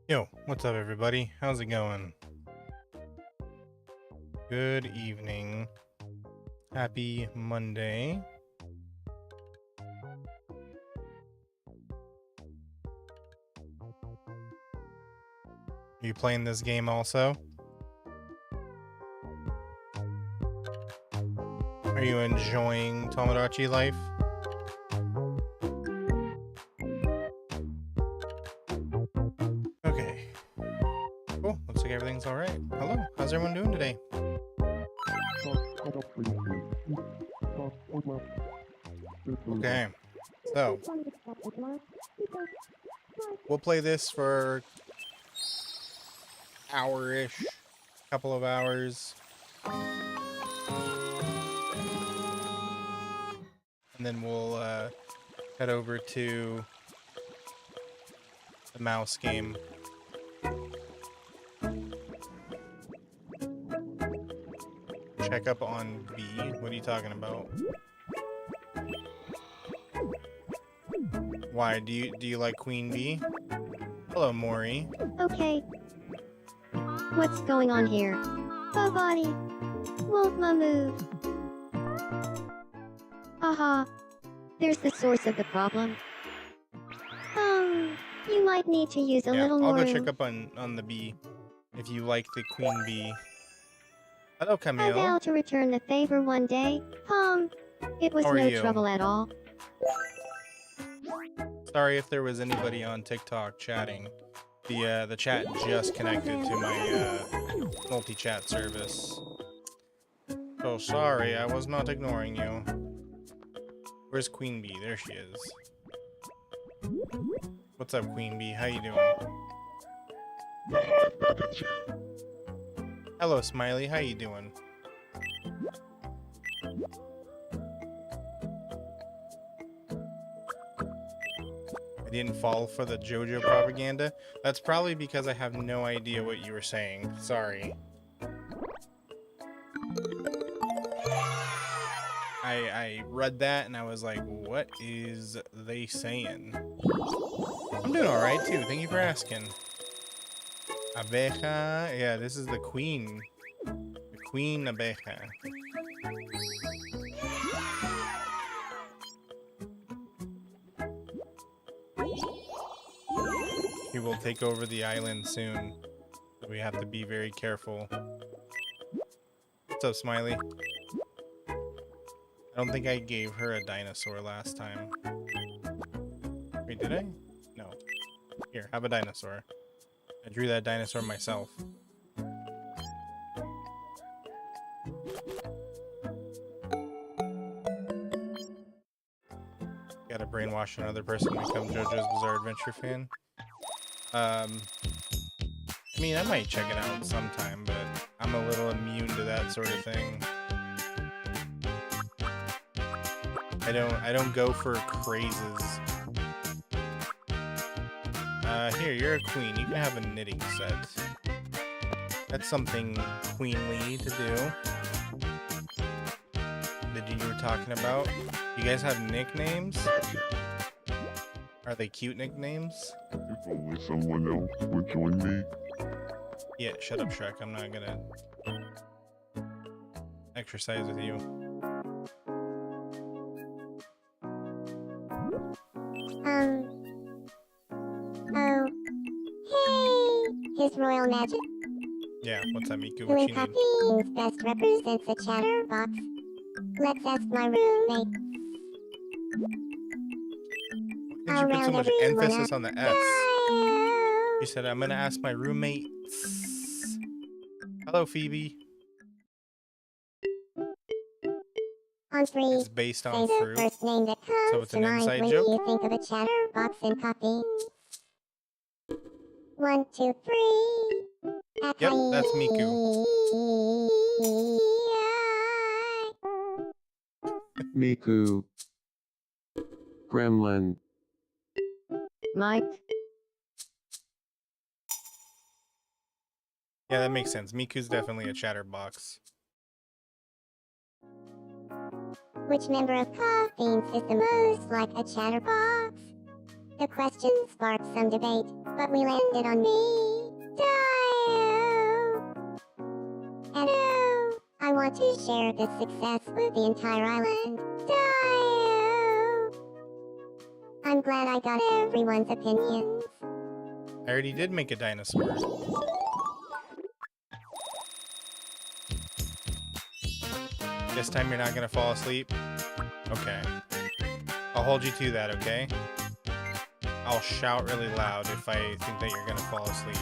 Yo, what's up everybody? How's it going? Good evening. Happy Monday. Are you playing this game also? Are you enjoying Tomodachi Life? Okay. Cool. Looks like everything's alright. Hello. How's everyone doing today? Okay. So, we'll play this for hour-ish. Couple of hours. And then we'll head over to the mouse game. Check up on B. What are you talking about? Why? Do you like Queen Bee? Hello, Mori. Okay. What's going on here? The body won't move. Aha. There's the source of the problem. You might need to use a little I'll more. go check up on the bee. If you like the Queen Bee. Hello, I Camille. vow to return the favor one day. It was How are no you? trouble at all. Sorry if there was anybody on TikTok chatting. The chat just connected to my multi-chat service. So sorry, I was not ignoring you. Where's Queen Bee? There she is. What's up, Queen Bee? How you doing? Hello, Smiley. How you doing? I didn't fall for the JoJo propaganda. That's probably because I have no idea what you were saying. Sorry. I read that and I was like, what is they saying? I'm doing alright too. Thank you for asking. Abeja. Yeah, this is the queen. The Queen Abeja. He will take over the island soon. We have to be very careful. What's up, Smiley? I don't think I gave her a dinosaur last time. Wait, did I? No. Here, have a dinosaur. I drew that dinosaur myself. Gotta brainwash another person to become JoJo's Bizarre Adventure fan. I mean, I might check it out sometime, but I'm a little immune to that sort of thing. I don't go for crazes. Here, you're a queen. You can have a knitting set. That's something queenly to do. That you were talking about. You guys have nicknames? Are they cute nicknames? If only someone else would join me. Yeah, shut up, Shrek. I'm not gonna exercise with you. Oh. Hey! His Royal Magic. Yeah, what's up, Miku? What you need? Puppy's best represents a chatterbox. Let's ask my roommate. Why did you put so much emphasis on the S? You said, I'm gonna ask my roommate. Hello, Phoebe. On three, It's based say on the fruit. first name that comes So it's to an mind inside when joke? you think of a chatterbox and puppy. 1, 2, 3. Yep, that's Miku. Miku. Gremlin. Mike. Yeah, that makes sense. Miku's definitely a chatterbox. Which member of Puffins is the most like a chatterbox? The question sparked some debate, but we landed on me. Dio! And I want to share this success with the entire island. Dio! I'm glad I got everyone's opinions. I already did make a dinosaur. This time you're not gonna fall asleep? Okay. I'll hold you to that, okay? I'll shout really loud if I think that you're gonna fall asleep.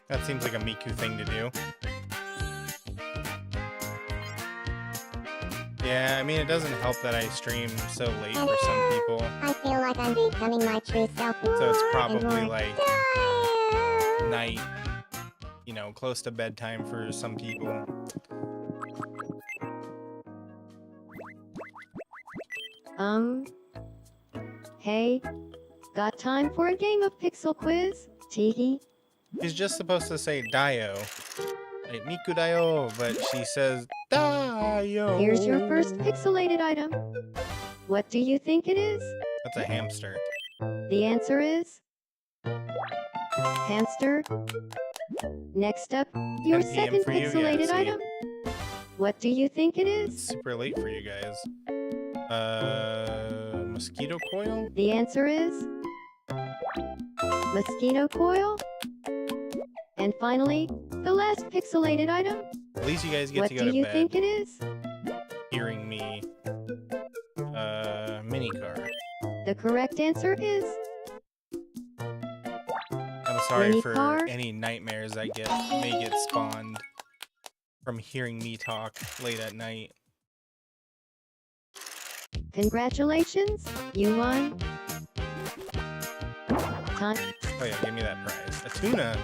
That seems like a Miku thing to do. Yeah, I mean, it doesn't help that I stream so late for some people. I feel like I'm becoming my true self. So it's more and probably more. like Dio! night, you know, close to bedtime for some people. Hey, got time for a game of pixel quiz? Teehee. She's just supposed to say Dio. Like, Miku Dio, but she says Dio. Here's your first pixelated item. What do you think it is? That's a hamster. The answer is hamster. Next up, your NPM second for you? Yeah, pixelated see. item. What do you think it It's is? super late for you guys. Mosquito coil? The answer is mosquito coil. And finally, the last pixelated item. At least you guys get What to go do to you bed think it is? hearing me. Mini car. The correct answer is I'm sorry Mini for car? any nightmares that may get spawned from hearing me talk late at night. congratulations, you won. Time. Oh yeah, give me that prize. A tuna.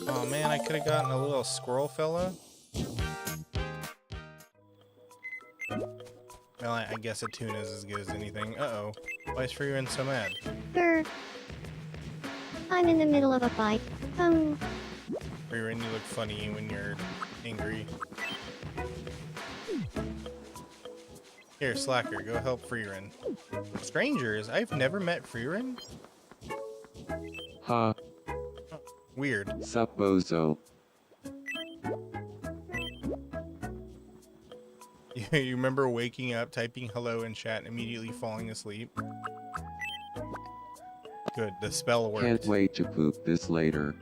Oh man, I could have gotten a little squirrel fella. Well, I guess a tuna is as good as anything. Uh-oh. Why is Freerin so mad? Grr. I'm in the middle of a fight. Freerin, you look funny when you're angry. Here, Slacker, go help Freerin. Strangers? I've never met Freerin? Ha, Weird. Supposo. You remember waking up, typing hello in chat, and immediately falling asleep? Good, the spell worked. Can't wait to poop this later.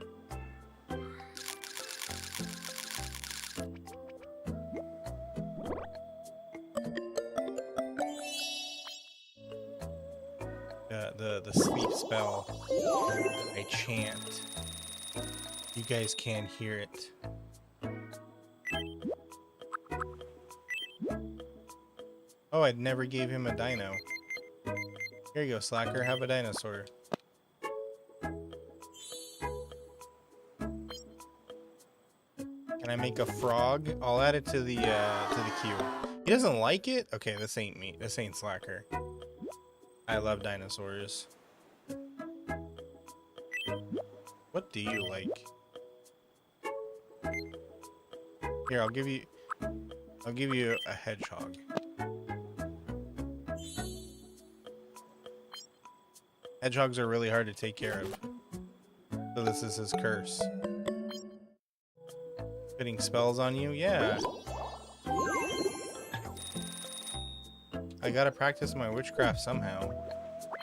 The sleep spell. I chant. You guys can hear it. Oh, I never gave him a dino. Here you go, Slacker. Have a dinosaur. Can I make a frog? I'll add it to the queue. He doesn't like it? Okay, this ain't me. This ain't Slacker. I love dinosaurs. What do you like? Here, I'll give you a hedgehog. Hedgehogs are really hard to take care of. So this is his curse. Putting spells on you? Yeah. I gotta practice my witchcraft somehow.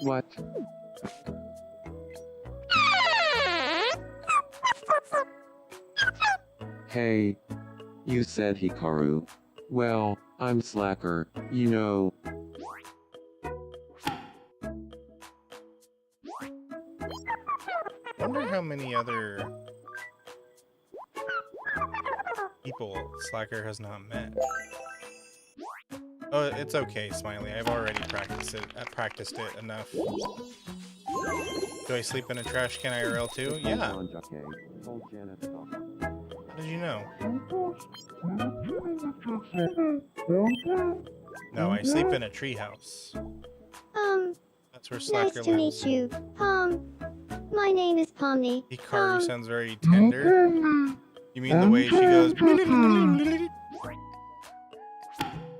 What? Hey. You said Hikaru. Well, I'm Slacker, you know. I wonder how many other people Slacker has not met. Oh, it's okay, Smiley. I've already practiced it. I practiced it enough. Do I sleep in a trash can IRL too? Yeah. Hold on, Jackie. Hold Janet up. How did you know? No, I sleep in a treehouse. That's where Nice Slacker to meet lives. you, Pom. My name is Pomni. Hikaru sounds very tender. You mean the way she goes?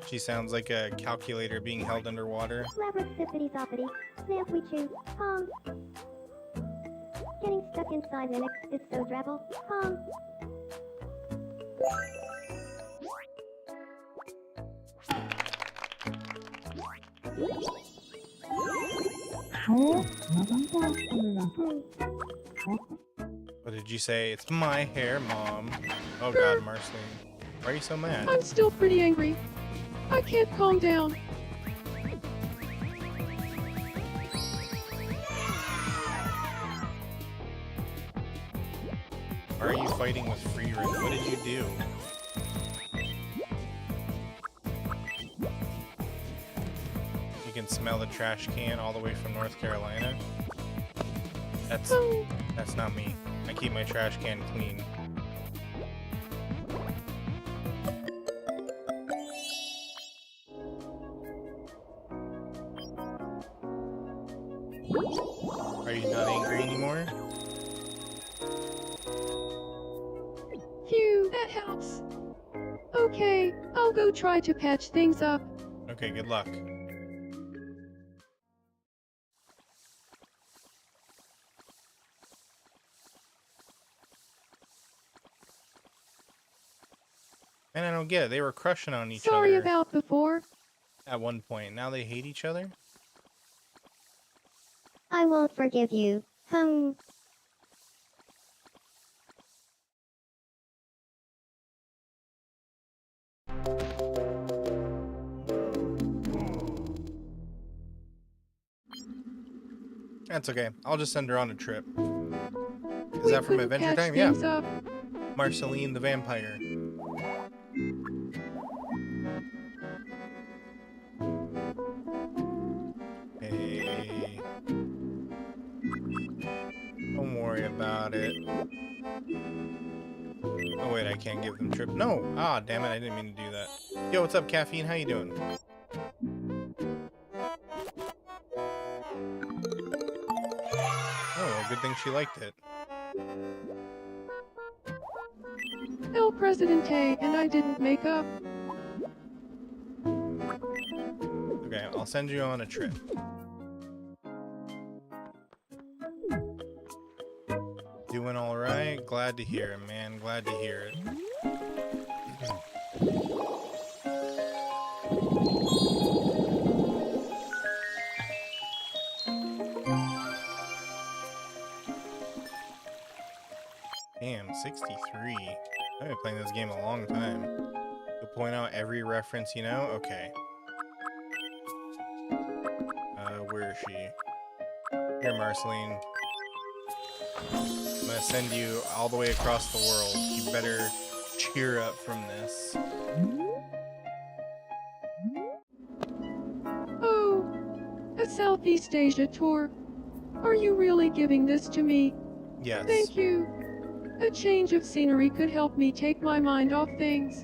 She sounds like a calculator being held underwater. Labyrinth zippity zoppity. Snap we chew. Pom. Getting stuck inside mimics is so drabble. Pom. What did you say? It's my hair, Mom. Oh God, Marceline. Why are you so mad? I'm still pretty angry. I can't calm down. Why are you fighting with Freerin? What did you do? You can smell the trash can all the way from North Carolina? That's not me. I keep my trash can clean. Are you not angry anymore? Phew, that helps. Okay, I'll go try to patch things up. Okay, good luck. Man, I don't get it. They were crushing on each Sorry other about before. at one point. Now they hate each other? I won't forgive you. That's okay. I'll just send her on a trip. Is We that from couldn't Adventure patch Time? Yeah. things up. Marceline the vampire. Hey. Don't worry about it. Oh wait, I can't give them trip. No! Ah, damn it, I didn't mean to do that. Yo, what's up, Caffeine? How you doing? Oh, well, good thing she liked it. El Presidente and I didn't make up. Okay, I'll send you on a trip. Doing alright? Glad to hear it, man. Glad to hear it. Damn, 63. I've been playing this game a long time. You'll point out every reference you know? Okay. Where is she? Here, Marceline. I'm gonna send you all the way across the world. You better cheer up from this. Oh, a Southeast Asia tour. Are you really giving this to me? Yes. Thank you. A change of scenery could help me take my mind off things.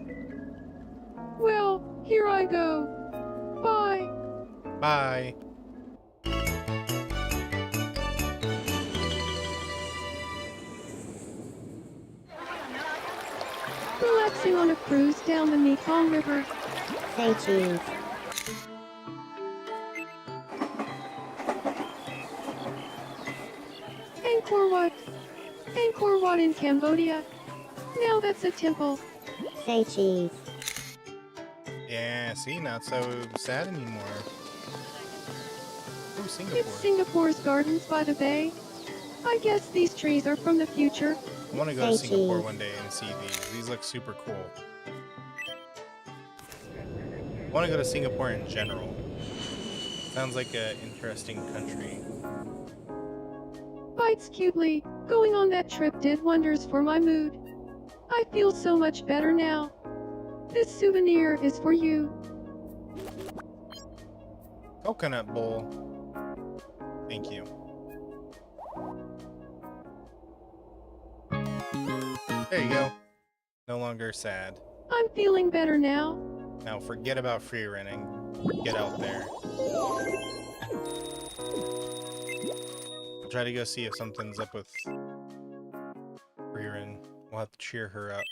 Well, here I go. Bye. Bye. Relaxing on a cruise down the Mekong River. Say cheese. Angkor Wat. Angkor Wat in Cambodia. Now that's a temple. Say cheese. Yeah, see, not so sad anymore. Ooh, Singapore. It's Singapore's gardens by the bay. I guess these trees are from the future. I want to go to Say Singapore cheese. one day and see these. These look super cool. I want to go to Singapore in general. Sounds like an interesting country. Bites cutely. Going on that trip did wonders for my mood. I feel so much better now. This souvenir is for you. Coconut bowl. Thank you. There you go. No longer sad. I'm feeling better now. Now forget about free running. get out there. I'll try to go see if something's up with Ririn. We'll have to cheer her up.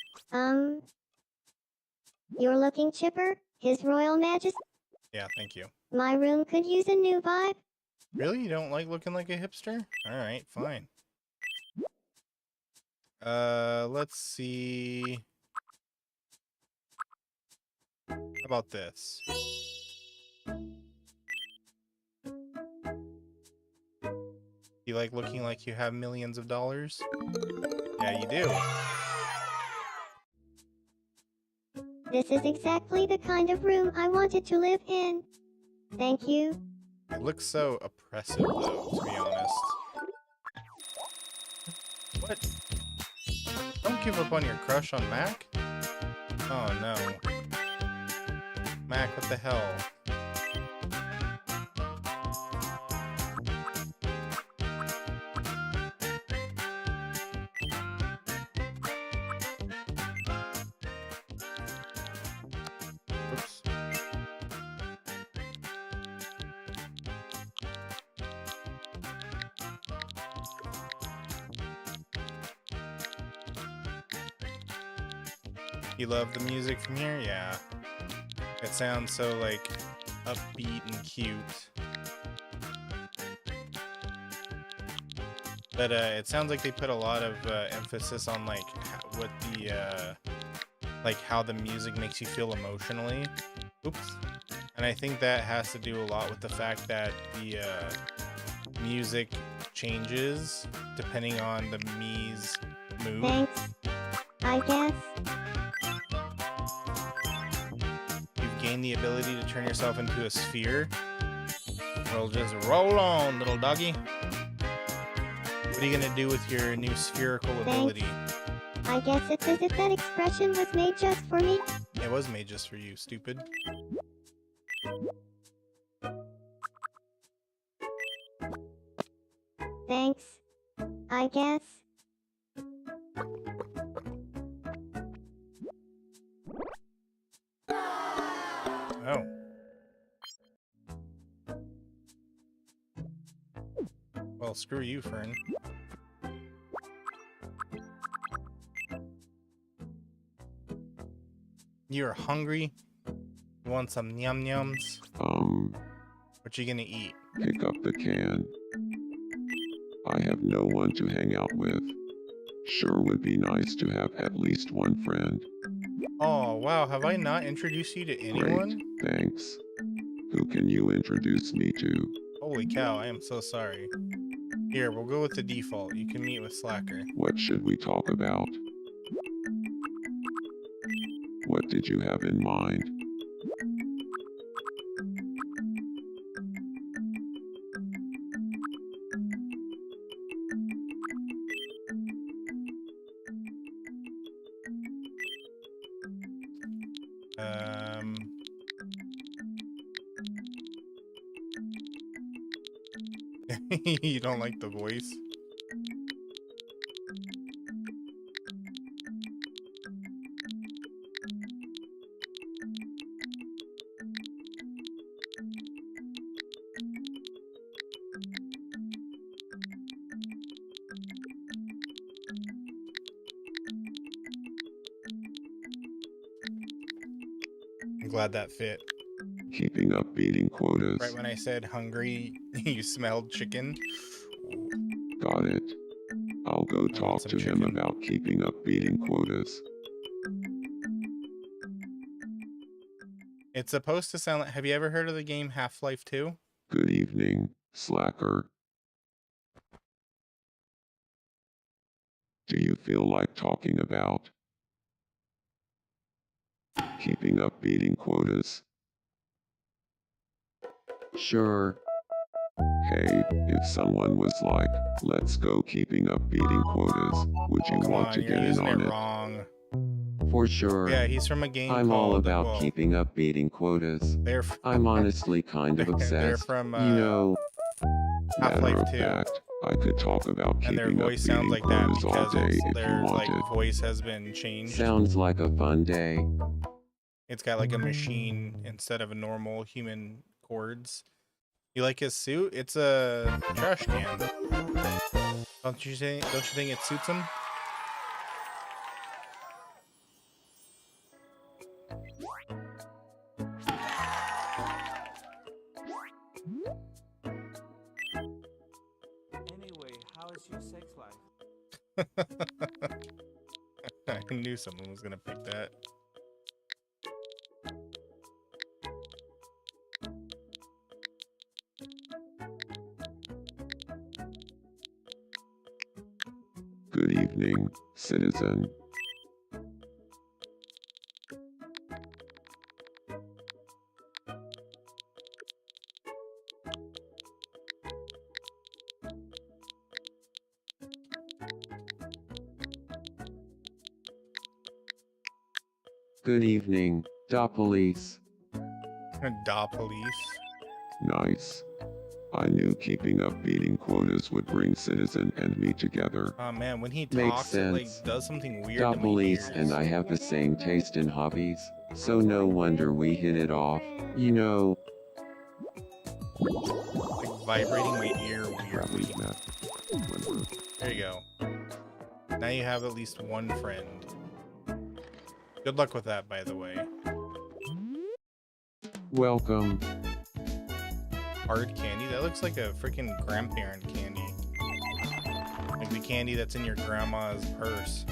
You're looking chipper, His Royal Majesty. Yeah, thank you. My room could use a new vibe. Really? You don't like looking like a hipster? Alright, fine. Let's see. How about this? You like looking like you have millions of dollars? Yeah, you do. This is exactly the kind of room I wanted to live in. Thank you. It looks so oppressive, though, to be honest. What? Don't give up on your crush on Mac? Oh, no. Mac, what the hell? Oops. You love the music from here? Yeah. It sounds so, like, upbeat and cute. But, it sounds like they put a lot of, emphasis on, like, what the, like, how the music makes you feel emotionally. Oops. And I think that has to do a lot with the fact that the, music changes depending on the Mii's mood. Thanks. I guess. You've gained the ability to turn yourself into a sphere. Well, just roll on, little doggy. What are you gonna do with your new spherical ability? I guess it's as if that expression was made just for me. It was made just for you, stupid. Thanks. I guess. Oh. Well, screw you, Fern. You're hungry? You want some yum yums? What you gonna eat? Pick up the can. I have no one to hang out with. Sure would be nice to have at least one friend. Oh, wow, have I not introduced you to anyone? Great, thanks. Who can you introduce me to? Holy cow, I am so sorry. Here, we'll go with the default. You can meet with Slacker. What should we talk about? What did you have in mind? You don't like the voice? I'm glad that fit. Keeping up beating quotas. Right when I said hungry, you smelled chicken. Got it. I'll go talk some to him chicken. about keeping up beating quotas. It's supposed to sound like... Have you ever heard of the game Half-Life 2? Good evening, Slacker. Do you feel like talking about keeping up beating quotas? Sure. Hey, if someone was like, let's go keeping up beating quotas, would you Come want on, to you're get in using on it it? wrong. For sure. Yeah, he's from a game I'm called... all about well, keeping up beating quotas. They're, I'm honestly kind of they're obsessed. from, You know, matter Half-Life of 2. fact, I could talk about And their keeping up voice sounds beating like that quotas all because day if their you like wanted. voice has been changed. Sounds like a fun day. It's got like a machine instead of a normal human cords. You like his suit? It's a trash can. Don't you think it suits him? Anyway, how is your sex life? I knew someone was gonna pick that. Good evening, citizen. Good evening, da police. Da police. Nice. I knew keeping up beating quotas would bring Citizen and me together. Oh man, when he Makes talks, it like sense. does something weird Da to my police ears. and I have the same taste in hobbies, so no wonder we hit it off. You know, Like vibrating my ear weirdly. probably met. Remember? There you go. Now you have at least one friend. Good luck with that, by the way. Welcome. Hard candy? That looks like a freaking grandparent candy. Like the candy that's in your grandma's purse.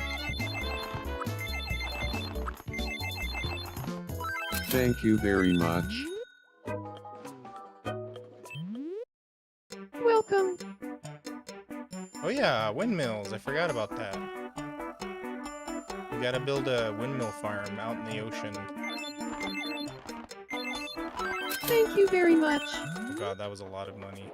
Thank you very much. Welcome. Oh yeah, windmills. I forgot about that. We gotta build a windmill farm out in the ocean. Thank you very much. Oh god, that was a lot of money.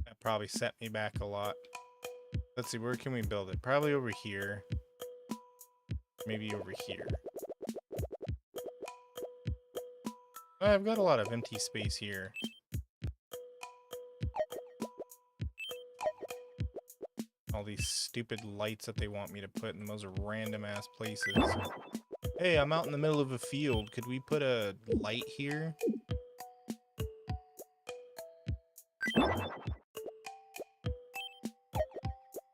That probably set me back a lot. Let's see, where can we build it? Probably over here. Maybe over here. Oh, I've got a lot of empty space here. All these stupid lights that they want me to put in those random ass places. Hey, I'm out in the middle of a field. Could we put a light here?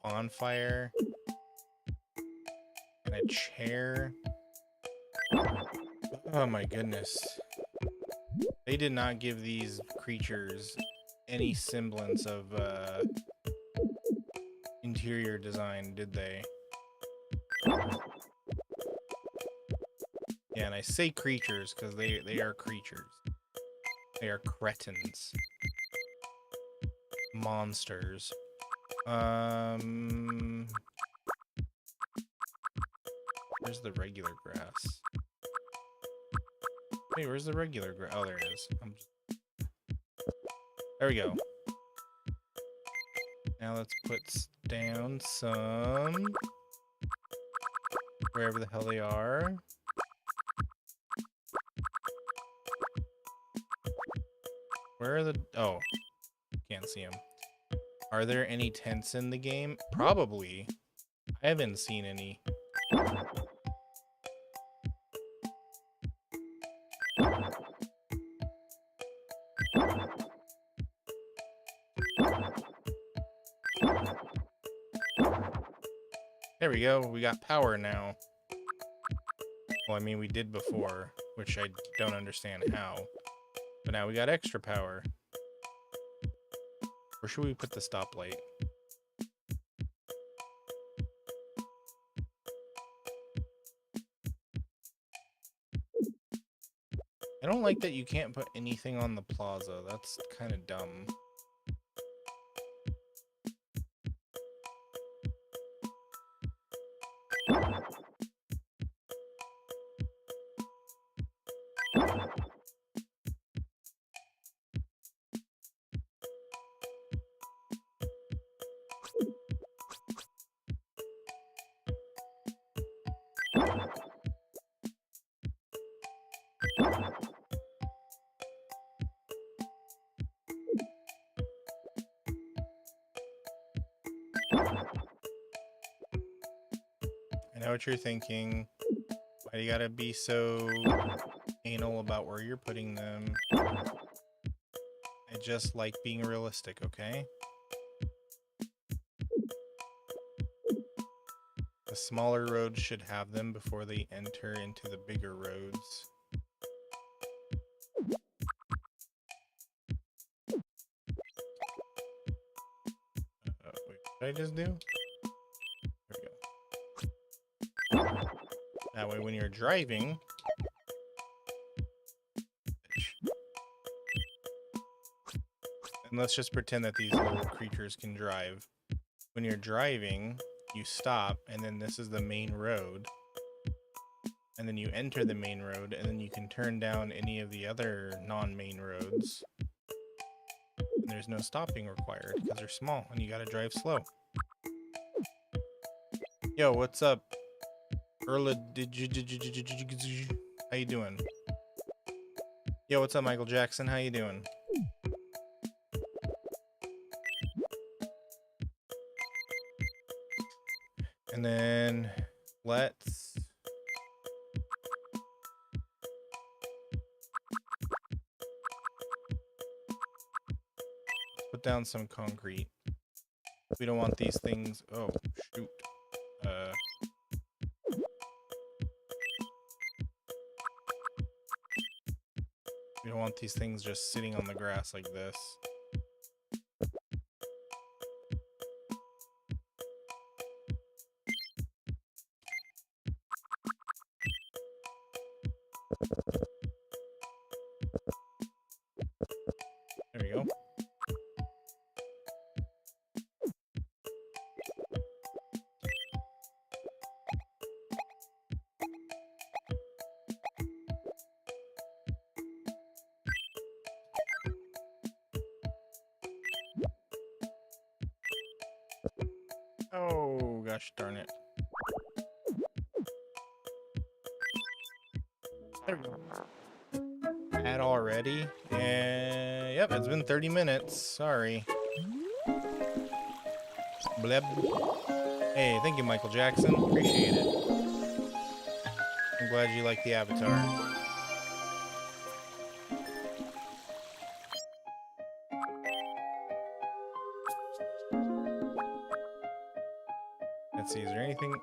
Bonfire. And a chair. Oh my goodness. They did not give these creatures any semblance of interior design, did they? Yeah, and I say creatures because they are creatures. They are cretins. Monsters. Where's the regular grass? Wait, where's the regular grass? Oh, there it is. There we go. Now let's put down some... wherever the hell they are. Where are the... oh. Can't see them. Are there any tents in the game? Probably. I haven't seen any. There we go. We got power now. Well, I mean, we did before, which I don't understand how. But now we got extra power. Where should we put the stoplight? I don't like that you can't put anything on the plaza. That's kind of dumb. know what you're thinking. Why you gotta be so anal about where you're putting them? I just like being realistic, okay? The smaller roads should have them before they enter into the bigger roads. Wait, what did I just do? There we go. That way when you're driving... And let's just pretend that these little creatures can drive. When you're driving, you stop, and then this is the main road. And then you enter the main road, and then you can turn down any of the other non-main roads. And there's no stopping required, because they're small, and you gotta drive slow. Yo, what's up? Erla, how you doing? Yo, what's up, Michael Jackson? How you doing? And then let's put down some concrete. We don't want these things. Oh, shoot. We don't want these things just sitting on the grass like this. There we go. Oh, gosh darn it. There we go. Add already? And yep, it's been 30 minutes. Sorry. Bleb. Hey, thank you, Michael Jackson. Appreciate it. I'm glad you like the avatar. Let's see, is there anything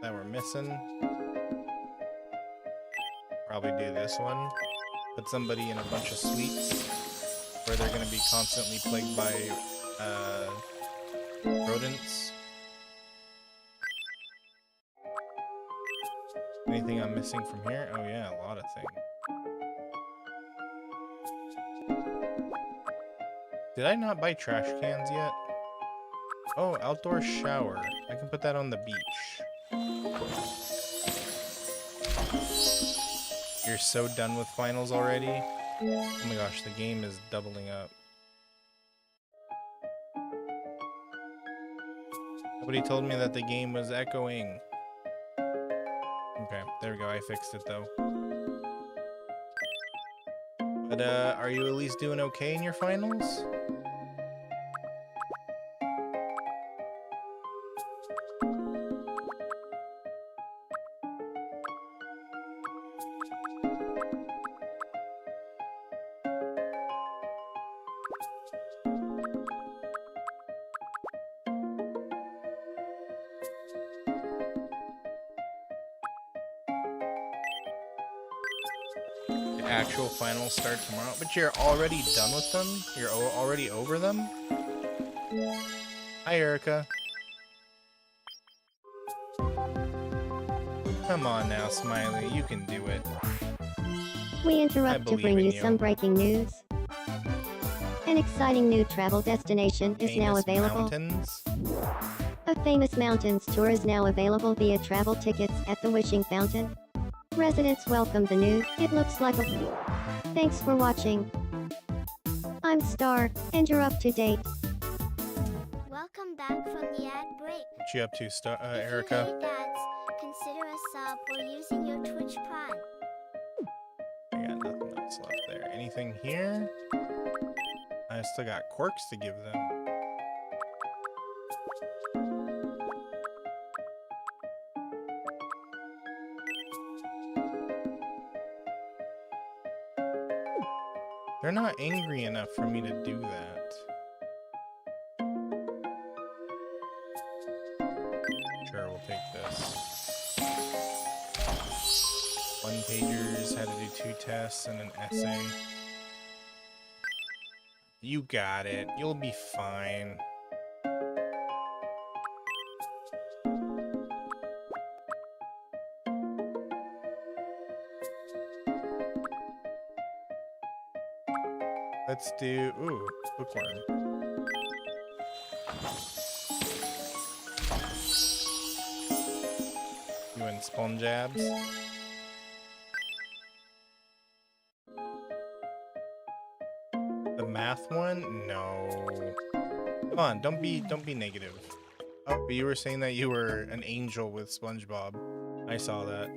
that we're missing? Probably do this one. Put somebody in a bunch of suites where they're going to be constantly plagued by rodents. Anything I'm missing from here? Oh yeah, a lot of things. Did I not buy trash cans yet? Oh, outdoor shower. I can put that on the beach. You're so done with finals already? Oh my gosh, the game is doubling up. Nobody told me that the game was echoing. Okay, there we go. I fixed it though. But are you at least doing okay in your finals? Actual finals start tomorrow, but you're already done with them? You're already over them? Hi, Erica. Come on now, Smiley, you can do it. We interrupt to believe bring in you you. some breaking news. An exciting new travel destination is now Famous available. Mountains. A famous mountains tour is now available via travel tickets at the Wishing Fountain. Residents welcome the news. It looks like a... Thanks for watching. I'm Star, and you're up to date. Welcome back from the ad break. What you up to, If you Erica? hate ads, consider a sub or using your Twitch Prime. I got nothing else left there. Anything here? I still got quirks to give them. They're not angry enough for me to do that. Sure, we'll take this. One pagers, had to do 2 tests and an essay. You got it. You'll be fine. Let's do, ooh, bookworm. You and Sponge Abs? The math one? No. Come on, don't be negative. Oh, but you were saying that you were an angel with SpongeBob. I saw that.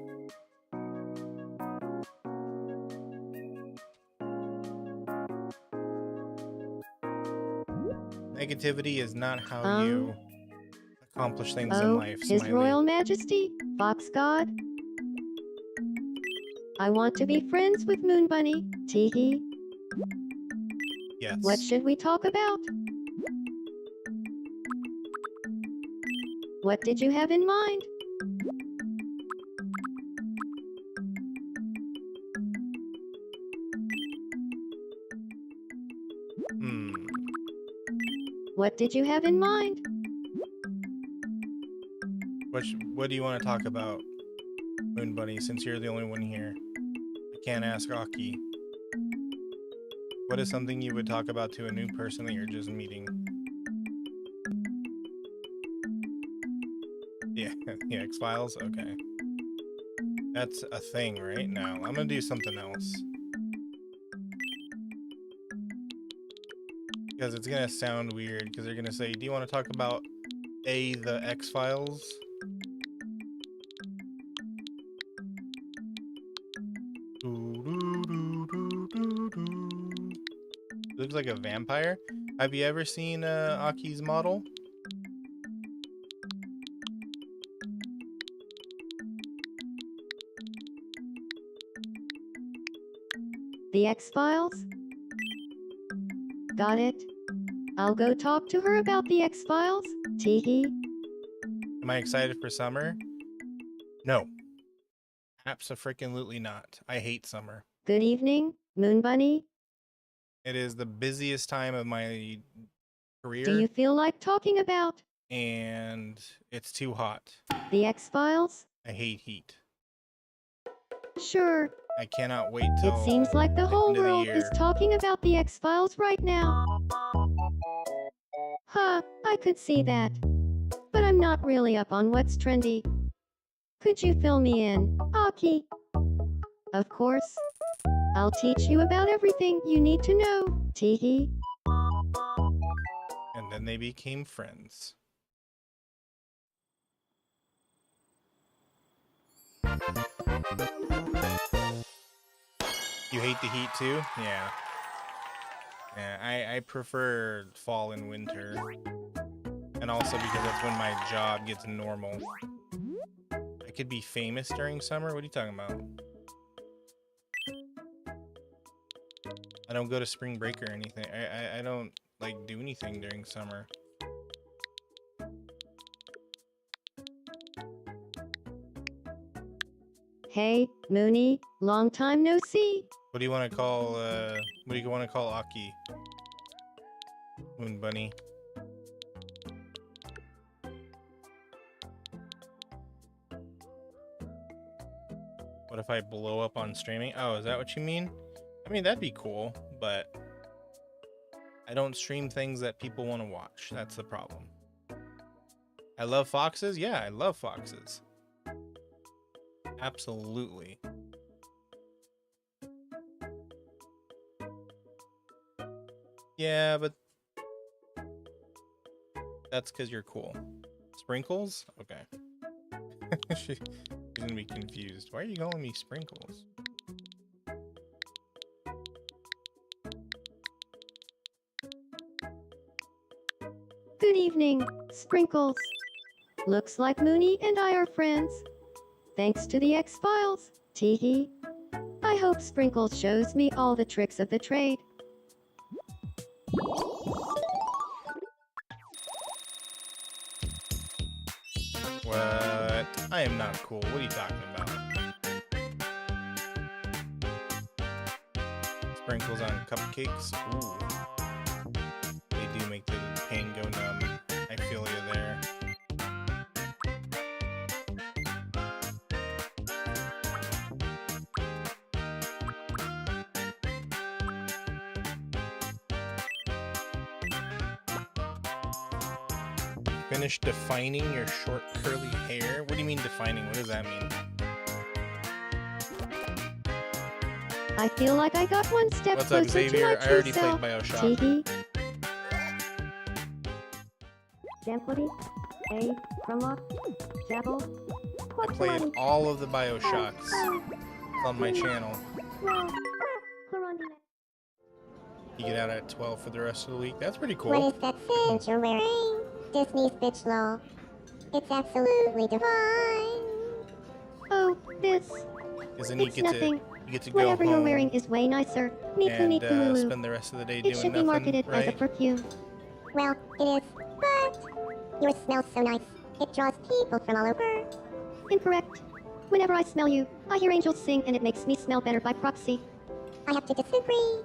Negativity is not how you accomplish things in life, His Smiley. Royal Majesty, Fox God. I want to be friends with Moon Bunny. Teehee. Yes. What should we talk about? What did you have in mind? What did you have in mind? What do you want to talk about, Moon Bunny, since you're the only one here? I can't ask Aki. What is something you would talk about to a new person that you're just meeting? Yeah, the X-Files? Okay. That's a thing right now. I'm gonna do something else. Because it's gonna sound weird, because they're gonna say, do you want to talk about the X-Files? Looks like a vampire. Have you ever seen Aki's model? The X-Files? Got it. I'll go talk to her about the X-Files. Teehee. Am I excited for summer? No. Abso-freaking-lutely not. I hate summer. Good evening, Moon Bunny. It is the busiest time of my career, Do you feel like talking about and it's too hot. the X-Files? I hate heat. Sure. I cannot wait till It seems like the whole end of the world is year. talking about the X-Files right now. Huh, I could see that. But I'm not really up on what's trendy. Could you fill me in, Aki? Of course. I'll teach you about everything you need to know, Teehee. And then they became friends. You hate the heat too? Yeah. Yeah, I prefer fall and winter. And also because that's when my job gets normal. I could be famous during summer? What are you talking about? I don't go to spring break or anything. I don't like do anything during summer. Hey, Mooney, long time no see. What do you want to call what do you want to call Aki? Moon Bunny. What if I blow up on streaming? Oh, is that what you mean? I mean, that'd be cool, but I don't stream things that people want to watch. That's the problem. I love foxes. Yeah, I love foxes. Absolutely. Yeah, but that's because you're cool. Sprinkles? Okay. She's gonna be confused. Why are you calling me Sprinkles? Good evening, Sprinkles. Looks like Mooney and I are friends. Thanks to the X-Files, Teehee. I hope Sprinkles shows me all the tricks of the trade. I am not cool. What are you talking about? Sprinkles on cupcakes. Ooh. They do make the pain go numb. I feel you there. Finish defining your short curly hair? What do you mean defining? What does that mean? I feel like I got one step What's up, closer to Xavier? my I already true played self. BioShock. Teehee. Symphony, A, Krumlock, Jabble. I played all of the BioShocks on my channel. You get out at 12 for the rest of the week. That's pretty cool. What is that cinch you're wearing? Disney's bitch lol. It's absolutely divine. Oh, this. Because then you It's get nothing. to go Whatever you're home wearing is way nicer. Miku and miku lulu. spend the rest of the day It doing should be nothing, marketed as a right? perfume. Well, it is, but yours smells so nice. It draws people from all over. Incorrect. Whenever I smell you, I hear angels sing and it makes me smell better by proxy. I have to disagree.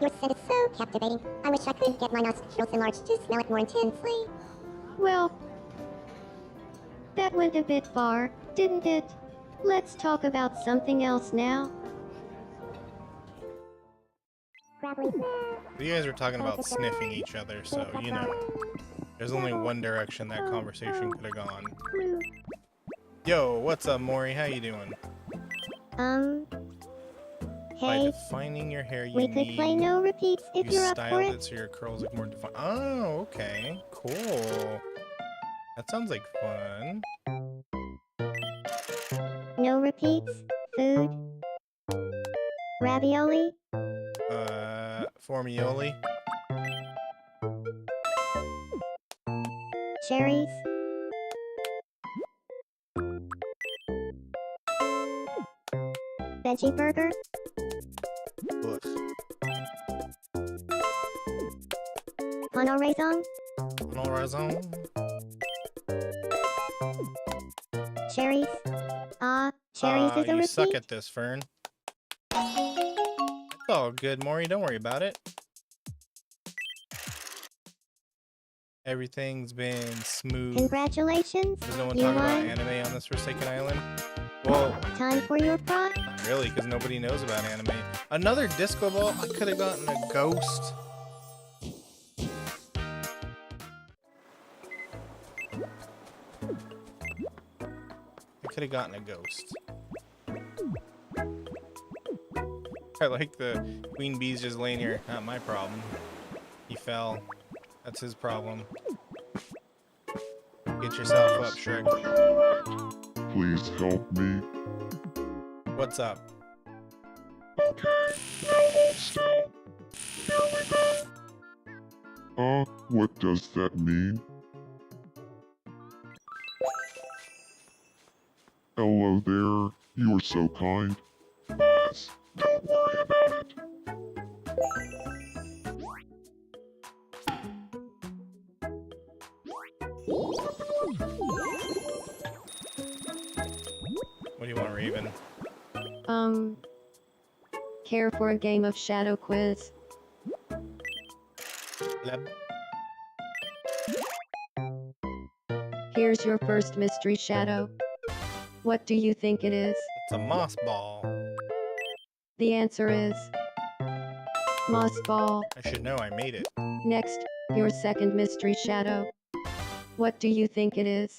Your scent is so captivating. I wish I could get my nostrils enlarged to smell it more intensely. Well, that went a bit far, didn't it? Let's talk about something else now. Grappling snap. You guys were talking about sniffing each other, so, you know. There's only one direction that conversation could have gone. Blue. Yo, what's up, Maury? How you doing? By Hey, defining your hair, you we could play need... no repeats if You you're up for styled it. it so your curls look more defined. Oh, okay. Cool. That sounds like fun. No repeats. Food. Ravioli. Formioli. Cherries. Veggie burger. Ugh. Mono raison. No raison. Cherries. Cherries is a You repeat. suck at this, Fern. It's all good, Maury. Don't worry about it. Everything's been smooth. Congratulations. There's no one You talking about won. anime on this Forsaken Island. Well, Time for your prize. not really, because nobody knows about anime. Another disco ball? I could have gotten a ghost. I could have gotten a ghost. I like the queen bee's just laying here. Not my problem. He fell. That's his problem. Get yourself up, Shrek. Please help me. What's up? What does that mean? Hello there, you are so kind. Yes, don't worry about it. What do you want, Raven? Care for a game of shadow quiz? Leb? Here's your first mystery shadow. What do you think it is? It's a moss ball. The answer is moss ball. I should know, I made it. Next, your second mystery shadow. What do you think it is?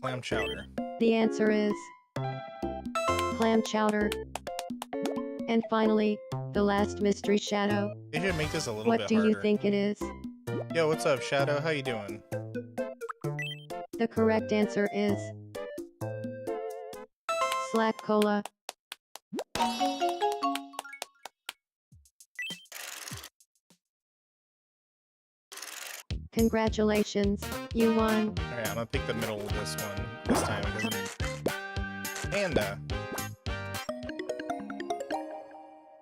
Clam chowder. The answer is clam chowder. And finally, the last mystery shadow. They should make this a little What bit do harder. you think it is? Yo, what's up, Shadow? How you doing? The correct answer is Slack Cola. Congratulations, you won. Alright, I'm gonna pick the middle of this one this time. Panda.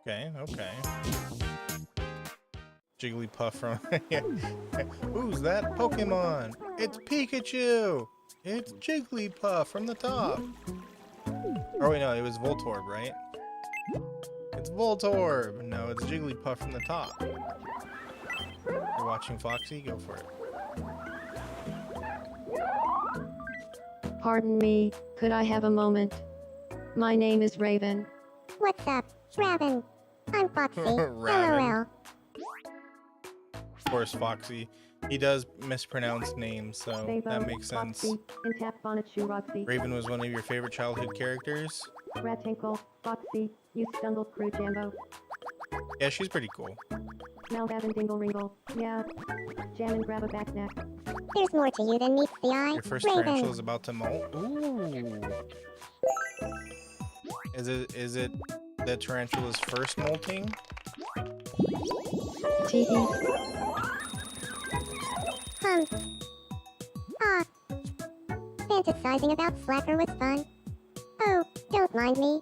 Okay, okay. Jigglypuff from. Who's that Pokemon? It's Pikachu! It's Jigglypuff from the top! Oh, wait, no, it was Voltorb, right? It's Voltorb! No, it's Jigglypuff from the top. You're watching Foxy? Go for it. Pardon me, could I have a moment? My name is Raven. What's up, Raven? I'm Foxy. Raven. LOL. Of course, Foxy. He does mispronounce names, so Favo, that makes sense. Foxy, and Tap Bonnet Shoe Roxy. Raven was one of your favorite childhood characters. Ratinkle, Foxy, you Stungle Crew Jambo. Yeah, she's pretty cool. Melgavin Dingle Ringle. Yeah. Jam and grab a back neck. There's more to you than meets the eye. Your first Raven. tarantula is about to molt. Ooh. Is it the tarantula's first molting? Teehee. Fantasizing about Slacker was fun. Oh, don't mind me.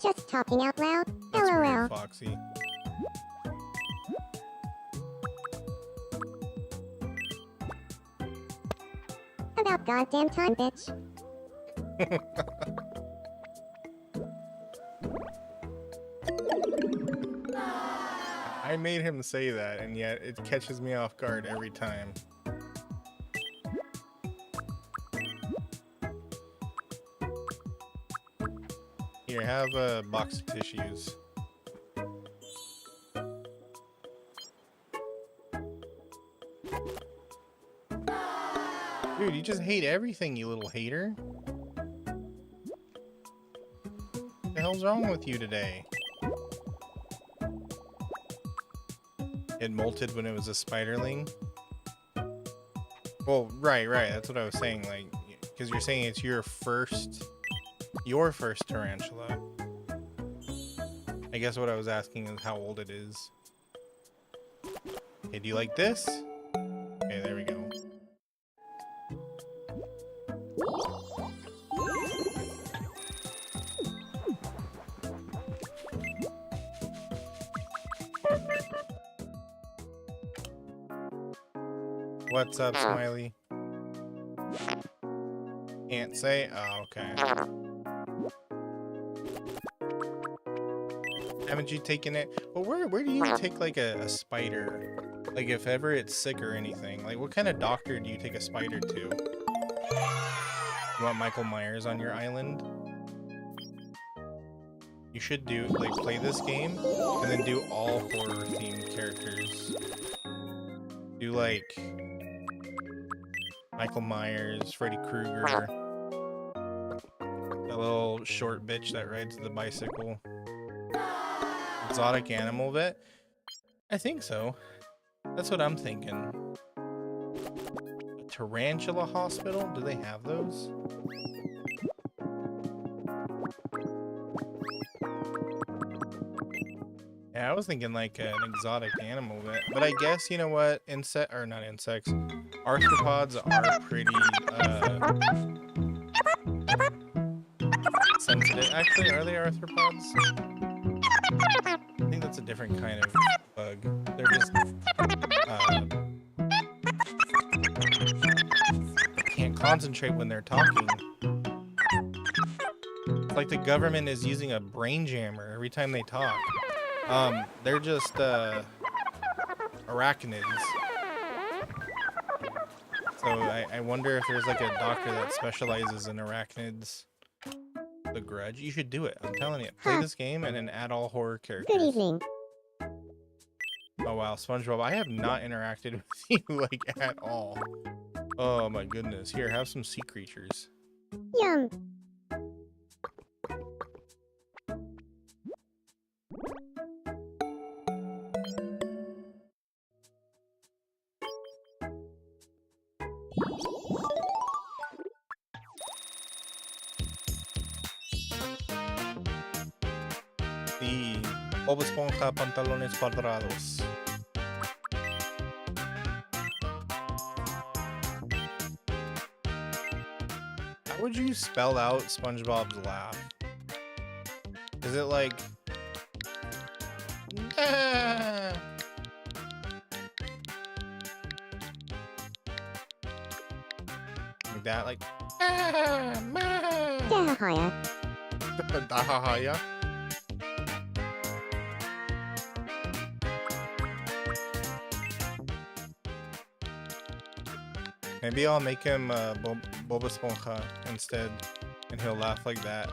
Just talking out loud. That's LOL. weird, Foxy. About goddamn time, bitch. I made him say that, and yet it catches me off guard every time. Here, have a box of tissues. Dude, you just hate everything, you little hater. What the hell's wrong with you today? It molted when it was a spiderling? Well, right, that's what I was saying, like, because you're saying it's your first tarantula. I guess what I was asking is how old it is. Okay, do you like this? Okay, there we go. What's up, Smiley? Can't say? Oh, okay. Haven't you taken it? Well, where do you take like a spider? Like if ever it's sick or anything. Like what kind of doctor do you take a spider to? You want Michael Myers on your island? You should do like play this game and then do all horror themed characters. Do like Michael Myers, Freddy Krueger, that little short bitch that rides the bicycle. Exotic animal vet? I think so. That's what I'm thinking. A tarantula hospital? Do they have those? Yeah, I was thinking like an exotic animal vet. But I guess, you know what? Not insects. Arthropods are pretty, sensitive. Actually, are they arthropods? I think that's a different kind of bug. They're just, can't concentrate when they're talking. It's like the government is using a brain jammer every time they talk. They're just, arachnids. So I wonder if there's like a doctor that specializes in arachnids. The Grudge. You should do it. I'm telling you. Play this game and then add all horror characters. Good evening. Oh wow, SpongeBob. I have not interacted with you like at all. Oh my goodness. Here, have some sea creatures. Yum. Sí. Bob Esponja, pantalones cuadrados. How would you spell out SpongeBob's laugh? Is it like... Ah! like that, like ah, ma. Dahahaya. Dahahaya. Maybe I'll make him Bob Esponja instead, and he'll laugh like that.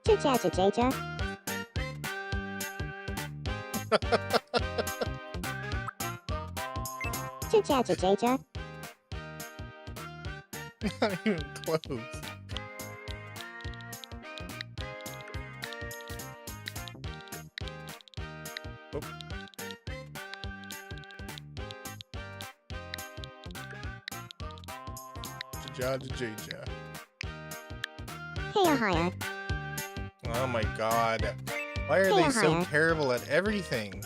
Cha-cha-cha-cha-cha. Cha-cha-cha-cha-cha. Not even close. Oop. Ja-ja-ja-ja-ja. Hey-a-hiya. Oh my god. Why are they so Hey-a-hiya. terrible at everything?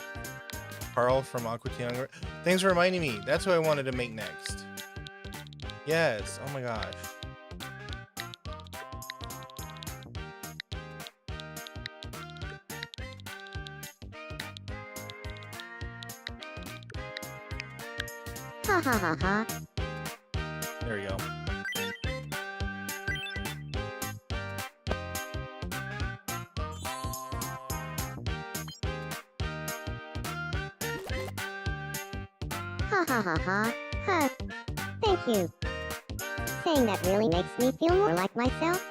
Carl from Aqua Teen Hunger. Thanks for reminding me. That's what I wanted to make next. Yes. Oh my gosh. Ha ha ha ha. There we go. Ha ha ha ha. Huh. Thank you. Saying that really makes me feel more like myself.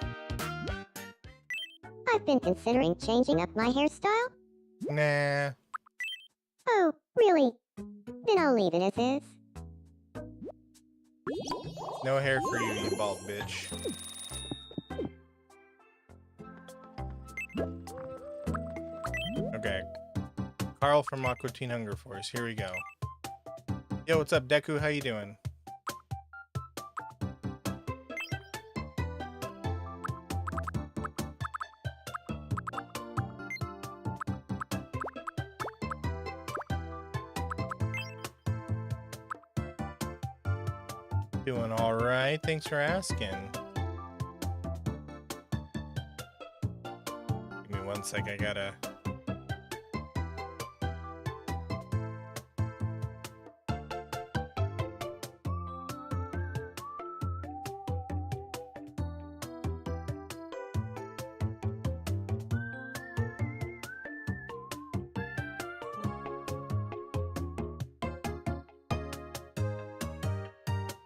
I've been considering changing up my hairstyle. Nah. Oh, really? Then I'll leave it as is. No hair for you, you bald bitch. Okay. Carl from Aqua Teen Hunger Force. Here we go. Yo, what's up, Deku? How you doing? Doing all right. Thanks for asking. Give me one sec. I gotta.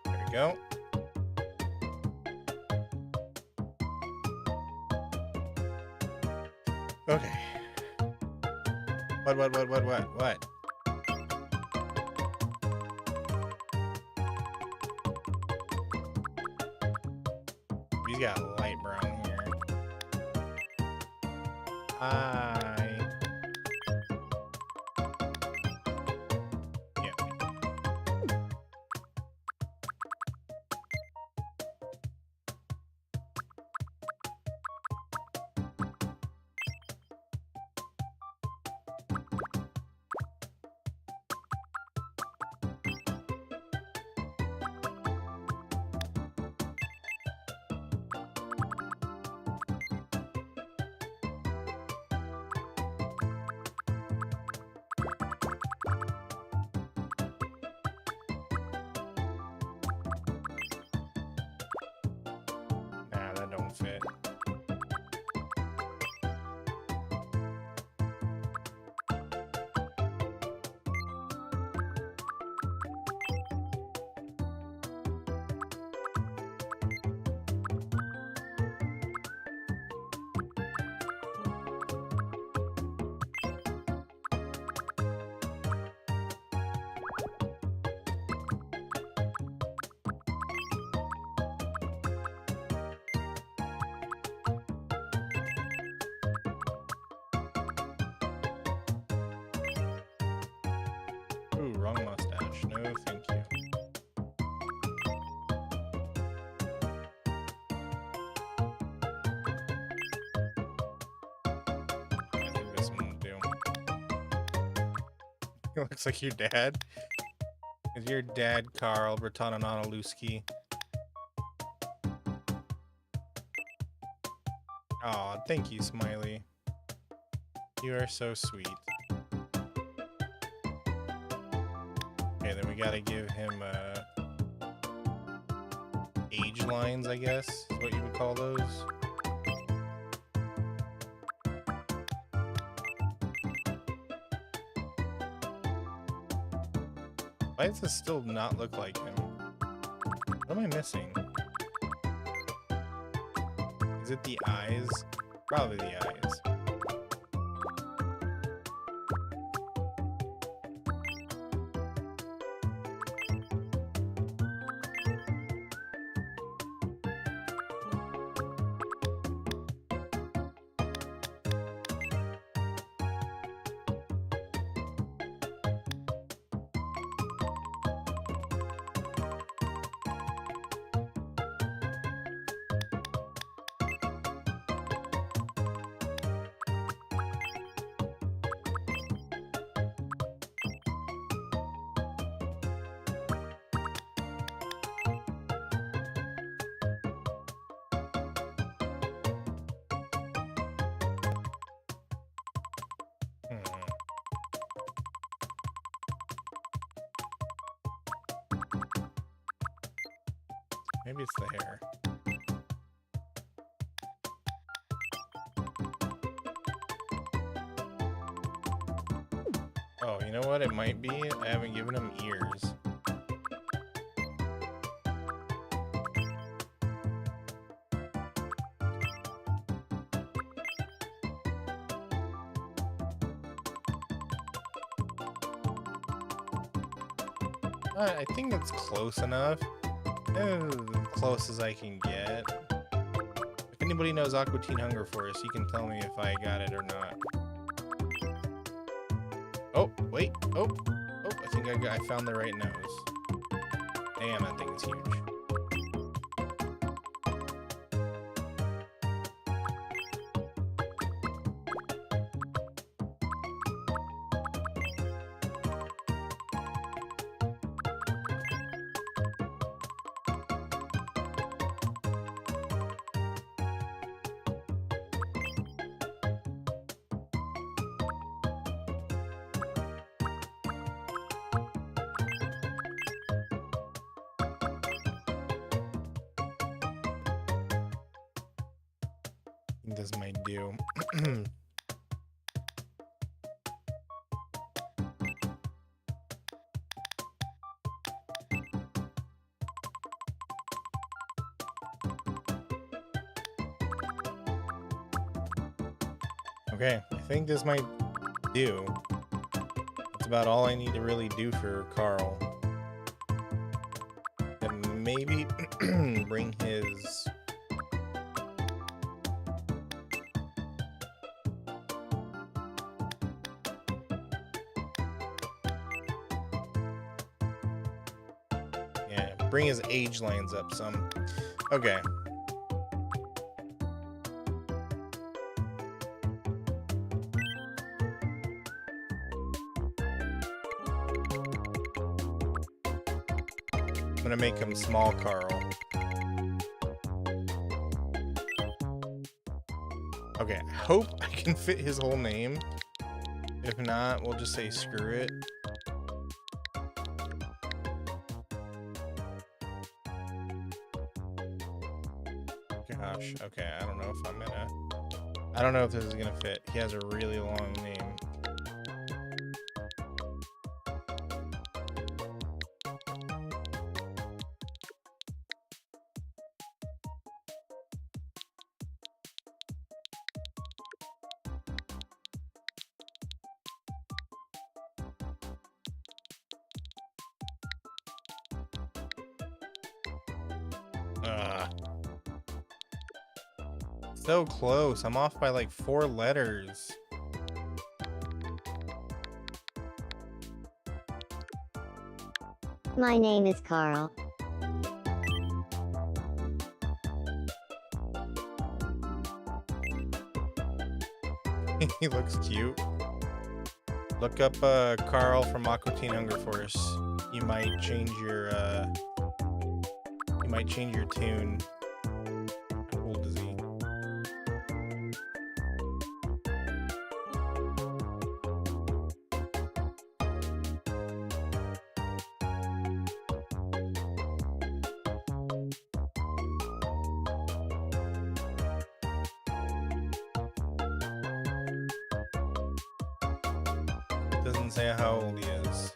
There we go. Okay. What? He's got light brown hair. Hi. Yeah. Nah, that don't fit. Ooh, wrong mustache. No, thank you. I think this one will do. He looks like your dad. Is your dad Carl Bertanononoluski? Aw, thank you, Smiley. You are so sweet. Okay, then we gotta give him age lines, I guess, is what you would call those. Why does this still not look like him? What am I missing? Is it the eyes? Probably the eyes. Maybe it's the hair. Oh, you know what? It might be. I haven't given him ears. I think that's close enough. As close as I can get. If anybody knows Aqua Teen Hunger Force, you can tell me if I got it or not. Oh, wait. Oh, I think I found the right nose. Damn, that thing is huge. I think this might do. Okay, I think this might do. That's about all I need to really do for Carl. And maybe bring his... bring his age lines up some. Okay. I'm gonna make him small Carl. Okay, I hope I can fit his whole name. If not, we'll just say screw it. Gosh, okay, I don't know if I'm gonna... I don't know if this is gonna fit. He has a really long name. So close. I'm off by like 4 letters. My name is Carl. He looks cute. Look up Carl from Aqua Teen Hunger Force. You might change your tune. How old is he? doesn't say how old he is.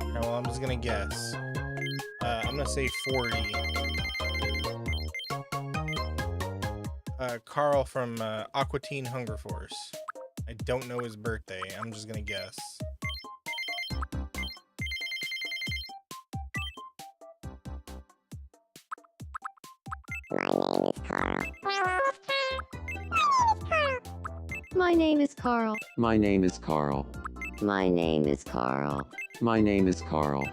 Alright, well, I'm just gonna guess. I'm gonna say 40. Carl from Aqua Teen Hunger Force. I don't know his birthday. I'm just gonna guess. My name is Carl. My name is Carl. My name is Carl. My name is Carl. My name is Carl.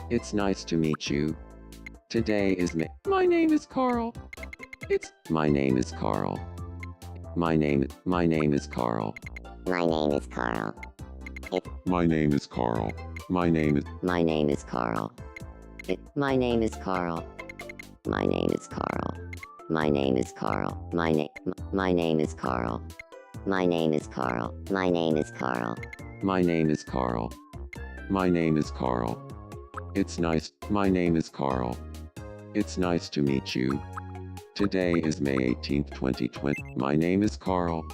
It's nice to meet you. Today is My name is Carl. It's My name is Carl. My name is Carl. My name is Carl. My name is Carl. My name is Carl. My name is Carl. My name is Carl. My name is Carl. My name is Carl. My name is Carl. My name is Carl. My name is Carl. My name is Carl. My name is Carl. My name is Carl. It's nice. My name is Carl. It's nice to meet you. Today is May 18th, 2020. My name is Carl.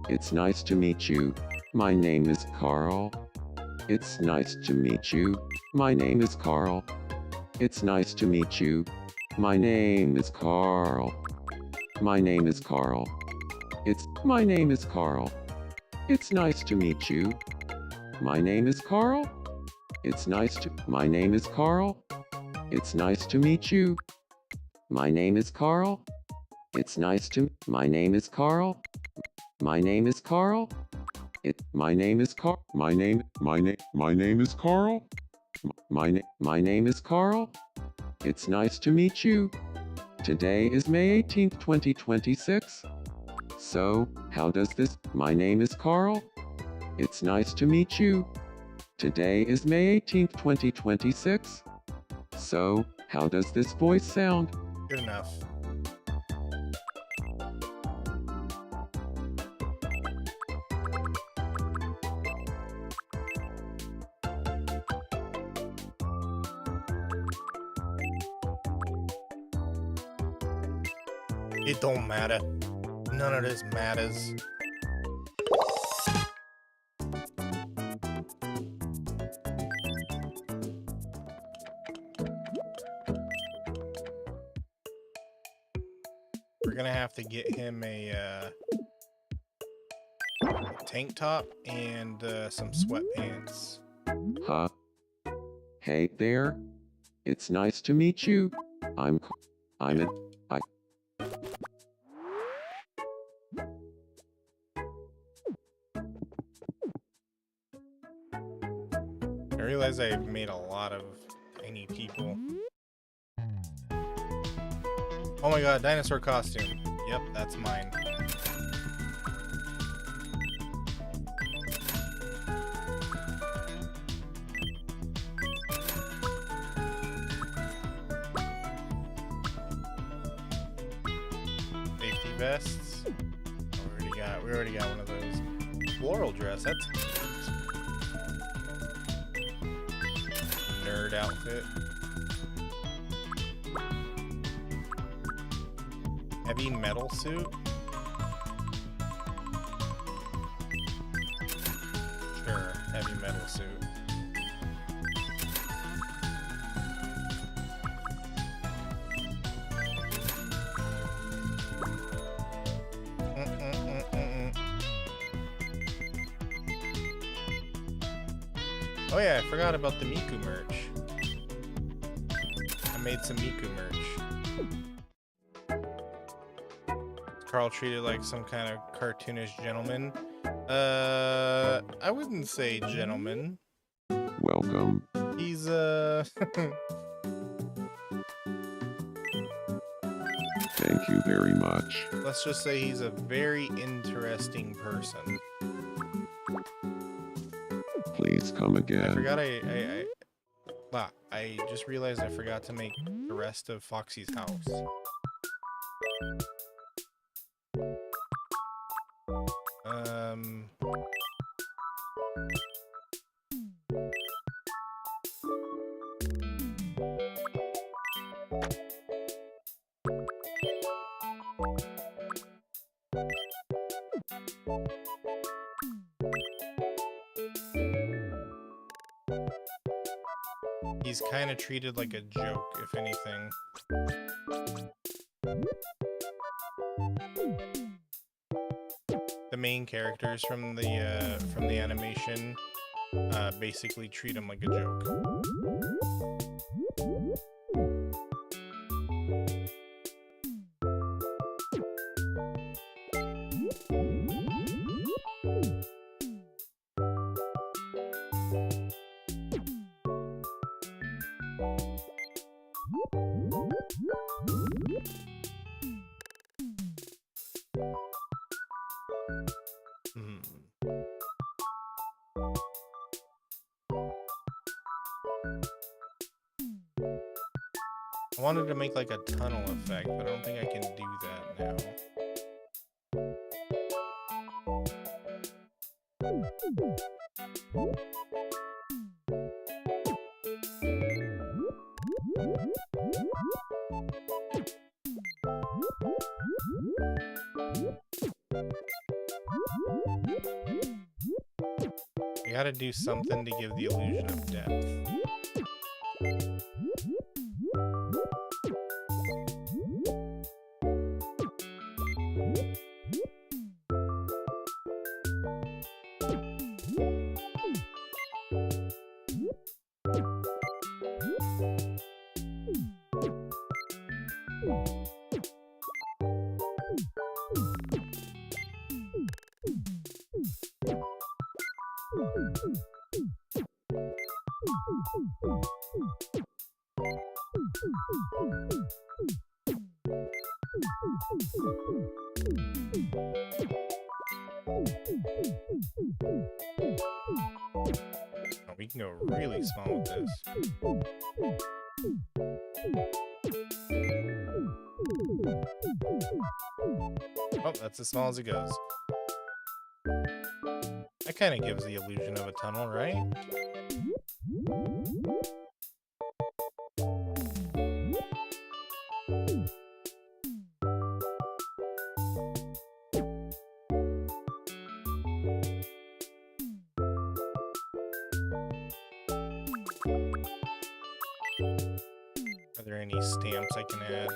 It's nice to meet you. My name is Carl. It's nice to meet you. My name is Carl. It's nice to meet you. My name is Carl. My name is Carl. My name is Carl. It's nice to meet you. My name is Carl. It's nice to. My name is Carl. It's nice to meet you. My name is Carl. It's nice to. My name is Carl. My name is Carl. My name is Carl. My name is Carl. My name is Carl. It's nice to meet you. Today is May 18th, 2026. So, how does this? My name is Carl. It's nice to meet you. Today is May 18th, 2026. So, how does this voice sound? Good enough. It don't matter. None of this matters. We're gonna have to get him a tank top and some sweatpants. Huh? Hey there. It's nice to meet you. I'm an. I realize I've made a lot of tiny people. Oh my god, dinosaur costume. Yep, that's mine. Safety vests. We already got one of those. Floral dress, that's cute. Nerd outfit. Heavy metal suit? Sure, heavy metal suit. Oh yeah, I forgot about the Miku merch. I made some Miku merch. Carl treated like some kind of cartoonish gentleman. I wouldn't say gentleman. Welcome. He's Thank you very much. let's just say he's a very interesting person. Please come I again. forgot I just realized I forgot to make the rest of Foxy's house. he's kind of treated like a joke, if anything. The main characters from the animation basically treat him like a joke. I wanted to make like a tunnel effect, but I don't think I can do that now. I gotta do something to give the illusion of depth. We can go really small with this. Oh, that's as small as it goes. That kind of gives the illusion of a tunnel, right? Are there any stamps I can add?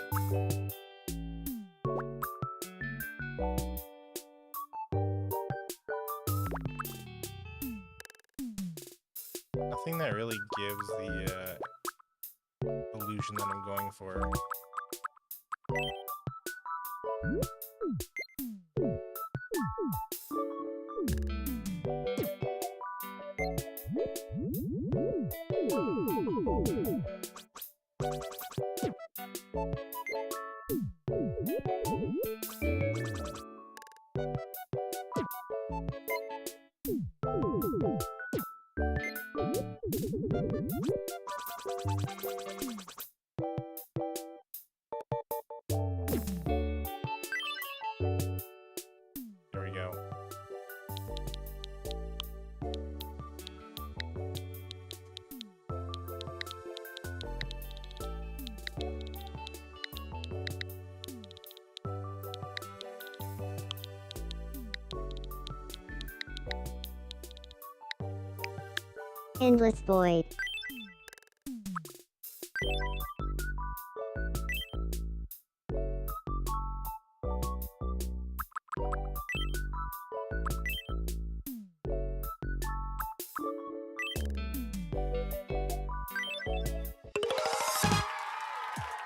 Nothing that really gives the illusion that I'm going for. There we go. Endless void.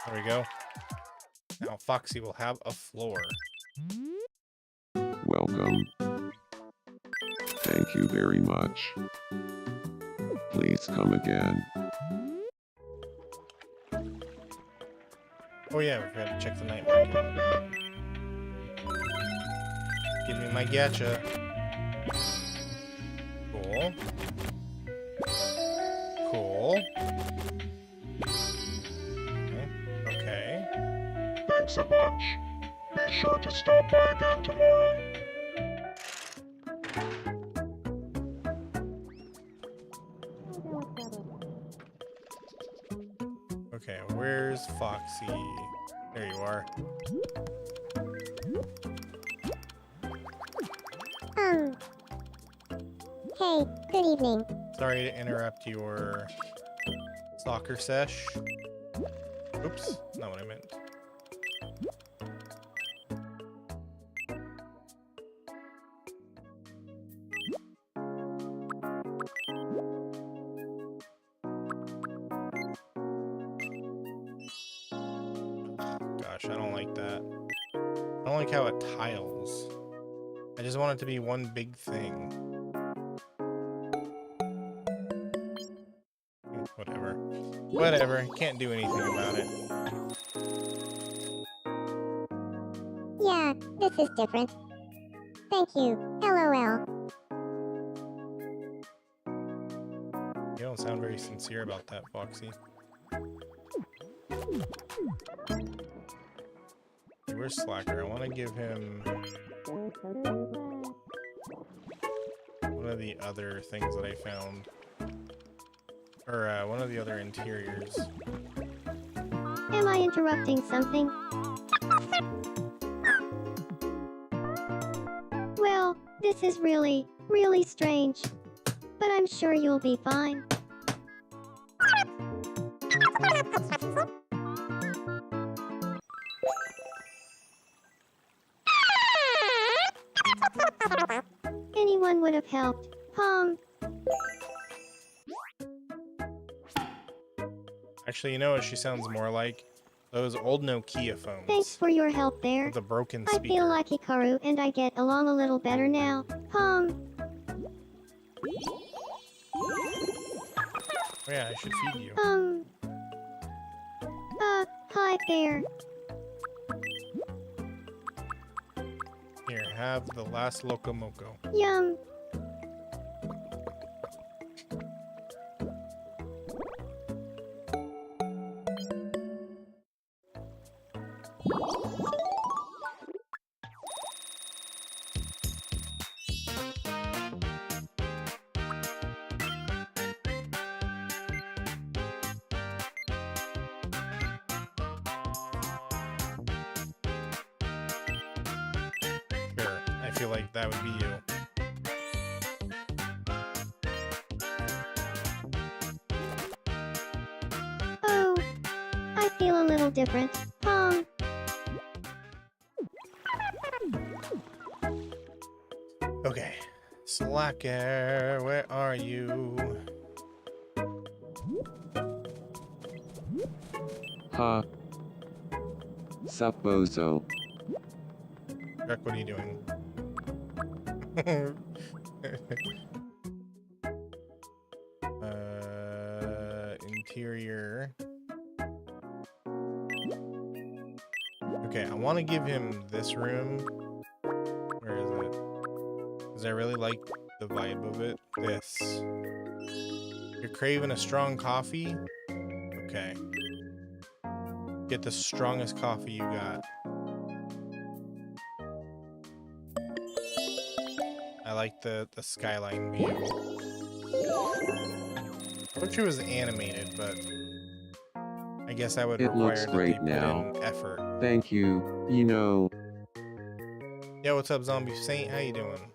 There we go. Now Foxy will have a floor. Welcome. Thank you very much. Please come again. Oh yeah, we forgot to check the night market. Give me my gacha. Cool. Cool. Okay. Thanks a bunch. Be sure to stop by again tomorrow. Okay, where's Foxy? There you are. Hey, good evening. Sorry to interrupt your Soccer sesh. Oops, not what I meant. Gosh, I don't like that. I don't like how it tiles. I just want it to be one big thing. Whatever. Whatever. Can't do anything about it. Yeah, this is different. Thank you, LOL. You don't sound very sincere about that, Foxy. Hey, where's Slacker? I want to give him one of the other things that I found. Or one of the other interiors. Am I interrupting something? Well, this is really, really strange. But I'm sure you'll be fine. Anyone would have helped. Actually, you know what she sounds more like? Those old Nokia phones. Thanks for your help there. With the broken I speaker. feel like Hikaru and I get along a little better now. Oh yeah, I should feed you. Hi there. Here, have the last Locomoco. Yum. Sure, I feel like that would be you. Oh, I feel a little different. Okay. Slacker, where are you? Ha. Sup, bozo. Jack, what are you doing? Interior. Okay, I want to give him this room. Where is it? Because I really like the vibe of it. This. You're craving a strong coffee? Okay. Get the strongest coffee you got. I like the skyline view. I wish it was animated, but I guess I would It require looks that great they put now. in effort. Thank you. You know, Yo, what's up, Zombie Saint? How you doing?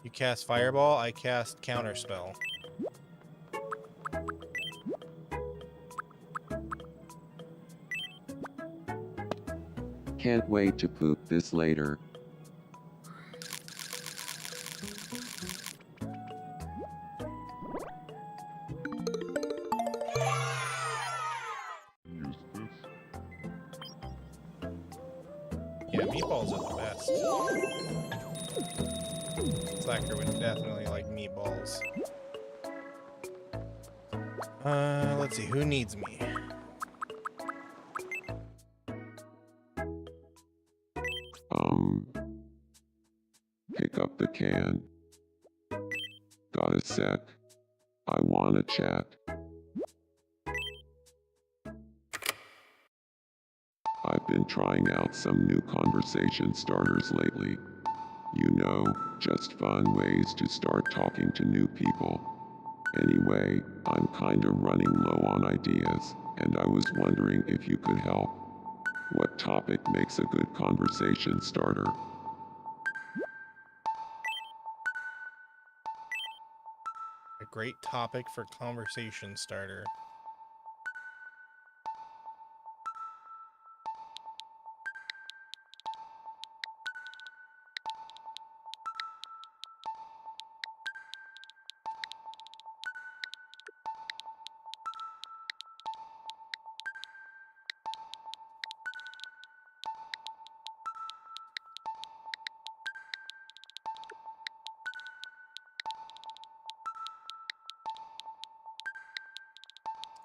You cast Fireball, I cast Counterspell. can't wait to poop this later. Use this. Yeah, meatballs are the best. Slacker would definitely like meatballs. Let's see, who needs me? Pick up the can. Got a sec. I wanna chat. I've been trying out some new conversation starters lately. You know, just fun ways to start talking to new people. Anyway, I'm kinda running low on ideas, and I was wondering if you could help. What topic makes a good conversation starter? A great topic for conversation starter.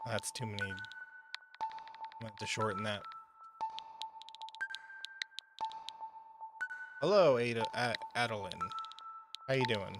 That's too many. I have to shorten that. Hello, Adeline. How you doing?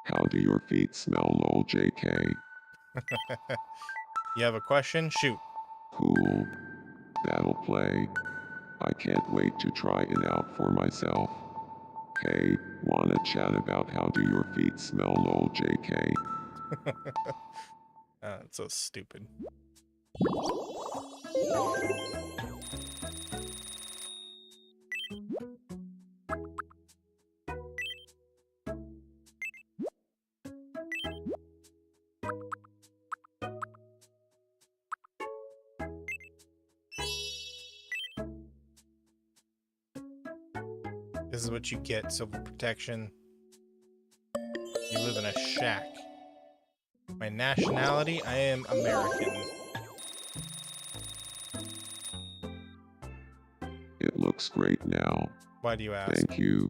How do your feet smell, lol JK? You have a question? Shoot. Cool. That'll play. I can't wait to try it out for myself. Hey, wanna chat about how do your feet smell, lol JK? That's so stupid. This is what you get, civil protection. You live in a shack. My nationality, I am American. It looks great now. Why do you ask? Thank you.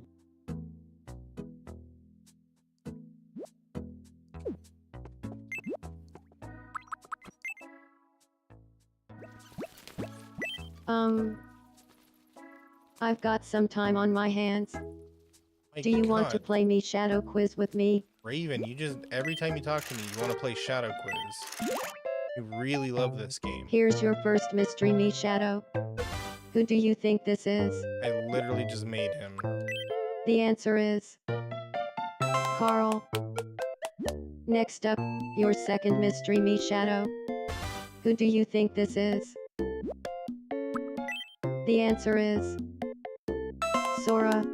I've got some time on my hands. My Do you want to God. play me shadow quiz with me? Raven, you just, every time you talk to me, you want to play Shadow Quiz. You really love this game. Here's your first mystery me shadow. Who do you think this is? I literally just made him. The answer is Carl. Next up, your second mystery me shadow. Who do you think this is? The answer is Sora.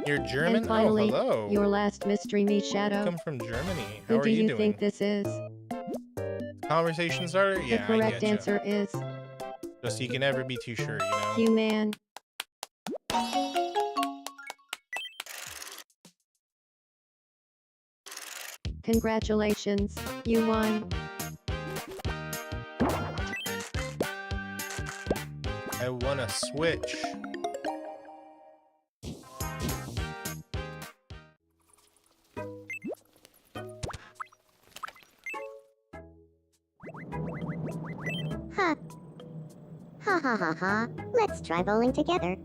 You're German? And finally, oh, hello. your last mystery me You shadow. come from Germany. How Who are do you you doing? think this is? Conversation starter? Yeah, The correct I get answer is Just you can never be too sure, you know? human. Congratulations, you won. I won a Switch. Ha. Ha ha ha ha. Let's try bowling together.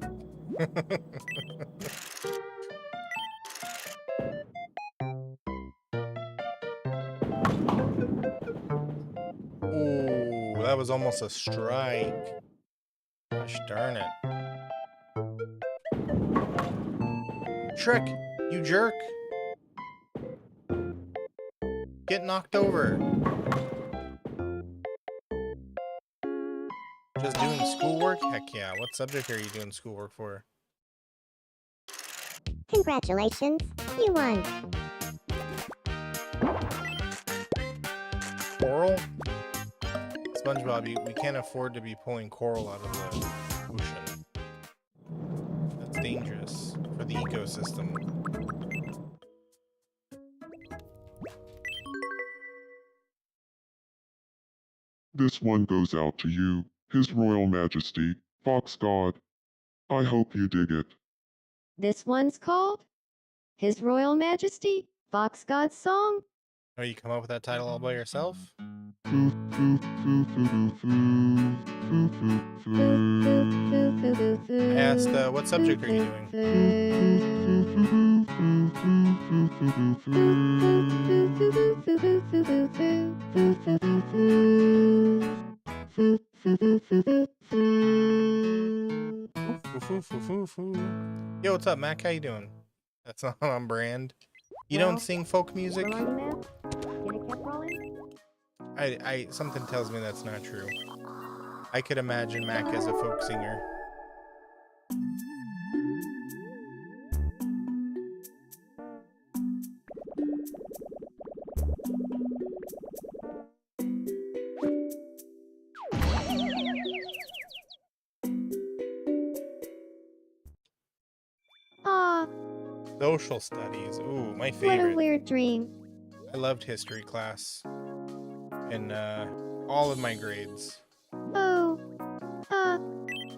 Ooh, that was almost a strike. Gosh darn it. Trick, you jerk. Get knocked over. Just doing schoolwork? Heck yeah. What subject are you doing schoolwork for? Congratulations, you won. Coral? SpongeBob, we can't afford to be pulling coral out of the ocean. That's dangerous for the ecosystem. This one goes out to you, His Royal Majesty, Fox God. I hope you dig it. This one's called His Royal Majesty, Fox God's Song. Oh, you come up with that title all by yourself? Foo, foo, foo, foo, foo. I asked, what subject are you doing? Foo foo foo foo. Yo, what's up, Mac? How you doing? That's not on brand. You Well, don't sing folk music? Well, on you, Matt? Get it kept rolling? Something tells me that's not true. I could imagine Mac as a folk singer. Aw, Social studies. Ooh, my what a favorite. weird dream. I loved history class in all of my grades, Oh,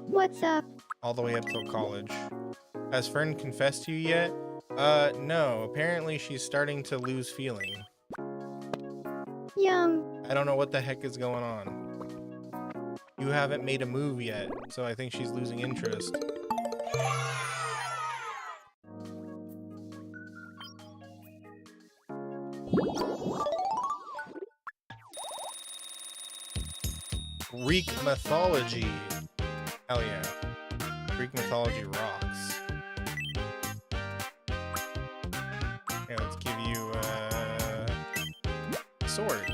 what's up? all the way up till college. Has Fern confessed to you yet? No. Apparently she's starting to lose feeling. Yum. I don't know what the heck is going on. You haven't made a move yet, so I think she's losing interest. Greek mythology. Hell yeah. Greek mythology rocks. Yeah, let's give you a sword.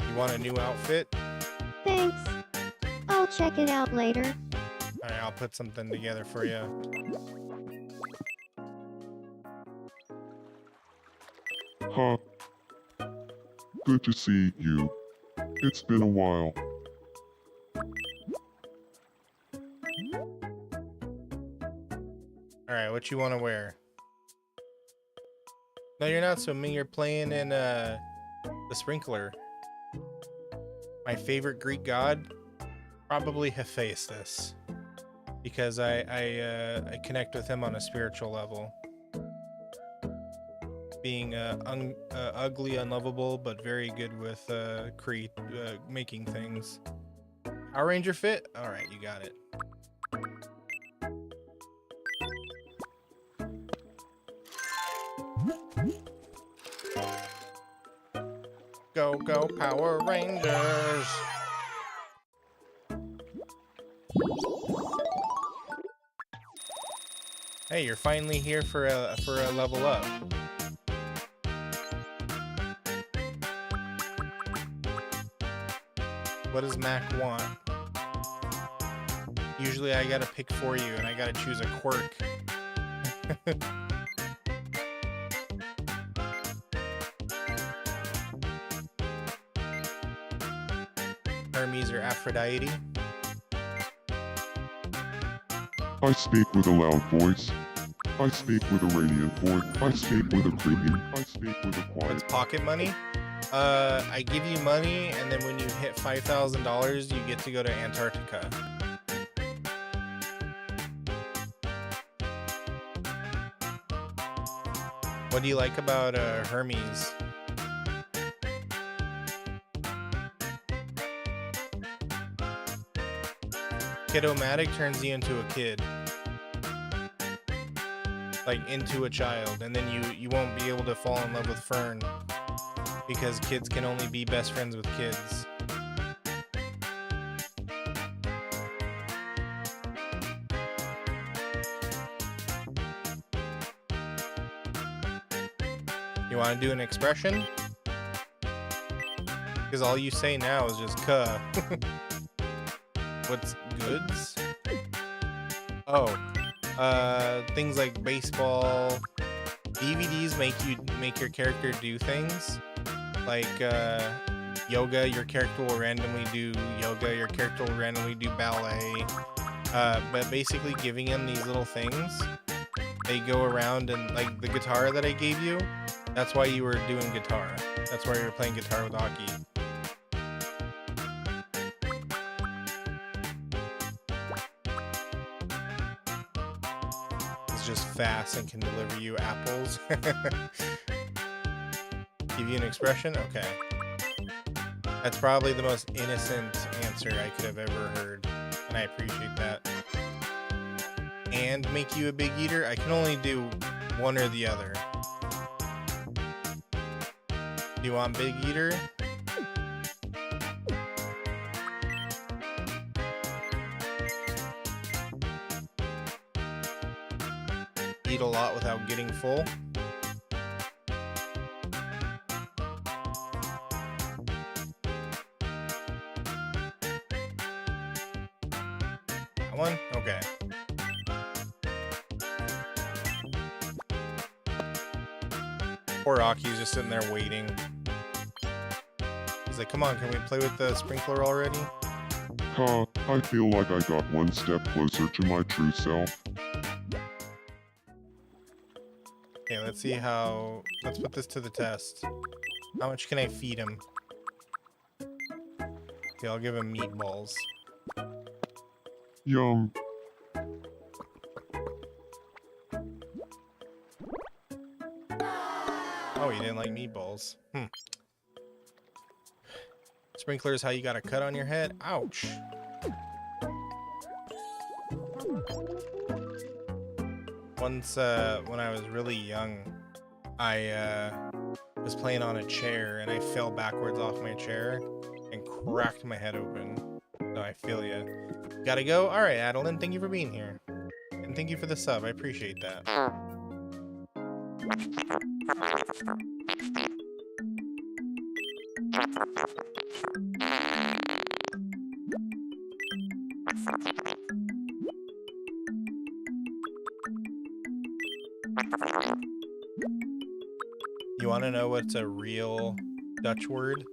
You want a new outfit? Thanks. I'll check it out later. Alright, I'll put something together for you. Huh. Good to see you. It's been a while. Alright, what you want to wear? No, you're not swimming. You're playing in the sprinkler. My favorite Greek god? Probably Hephaestus. Because I connect with him on a spiritual level. Being ugly, unlovable, but very good with making things. Power Ranger fit? Alright, you got it. Go, go, Power Rangers! Hey, you're finally here for a level up. What does Mac want? Usually I gotta pick for you and I gotta choose a quirk. Hermes or Aphrodite? I speak with a loud voice. I speak with a radiant voice. I speak with a creepy. I speak with a quiet. What's pocket money? I give you money, and then when you hit $5,000, you get to go to Antarctica. What do you like about Hermes? Kid-O-Matic turns you into a kid. Like, into a child, and then you won't be able to fall in love with Fern. Because kids can only be best friends with kids. You want to do an expression? Because all you say now is just "cuh." What's goods? Oh, things like baseball. DVDs make your character do things. Like yoga, your character will randomly do yoga, your character will randomly do ballet. But basically giving them these little things, they go around, and like the guitar that I gave you, that's why you were doing guitar. That's why you were playing guitar with Aki. It's just fast and can deliver you apples. Give you an expression? Okay. That's probably the most innocent answer I could have ever heard. and I appreciate that. And make you a big eater? I can only do one or the other. Do you want big eater? Eat a lot without getting full. That one? Okay. Poor Aki's just sitting there waiting. He's like, come on, can we play with the sprinkler already? Ha, I feel like I got one step closer to my true self. Okay, let's see how... Let's put this to the test. How much can I feed him? Okay, I'll give him meatballs. Yum. Oh, you didn't like meatballs. Sprinkler is how you got a cut on your head? Ouch. Once, when I was really young, I was playing on a chair and I fell backwards off my chair and cracked my head open. So I feel ya. Gotta go? Alright, Adeline, thank you for being here. And thank you for the sub, I appreciate that. You want to know what's a real Dutch word?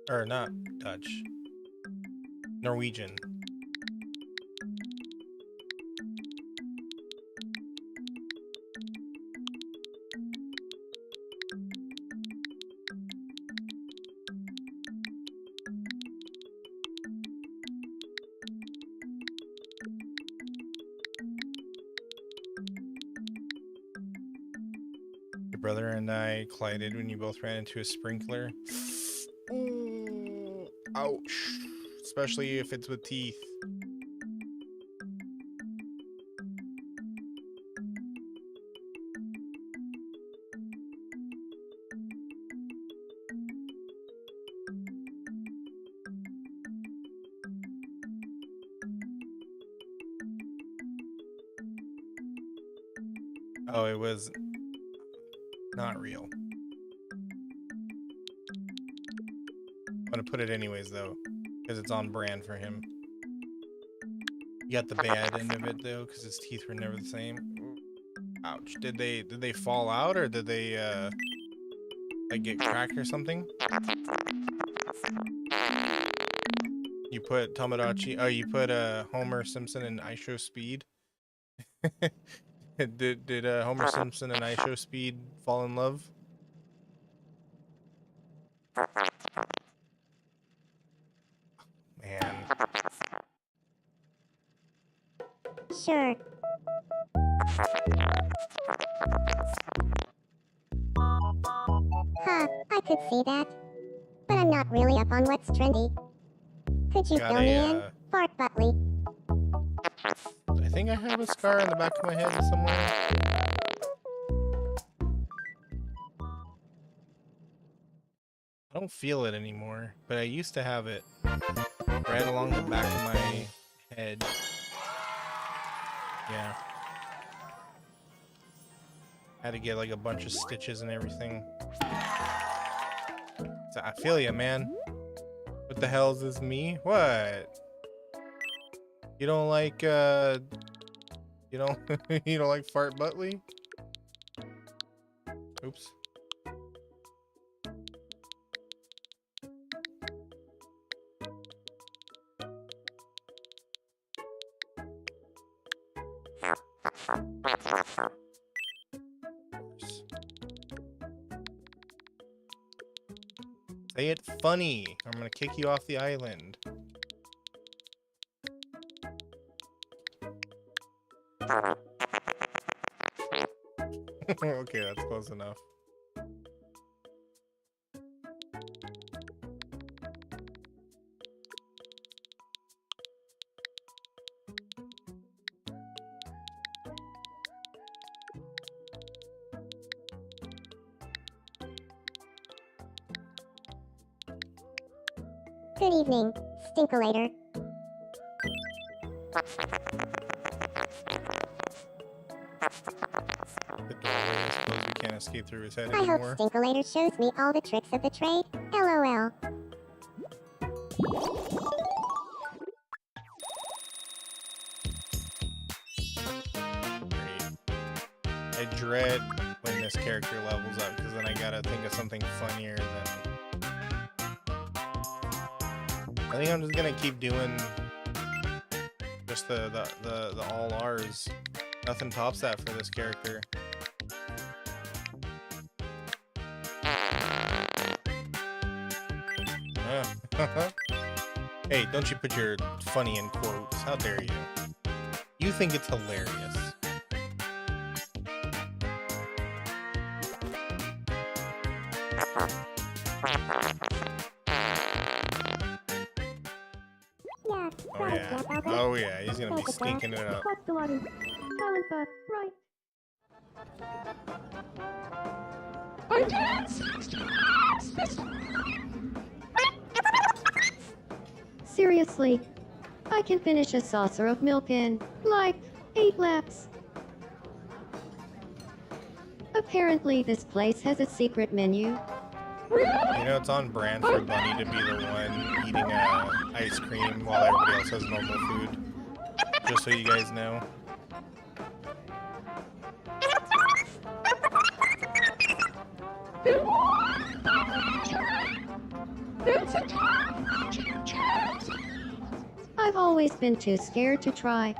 Or not Dutch. Norwegian. Your brother and I collided when you both ran into a sprinkler. Ooh, ouch. Especially if it's with teeth. Oh, it was not real. I'm gonna put it anyways though, because it's on brand for him. You got the bad end of it though, because his teeth were never the same. Ouch. Did they fall out or did they like get cracked or something? You put Tomodachi, oh, you put Homer Simpson and ISO Speed? Did Homer Simpson and ISO Speed fall in love? Man. Sure. Huh, I could see that. But I'm not really up on what's trendy. Could you Got fill a, me in? Fart Butley. I think I have a scar on the back of my head somewhere. I don't feel it anymore, but I used to have it right along the back of my head. Yeah. Had to get like a bunch of stitches and everything. So I feel ya, man. What the hell is this, me? What? You don't like, you don't, you don't like Fart Butley? Oops. Say it funny. I'm gonna kick you off the island. Okay, that's close enough. Good evening, Stinkulator. The doorway, I suppose we can't escape through his head I hope anymore. Stinkulator shows me all the tricks of the trade. LOL. Great. I dread when this character levels up, because then I gotta think of something funnier than... I think I'm just gonna keep doing just the all R's. Nothing tops that for this character. Yeah. Hey, don't you put your funny in quotes. How dare you? You think it's hilarious. Oh yeah. Oh yeah, he's gonna be stinking it up. Talent bug, right. I did 60 laps! Seriously, I can finish a saucer of milk in, like, 8 laps. Apparently this place has a secret menu. You know, it's on brand for Bunny to be the one eating ice cream while everybody else has normal food. Just so you guys know. I've always been too scared to try.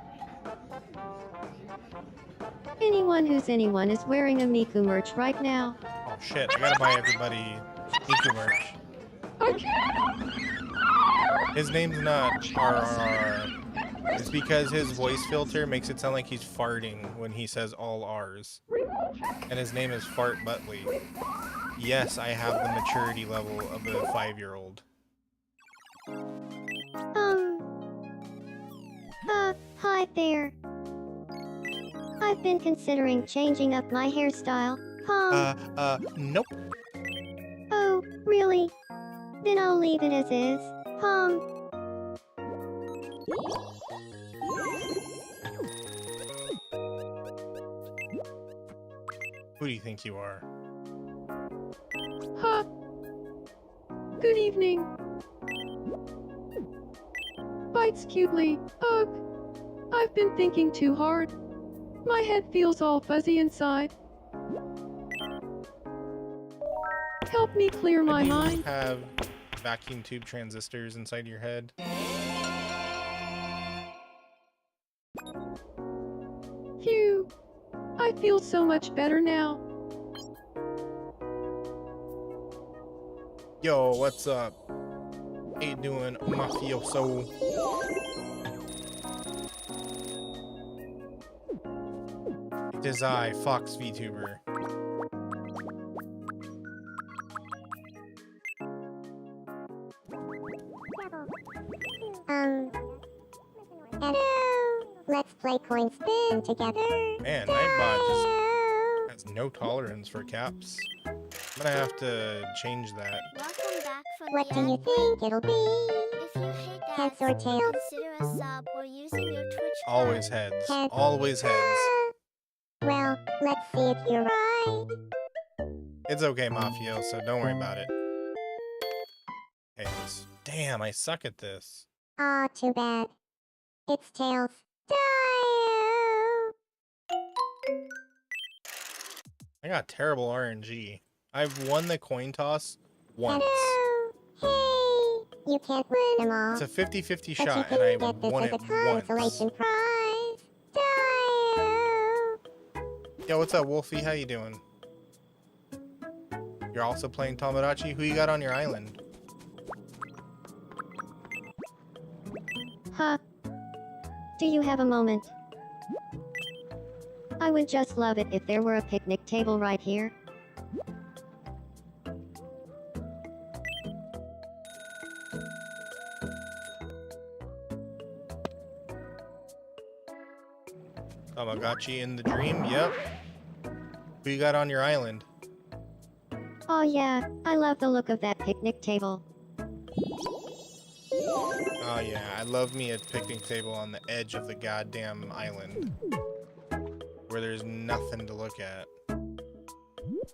Anyone who's anyone is wearing a Miku merch right now. Oh shit, I gotta buy everybody Miku merch. His name's not RRR. It's because his voice filter makes it sound like he's farting when he says all R's. And his name is Fart Buttley. Yes, I have the maturity level of a 5-year-old. Hi there. I've been considering changing up my hairstyle. Nope. Oh, really? Then I'll leave it as is. Who do you think you are? Huh. Good evening. Bites cutely. Ugh. I've been thinking too hard. My head feels all fuzzy inside. Help me clear my Do you mind. have vacuum tube transistors inside your head? Phew. I feel so much better now. Yo, what's up? How you doing, mafioso? It is I, Fox VTuber. Hello. Let's play coin spin together. Man, Nightbot just has no tolerance for caps. I'm gonna have to change that. Welcome back from What the do you end. think it'll be? If you hate Heads that, or tails? consider a sub or using your Twitch Always card. heads. Heads. Always heads. Well, let's see if you're right. It's okay, Mafioso. Don't worry about it. Heads. Damn, I suck at this. Aw, too bad. It's tails. Dio! I got terrible RNG. I've won the coin toss once. Hello. Hey, you can't win them all. It's a 50-50 but you shot, can and I get this won as it a consolation once. prize. Dio! Yo, what's up, Wolfie? How you doing? You're also playing Tomodachi? Who you got on your island? Huh? Do you have a moment? I would just love it if there were a picnic table right here. Tamagotchi in the dream? Yep. Who you got on your island? Oh yeah, I love the look of that picnic table. Oh yeah, I love me a picnic table on the edge of the goddamn island. Where there's nothing to look at.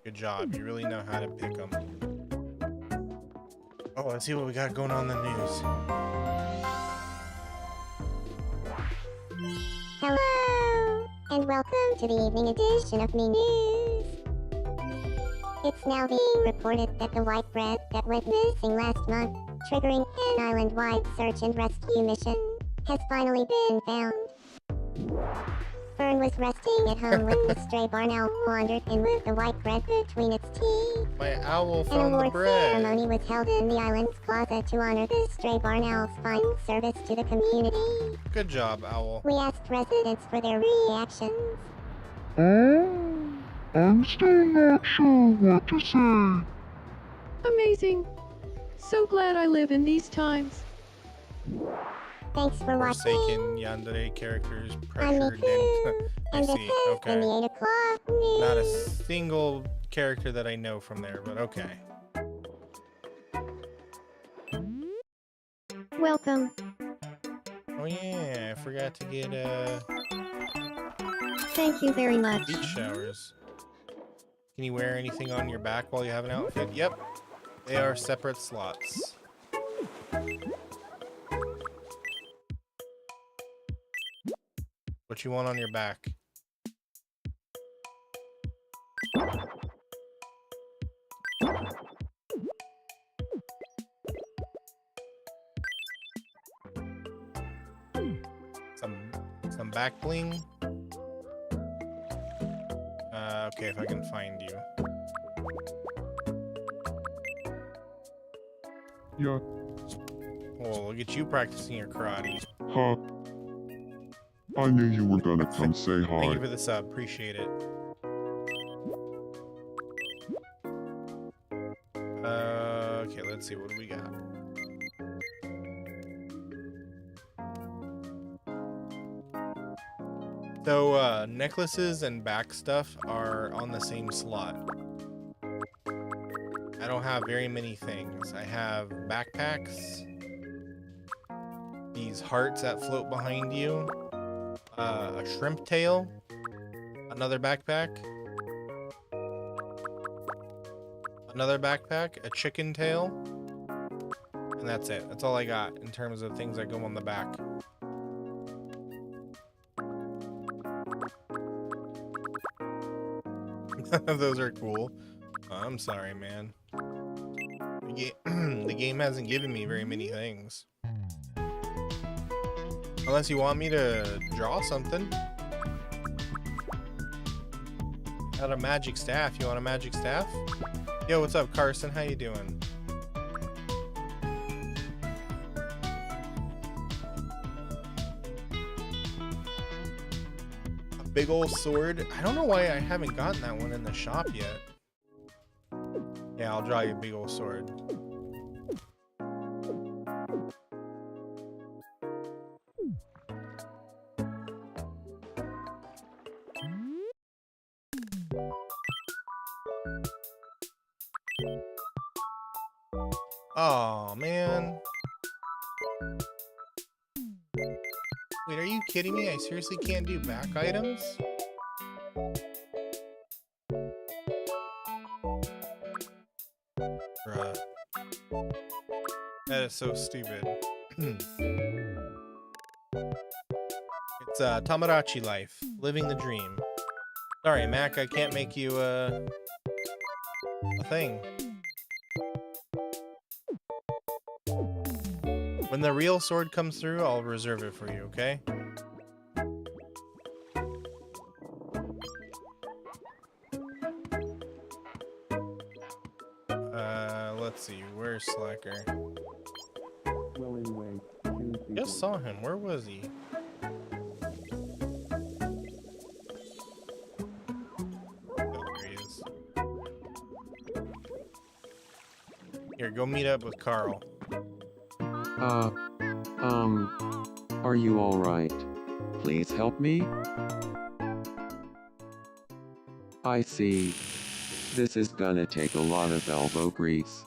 Good job, you really know how to pick them. Oh, let's see what we got going on in the news. Hello, and welcome to the evening edition of Me News. It's now being reported that the white bread that went missing last month, triggering an island-wide search and rescue mission, has finally been found. Fern was resting at home when the stray barn owl wandered in with the white bread between its teeth. My owl An found the award bread. ceremony was held in the island's plaza to honor the stray barn owl's fine service to the community. Good job, owl. We asked residents for their reactions. I'm still not sure what to say. Amazing. So glad I live in these times. Thanks for watching. Forsaken yandere characters I'm pressured Miku, I and this see, has been okay. the 8 o'clock news. Not a single character that I know from there, but okay. Welcome. Oh yeah, I forgot to get Thank you very much. beach showers. Can you wear anything on your back while you have an outfit? Yep. They are separate slots. What you want on your back? Some back bling. Okay, if I can find you. Yeah, Well, look at you practicing your karate. huh. I knew you were gonna come say Thank hi. you for the sub. Appreciate it. Okay, let's see. What do we got? So, necklaces and back stuff are on the same slot. I don't have very many things. I have backpacks, these hearts that float behind you, a shrimp tail, another backpack, another backpack, a chicken tail, and that's it. That's all I got in terms of things that go on the back. Those are cool. I'm sorry, man. The game hasn't given me very many things. Unless you want me to draw something. Got a magic staff. You want a magic staff? Yo, what's up, Carson? How you doing? A big old sword. I don't know why I haven't gotten that one in the shop yet. Yeah, I'll draw you a big old sword. Oh man. Wait, are you kidding me? I seriously can't do back items? Bruh. That is so stupid. It's Tamarachi life. Living the dream. Sorry, Mac, I can't make you a thing. When the real sword comes through, I'll reserve it for you, okay? Let's see, where's Slacker? Just saw him, where was he? Oh, there he is. Here, go meet up with Carl. Are you alright? Please help me? I see. This is gonna take a lot of elbow grease.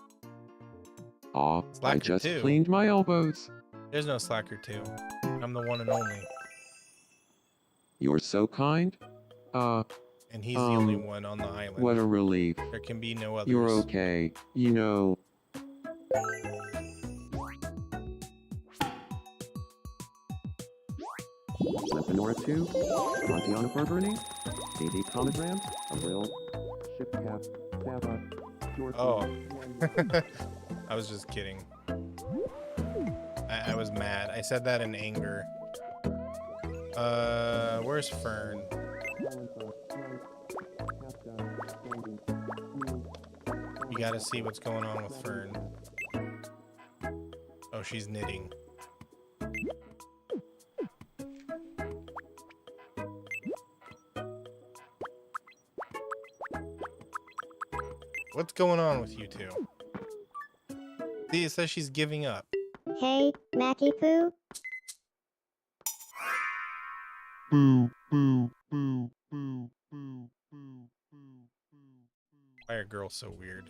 Aw, I Slacker just too. cleaned my elbows. There's no Slacker 2. I'm the one and only. You're so kind. And he's the only one on the island. What a relief. There can be no others. You're okay. You know. Lepinora 2, Montiana Berberini, DD Comogram, Avril, Shipcap, Sava, George. Oh. I was just kidding. I was mad. I said that in anger. Where's Fern? You gotta see what's going on with Fern. Oh, she's knitting. What's going on with you two? See, it says she's giving up. Hey, Mackie Poo? Boo, boo, boo, boo, boo, boo, boo, boo. Why are girls so weird?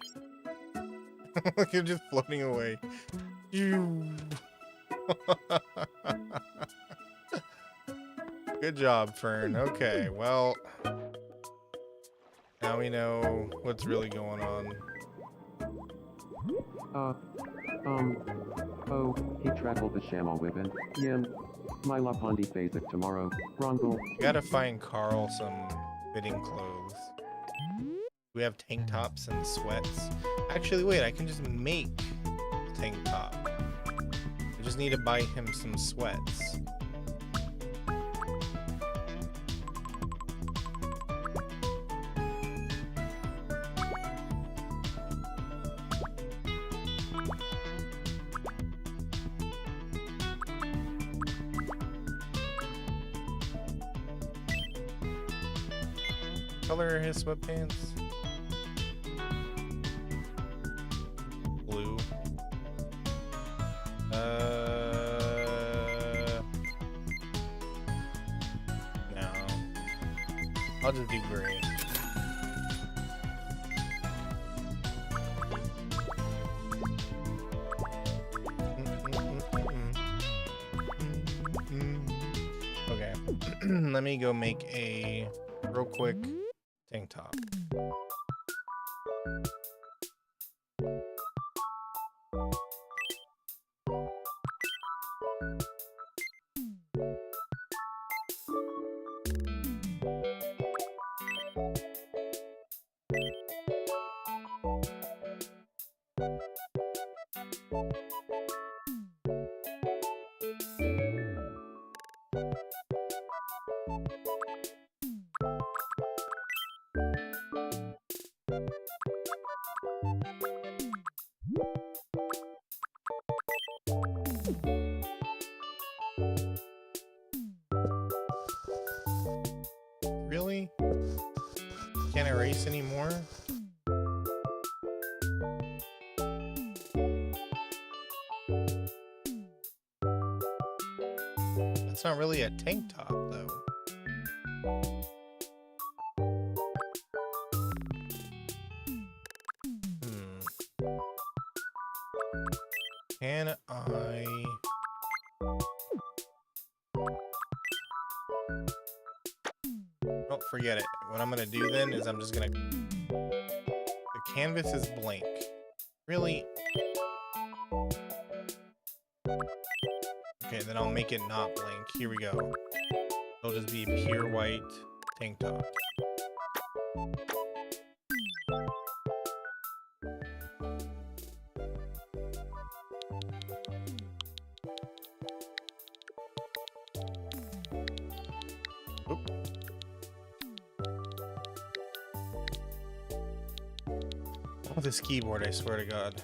Look, you're just floating away. Good job, Fern. Okay, well, now we know what's really going on. Oh, he traveled the Shamal Wibbin. Yim. My Lapandi Phasic tomorrow. Rongle. We gotta find Carl some fitting clothes. We have tank tops and sweats. Actually, wait, I can just make a tank top. I just need to buy him some sweats. Color his sweatpants? Blue. No. I'll just do gray. Okay. Let me go make a real quick tank top. Really? Can't erase anymore? That's not really a tank top, though. Can I... Oh, forget it. What I'm gonna do then is I'm just gonna... The canvas is blank. Really? Okay, then I'll make it not blank. Here we go. It'll just be a pure white tank top. Oh, this keyboard, I swear to God.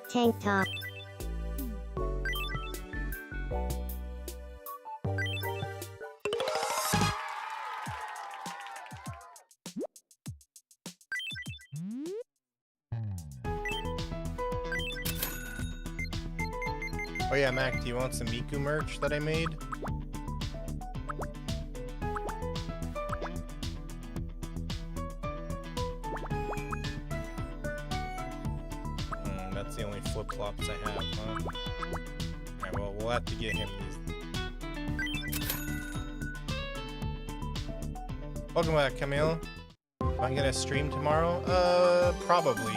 Tank top. Oh yeah, Mac, do you want some Miku merch that I made? flip-flops I have, huh? Alright, well, we'll have to get him these. Welcome back, Camille. Am I gonna stream tomorrow? Probably.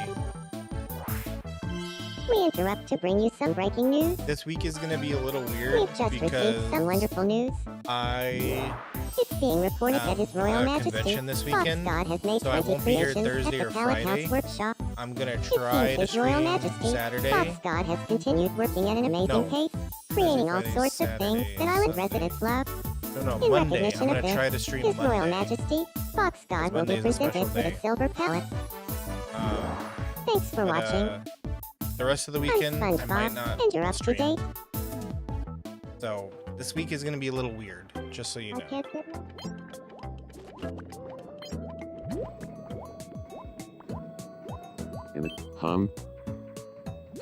We interrupt to bring you some breaking news. This week is gonna be a little weird We've just because received some wonderful news. It's being reported that His Royal a Majesty convention this Fox weekend, God has made so I 20 won't be here creations Thursday at or the Pallet Friday. House Workshop. I'm gonna It try seems to His Royal stream Majesty Saturday. Fox God has continued working at an amazing No. pace, creating all Friday, sorts of things Saturday, that island Sunday. residents love. No, In Monday. recognition I'm of gonna this, try to stream His Royal Monday. Majesty Fox God will be Monday's a special presented with day. a silver palette. Thanks for But, watching. the rest of the I'm weekend, I might SpongeBob, not and you're up to stream. date. So this week is gonna be a little weird, just so you know. Okay, good.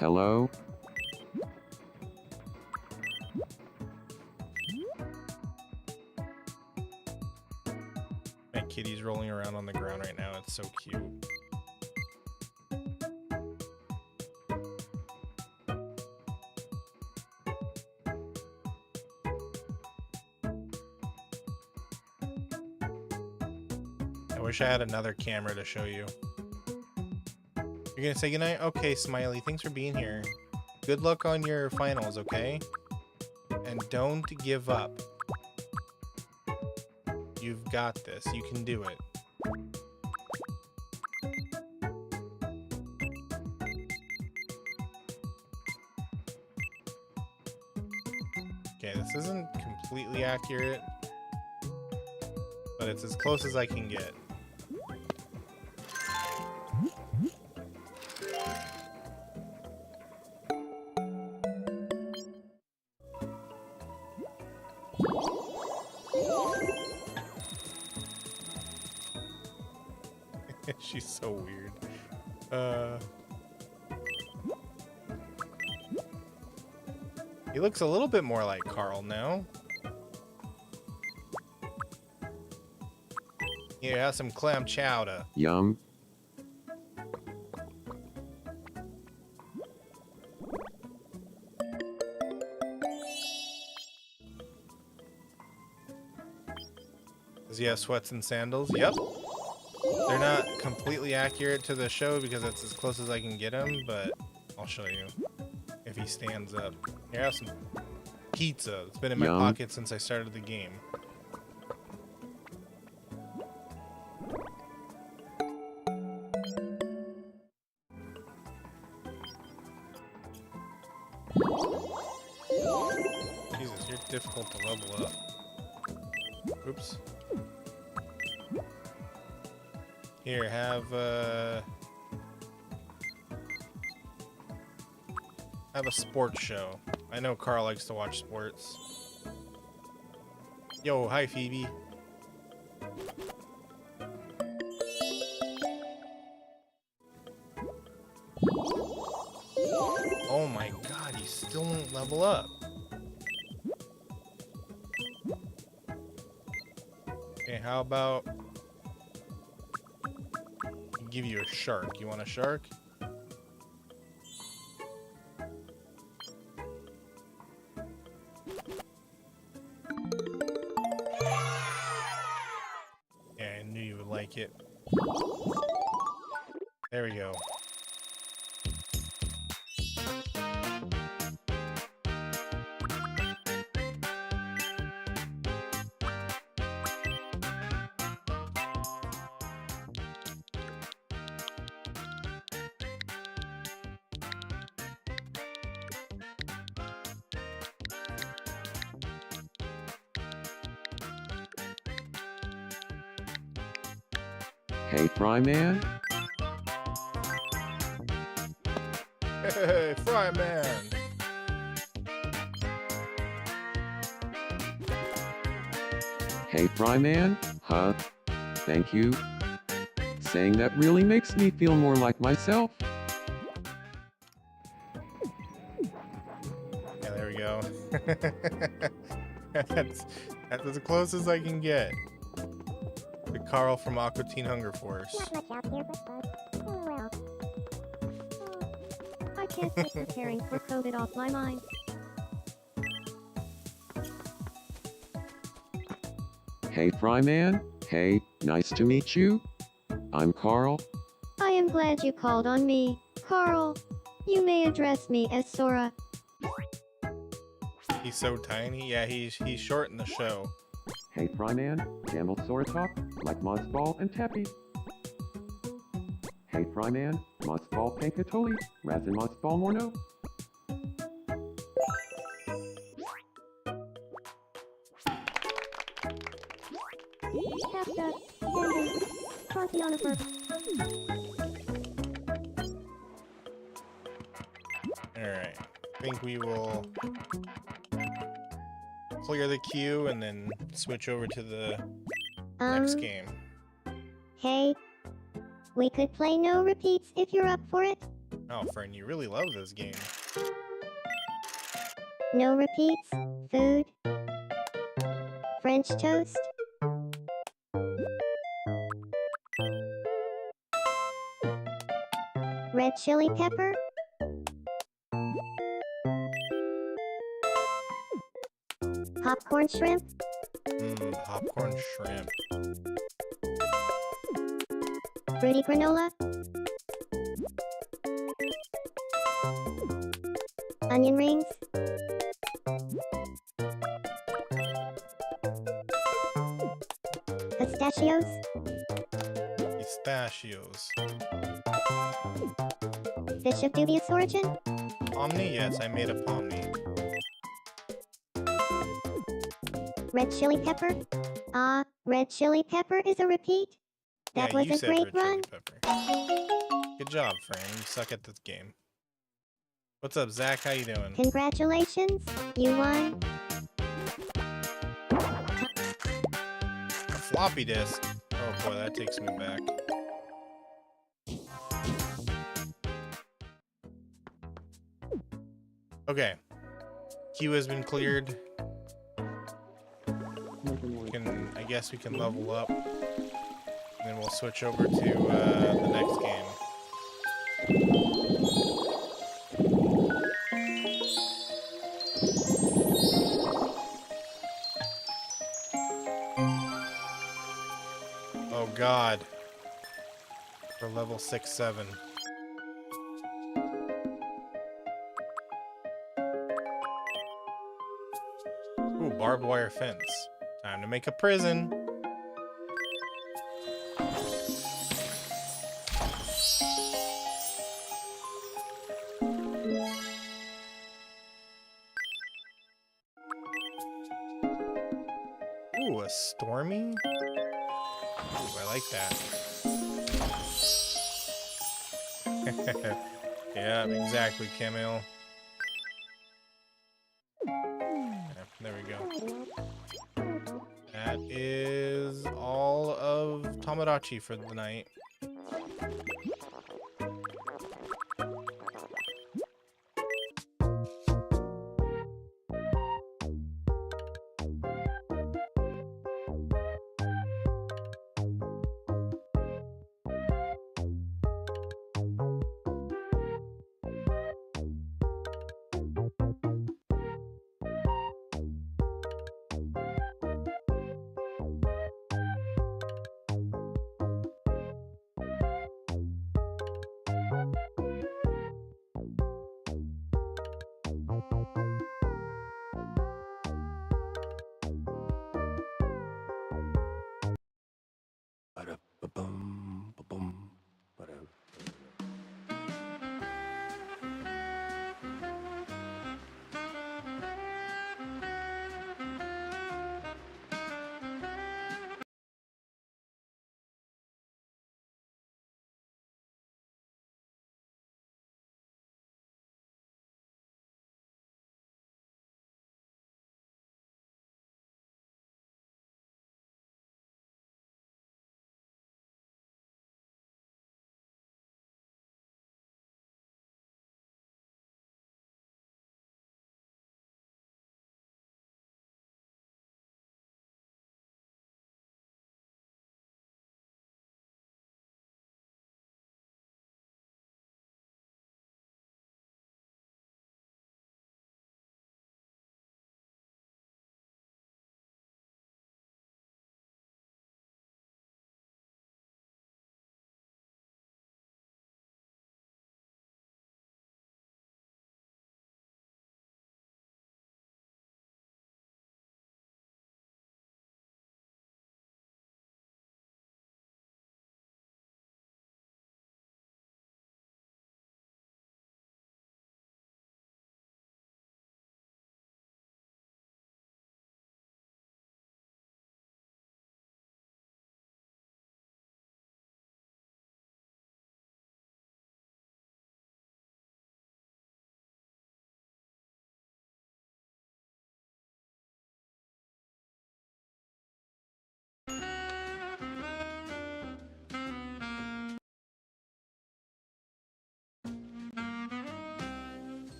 Hello? My kitty's rolling around on the ground right now. It's so cute. I wish I had another camera to show you. You're gonna say goodnight? Okay, Smiley. Thanks for being here. Good luck on your finals, okay? And don't give up. You've got this. You can do it. Okay, this isn't completely accurate, but it's as close as I can get. She's so weird. He looks a little bit more like Carl now. Here, have some clam chowder. Yum. Does he have sweats and sandals? Yep. They're not completely accurate to the show because that's as close as I can get him, but I'll show you if he stands up. Here, have some pizza. It's been in my Yum. pocket since I started the game. Jesus, you're difficult to level up. Oops. Here, have a sports show. I know Carl likes to watch sports. Yo, hi Phoebe. Oh my god, he still won't level up. Okay, how about give you a shark? You want a shark? Yeah, I knew you would like it. There we go. Hey, Fryman? Hey, Fry Man! Hey, Fryman? Huh? Thank you. Saying that really makes me feel more like myself. Yeah, there we go. that's as close as I can get. The Carl from Aqua Teen Hunger Force. Not much out here, but oh well. I can't can't get preparing for COVID off my mind. Hey Fryman, hey, nice to meet you. I'm Carl. I am glad you called on me, Carl. You may address me as Sora. He's so tiny. Yeah, he's short in the show. Hey Fryman, Camel Soratop, like Mossball and Tappy. Hey Fryman, Mossball Pankatoli, Razin Mossball Morno. Kafka, Denver, Pontionifer. Alright. I think we will clear the queue and then switch over to the next game. Hey. We could play no repeats if you're up for it. Oh, Fern, you really love this game. No repeats, food. French toast. Red chili pepper. Popcorn shrimp. Popcorn shrimp. Fruity granola. Onion rings. Pistachios. Pistachios. Fish of dubious origin. Omni? Yes, I made a Pomni. Red chili pepper. Ah, red chili pepper is a repeat. That Yeah, was you a said great red chili run. pepper. Good job, Fran. You suck at this game. What's up, Zach? How you doing? Congratulations, you won. A floppy disk. Oh boy, that takes me back. Okay. Queue has been cleared. I guess we can level up. And then we'll switch over to the next game. Oh god. We're level 6-7. Ooh, barbed wire fence. Time to make a prison. Ooh, a Stormy? Ooh, I like that. Yeah, exactly, Camille. Yeah, there we go. That is all of Tomodachi for the night.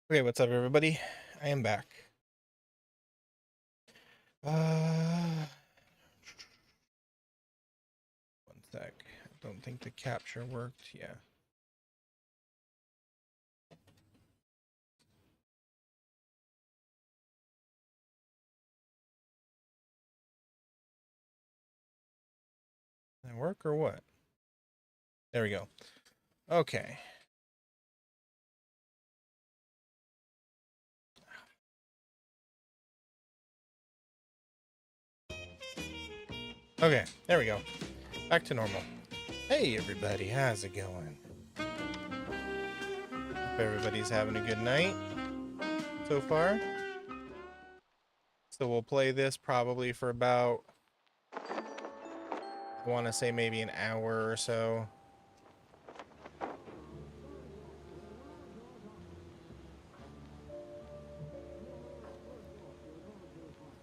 Okay, what's up, everybody? I am back. One sec. I don't think the capture worked. Yeah. Did that work or what? There we go. Okay. Okay, there we go. Back to normal. Hey everybody, how's it going? Hope everybody's having a good night so far. So we'll play this probably for about, I want to say maybe an hour or so.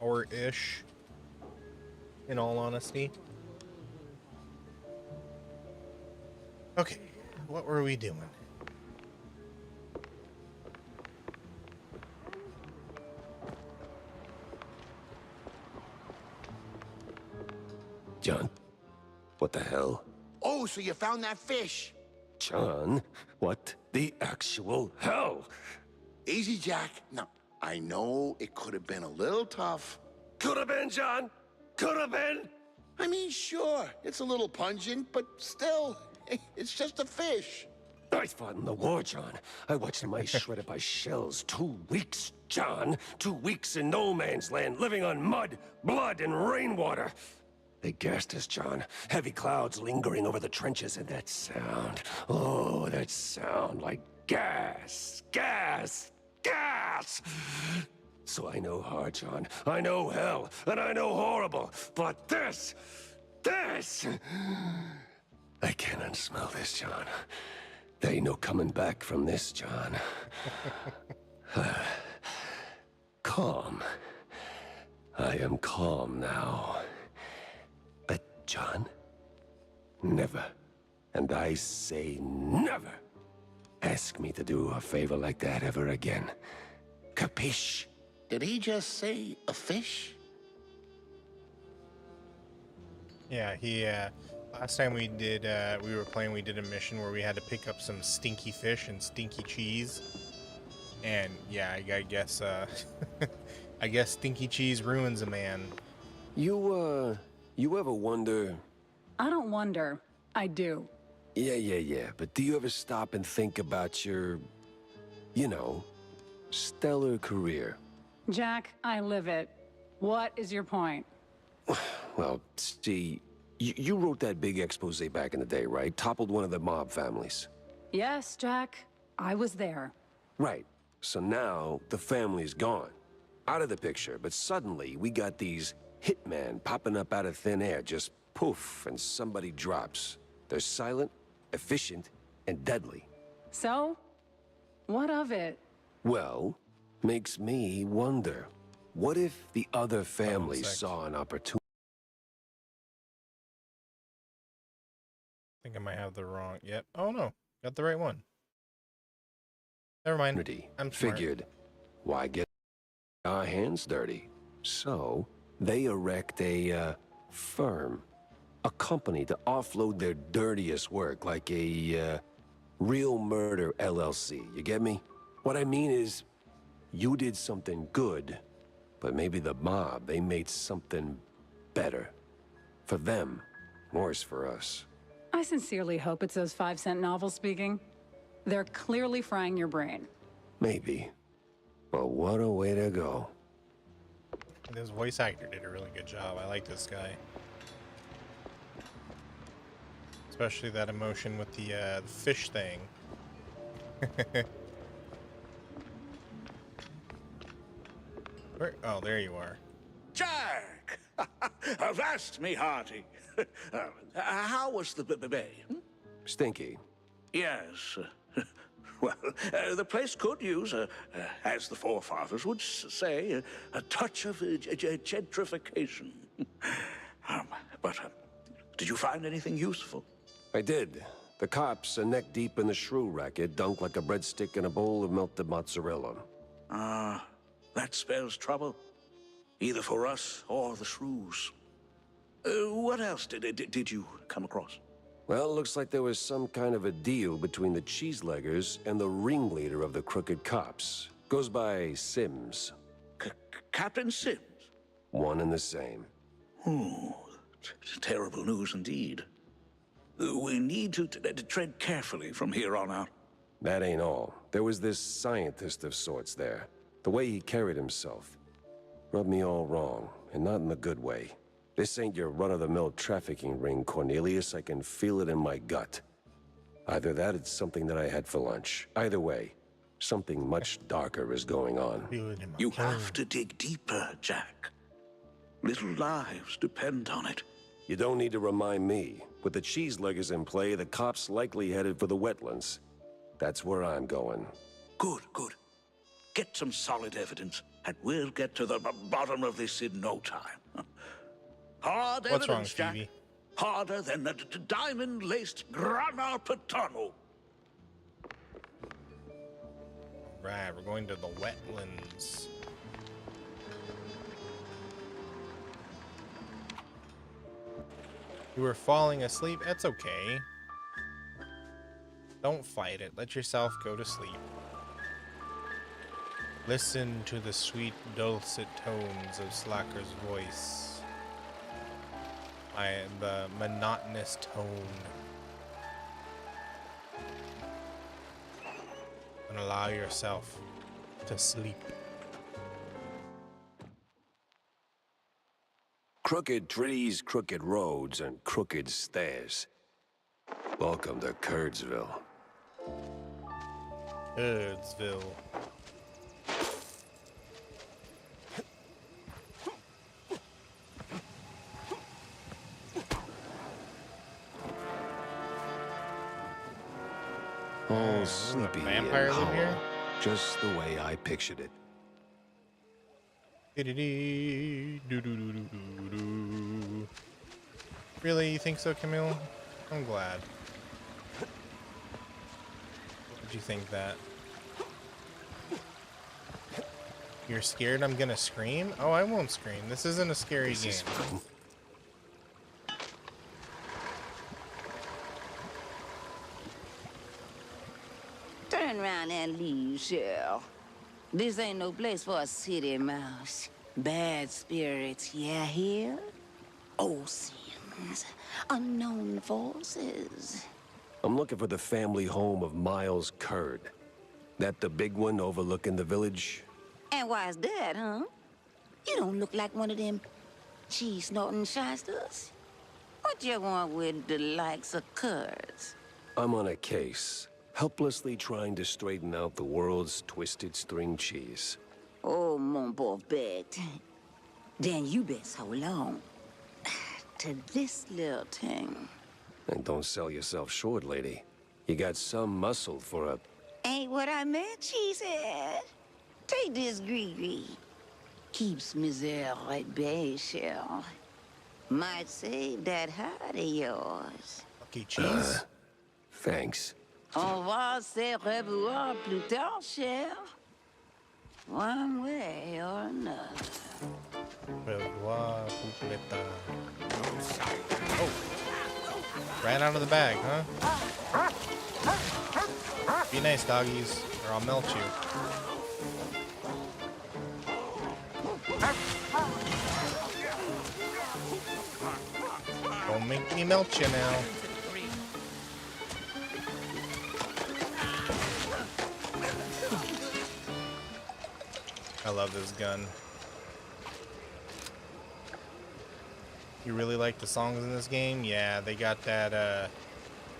Hour-ish, in all honesty. Okay, what were we doing? John, what the hell? Oh, so you found that fish? John, what the actual hell? Easy, Jack. No, I know it could have been a little tough. Could have been, John. Could have been. I mean, sure, it's a little pungent, but still, it's just a fish. I fought in the war, John. I watched my shredded by shells. 2 weeks, John. 2 weeks in no man's land, living on mud, blood, and rainwater. They gassed us, John. Heavy clouds lingering over the trenches, and that sound. Oh, that sound like gas, gas, gas. So I know hard, John. I know hell, and I know horrible. But this... I cannot smell this, John. There ain't no coming back from this, John. Calm. I am calm now. But, John, never, and I say never, ask me to do a favor like that ever again. Capiche? Did he just say a fish? Yeah, last time we were playing, we did a mission where we had to pick up some stinky fish and stinky cheese. And yeah, I guess, I guess stinky cheese ruins a man. You ever wonder... I don't wonder. I do. Yeah, but do you ever stop and think about your, you know, stellar career? Jack, I live it. What is your point? Well, see, you wrote that big expose back in the day, right? Toppled one of the mob families. Yes, Jack. I was there. Right. So now, the family's gone. Out of the picture, but suddenly we got these hitmen popping up out of thin air, just poof, and somebody drops. They're silent, efficient, and deadly. So? What of it? Well, makes me wonder. What if the other families saw an opportunity? I think I might have the wrong. Yep. Oh no, got the right one. Never mind. I'm smart. Figured, why get our hands dirty? So they erect a firm, a company to offload their dirtiest work, like a Real Murder LLC. You get me? What I mean is, you did something good, but maybe the mob, they made something better. For them, worse for us. I sincerely hope it's those 5-cent novels speaking. They're clearly frying your brain. Maybe. But what a way to go. This voice actor did a really good job. I like this guy. Especially that emotion with the fish thing. Oh, there you are. Jack! Avast me hearty. How was the bay? Stinky. Yes. Well, the place could use, as the forefathers would say, a touch of gentrification. But did you find anything useful? I did. The cops are neck deep in the shrew racket, dunked like a breadstick in a bowl of melted mozzarella. Ah, that spells trouble. Either for us or the shrews. What else did you come across? Well, it looks like there was some kind of a deal between the cheeseleggers and the ringleader of the crooked cops. Goes by Sims. Captain Sims? One and the same. Terrible news indeed. We need to tread carefully from here on out. That ain't all. There was this scientist of sorts there. The way he carried himself rubbed me all wrong, and not in the good way. This ain't your run-of-the-mill trafficking ring, Cornelius. I can feel it in my gut. Either that, it's something that I had for lunch. Either way, something much darker is going on. You have to dig deeper, Jack. Little lives depend on it. You don't need to remind me. With the cheeseleggers in play, the cops likely headed for the wetlands. That's where I'm going. Good. Get some solid evidence, and we'll get to the bottom of this in no time. Hard What's wrong, evidence, Jack. Stevie? Harder than the diamond-laced Grana Padano. Right, we're going to the wetlands. You were falling asleep? That's okay. Don't fight it. Let yourself go to sleep. Listen to the sweet, dulcet tones of Slacker's voice. The monotonous tone. And allow yourself to sleep. Crooked trees, crooked roads, and crooked stairs. Welcome to Curdsville. Curdsville. All sleepy vampire and live hollow, here? just the way I pictured it. Really, you think so, Camille? I'm glad. Did you think that? You're scared I'm gonna scream? Oh, I won't scream. This isn't a scary This is game. fun. Turn around and leave, Cheryl. This ain't no place for a city mouse. Bad spirits, yeah, here? Old sins, unknown forces. I'm looking for the family home of Miles Curd. That the big one overlooking the village? And why's that, huh? You don't look like one of them cheese-snorting shysters. What you want with the likes of Curds? I'm on a case, helplessly trying to straighten out the world's twisted string cheese. Oh, mon pauvre bête. Then you best hold on to this little thing. And don't sell yourself short, lady. You got some muscle for a... Ain't what I meant, she said. Take this gree-gree. Keeps misère at bay, Cheryl. Might save that heart of yours. Lucky cheese. Thanks. On va se revoir plus tard, cher. One way or another. Revoir, Pupeta. Oh. Ran out of the bag, huh? Be nice, doggies, or I'll melt you. Don't make me melt you now. I love this gun. You really like the songs in this game? Yeah, they got that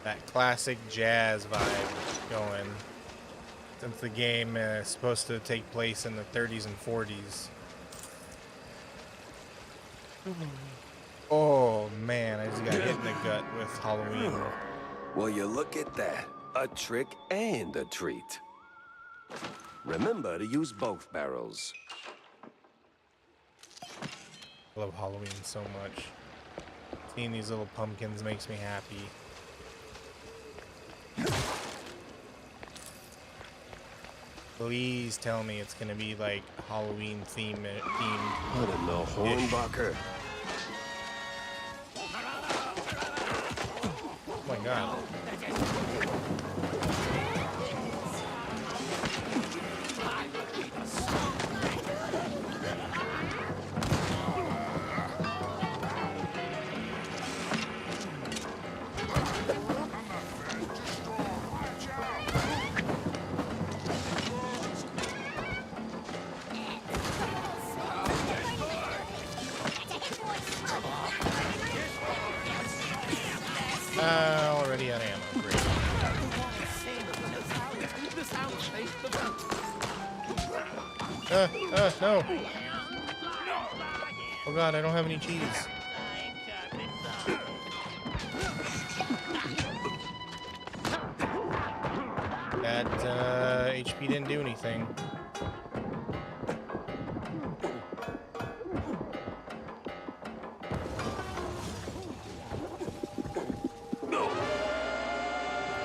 that classic jazz vibe going. Since the game is supposed to take place in the 30s and 40s. Oh man, I just got hit in the gut with Halloween. Well, you look at that. A trick and a treat. Remember to use both barrels. I love Halloween so much. Seeing these little pumpkins makes me happy. Please tell me it's gonna be like Halloween themed. What in the Hornbucker? Oh my god. Already out of ammo. Great. No. Oh god, I don't have any cheese. That HP didn't do anything.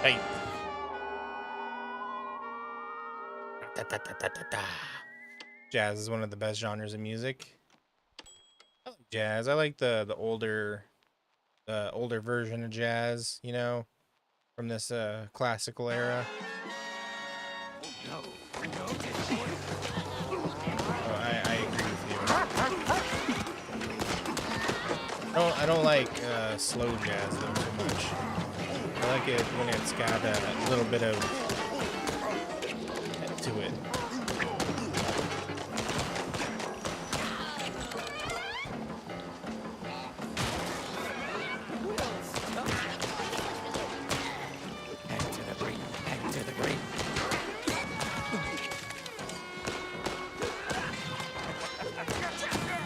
Hey. Jazz is one of the best genres of music. I like jazz. I like the older version of jazz, you know, from this classical era. Oh, I agree with you. I don't like slow jazz though too much. I like it when it's got a little bit of to it.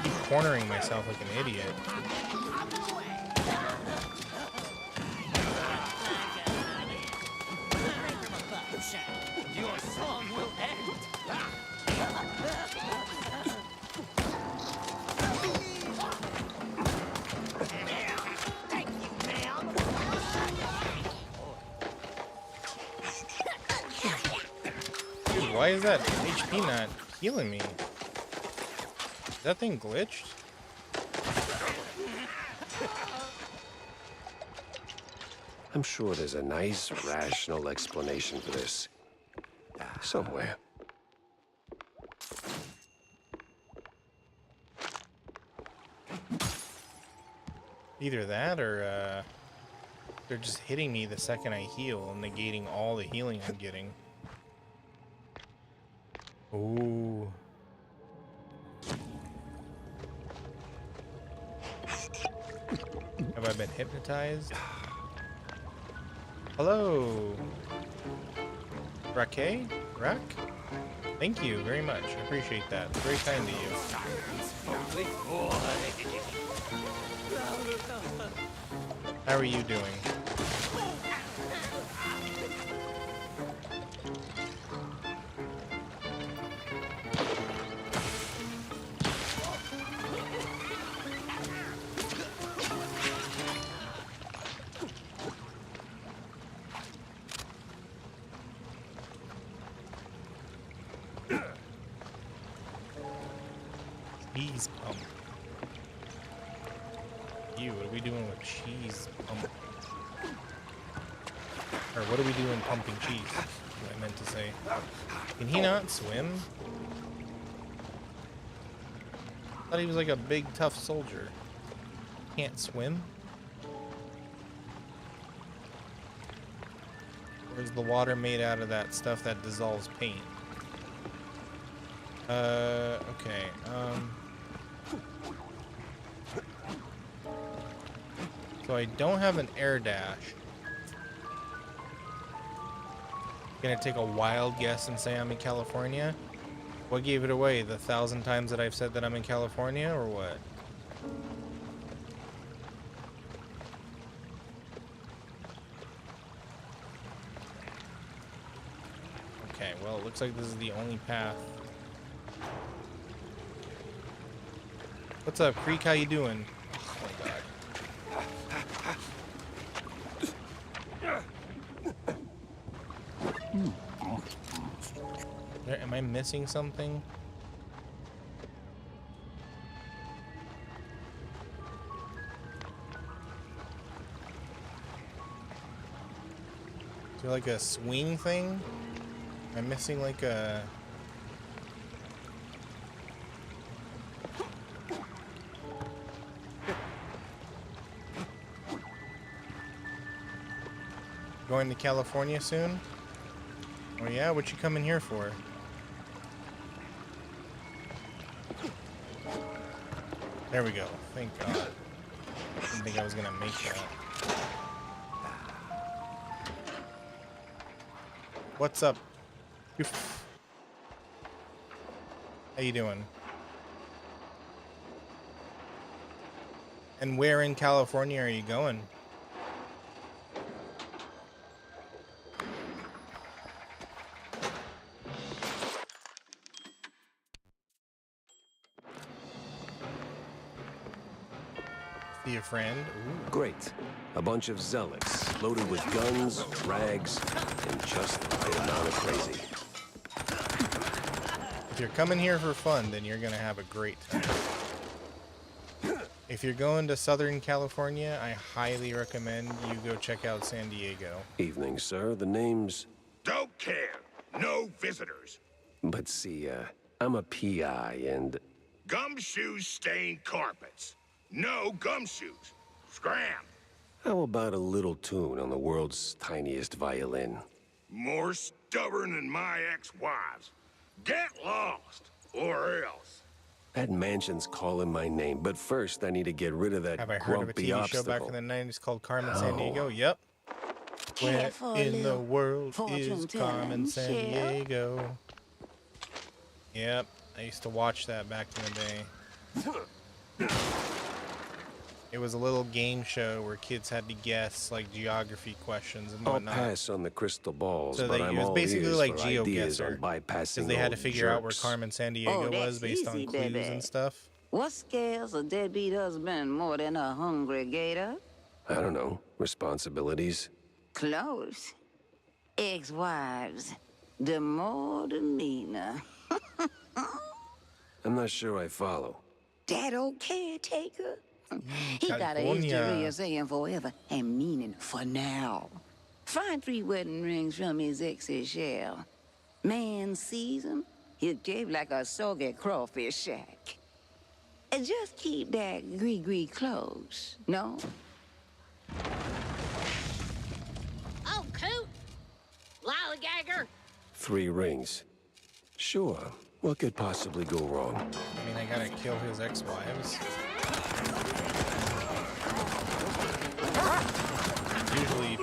I'm cornering myself like an idiot. Your song will end. Thank you, ma'am. Dude, why is that HP not healing me? Is that thing glitched? I'm sure there's a nice, rational explanation for this. Somewhere. Either that or they're just hitting me the second I heal and negating all the healing I'm getting. Ooh. Have I been hypnotized? Hello. Raquel? Rack? Thank you very much. I appreciate that. Very kind to you. How are you doing? Cheese pump. You, what are we doing with cheese pump? Or what are we doing pumping cheese? What I meant to say. Can he not swim? I thought he was like a big tough soldier. Can't swim? Or is the water made out of that stuff that dissolves paint? Okay, so I don't have an air dash. Gonna take a wild guess and say I'm in California? What gave it away? The 1,000 times that I've said that I'm in California, or what? Okay, well, it looks like this is the only path. What's up, Creek? How you doing? Oh my god. Am I missing something? Is there like a swing thing? Am I missing like a... Going to California soon? Oh yeah, what you coming here for? There we go. Thank God. Didn't think I was gonna make that. What's up? How you doing? And where in California are you going? See a friend? Ooh. Great. A bunch of zealots, loaded with guns, rags, and just the right amount of crazy. If you're coming here for fun, then you're gonna have a great time. If you're going to Southern California, I highly recommend you go check out San Diego. Evening, sir. The name's... Don't care. No visitors. But see, I'm a PI and... Gumshoes stain carpets. No gumshoes. Scram. How about a little tune on the world's tiniest violin? More stubborn than my ex-wives. Get lost, or else. That mansion's calling my name, but first I need to get rid of that Have I heard of a grumpy TV obstacle. show back in the 90s called Carmen San Diego? Yep. Where Careful, in the little world fortune is Carmen San telling, Shell. Diego? Yep, I used to watch that back in the day. It was a little game show where kids had to guess like geography questions and I'll whatnot. pass on the crystal balls, So but it I'm was all basically ears like for ideas GeoGuessr, on bypassing because they had to old figure out where jerks. Carmen San Diego Oh, was that's based on easy, clues baby. and stuff. What scares a deadbeat husband more than a hungry gator? I don't know. Responsibilities? Close. Ex-wives. The more the meaner. I'm not sure I follow. That old caretaker? He got a California. history of saying forever and meaning for now. Find 3 wedding rings from his ex's shell. Man sees him, he'll gape like a soggy crawfish shack. And just keep that gree-gree close, no? Oh, coot! Lollygagger! 3 rings. Sure. What could possibly go wrong? I mean, I gotta kill his ex-wives. Usually,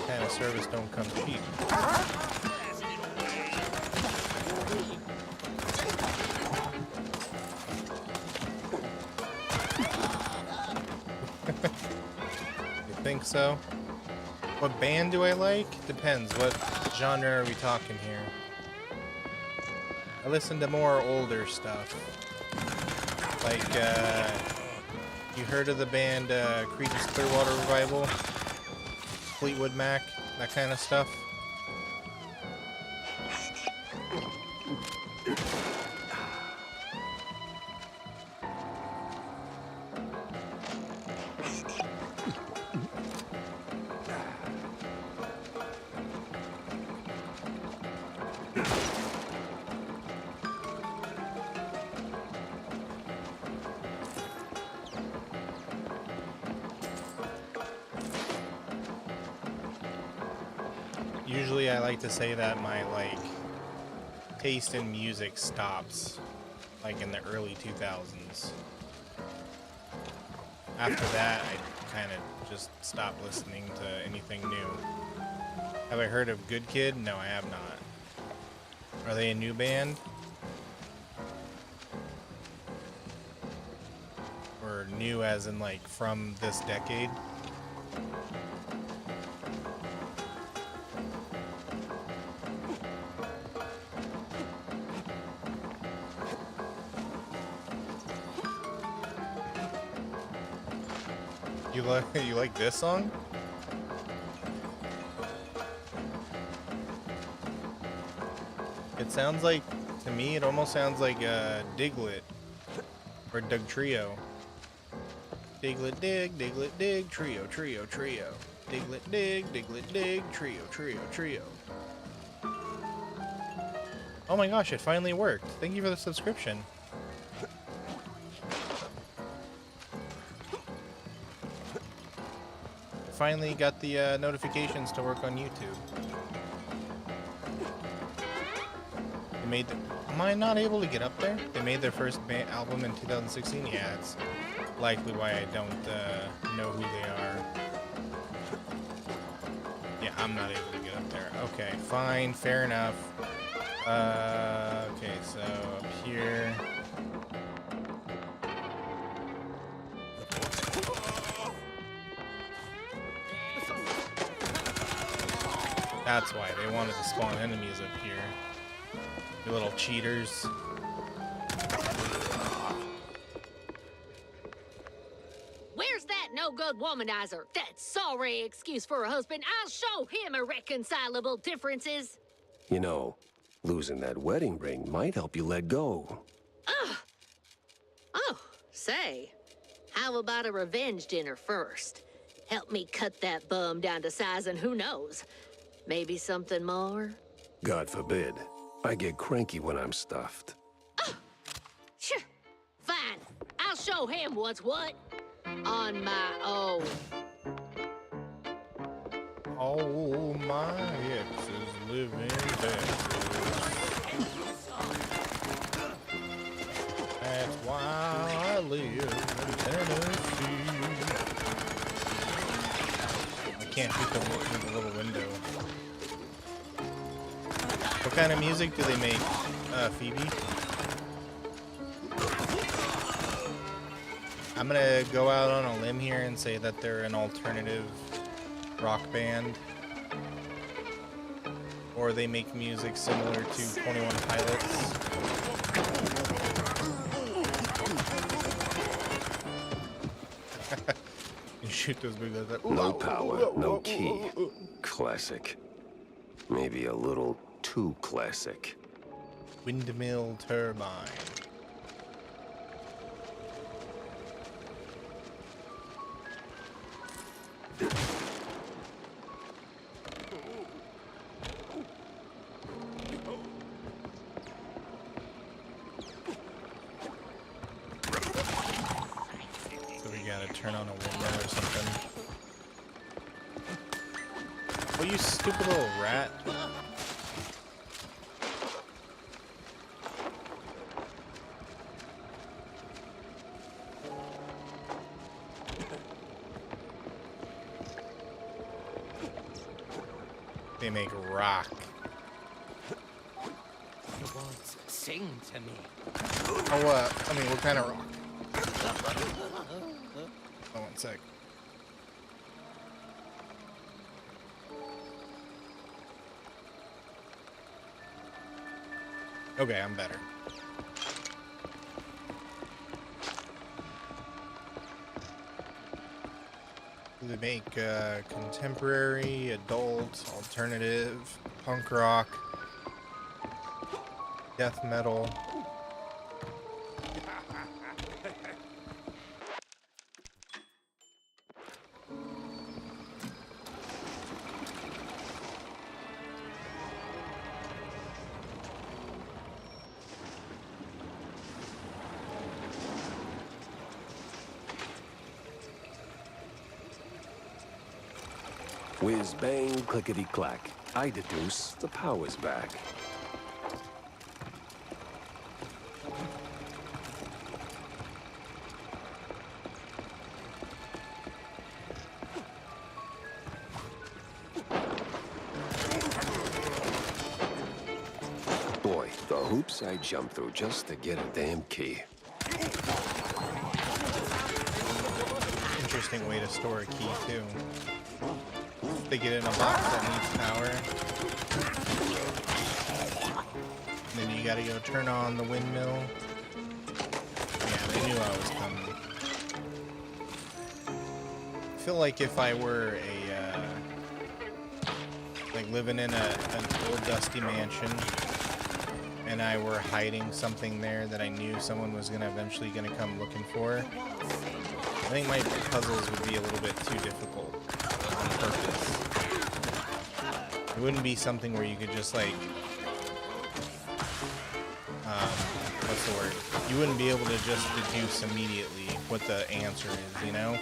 kind of service don't come cheap. You think so? What band do I like? Depends. What genre are we talking here? I listen to more older stuff. Like, you heard of the band Creedence Clearwater Revival? Fleetwood Mac? That kind of stuff? Usually I like to say that my, like, taste in music stops, like, in the early 2000s. After that, I kind of just stopped listening to anything new. Have I heard of Good Kid? No, I have not. Are they a new band? Or new as in, like, from this decade? You like this song? It sounds like To me, it almost sounds like Diglett or Doug Trio. Diglett dig, trio, trio, trio. Diglett dig, trio, trio, trio. Oh my gosh, it finally worked. Thank you for the subscription. Finally got the notifications to work on YouTube. They made the, am I not able to get up there? They made their first album in 2016? Yeah, it's likely why I don't know who they are. Yeah, I'm not able to get up there. Okay, fine, fair enough. Okay, so up here. That's why they wanted to spawn enemies up here. You little cheaters. Where's that no-good womanizer? That sorry excuse for a husband. I'll show him irreconcilable differences. You know, losing that wedding ring might help you let go. Ugh. Oh, say, how about a revenge dinner first? Help me cut that bum down to size, and who knows? Maybe something more? God forbid. I get cranky when I'm stuffed. Sure. Fine. I'll show him what's what. On my own. Oh, my ex is living better. That's why I live in Tennessee. I can't shoot them through the little window. What kind of music do they make, Phoebe? I'm gonna go out on a limb here and say that they're an alternative rock band. Or they make music similar to 21 Pilots. You shoot those big like No power, no key. Classic. Maybe a little too classic. Windmill turbine. So we gotta turn on a windmill or something. Oh, you stupid little rat. They make rock. Sing to me. Oh, I mean, what kind of rock? Oh, one sec. Okay, I'm better. They make contemporary, adult, alternative, punk rock, death metal. Whiz bang, clickety clack. I deduce the power's back. Boy, the hoops I jump through just to get a damn key. Interesting way to store a key, too. They get in a box that needs power. And then you gotta go turn on the windmill. Yeah, they knew I was coming. I feel like if I were like living in an old dusty mansion and I were hiding something there that I knew someone was eventually gonna come looking for, I think my puzzles would be a little bit too difficult on purpose. It wouldn't be something where you could just like, what's the word? You wouldn't be able to just deduce immediately what the answer is, you know?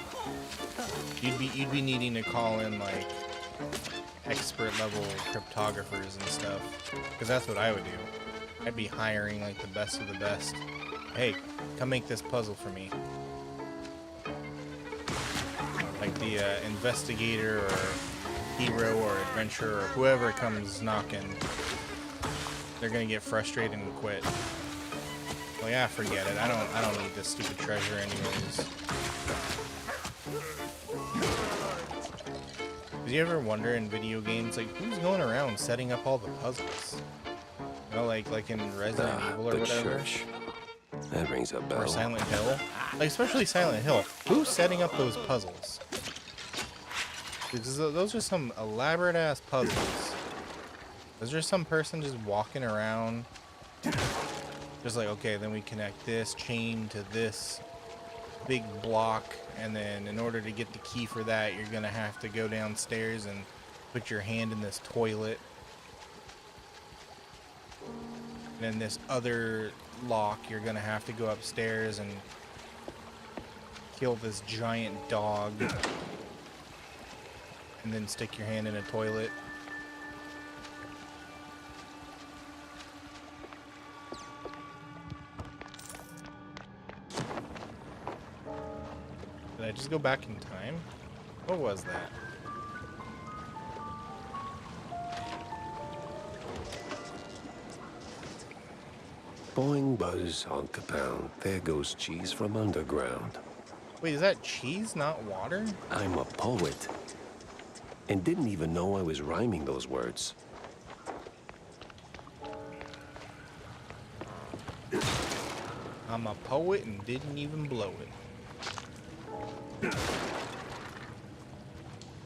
You'd be needing to call in like expert level cryptographers and stuff, because that's what I would do. I'd be hiring like the best of the best. Hey, come make this puzzle for me. Like the investigator or hero or adventurer or whoever comes knocking, they're gonna get frustrated and quit. Well, yeah, forget it. I don't need this stupid treasure anyways. Did you ever wonder in video games, like, who's going around setting up all the puzzles? You know, like in Resident Evil or the whatever. church. That rings a bell. Or Silent Hill. Like, especially Silent Hill. Who's setting up those puzzles? Because those are some elaborate ass puzzles. Is there some person just walking around, just like, okay, then we connect this chain to this big block, and then in order to get the key for that, you're gonna have to go downstairs and put your hand in this toilet. And then this other lock, you're gonna have to go upstairs and kill this giant dog. And then stick your hand in a toilet. Did I just go back in time? What was that? Boing, buzz, honk a pound. There goes cheese from underground. Wait, is that cheese, not water? I'm a poet. And didn't even know I was rhyming those words. I'm a poet and didn't even blow it.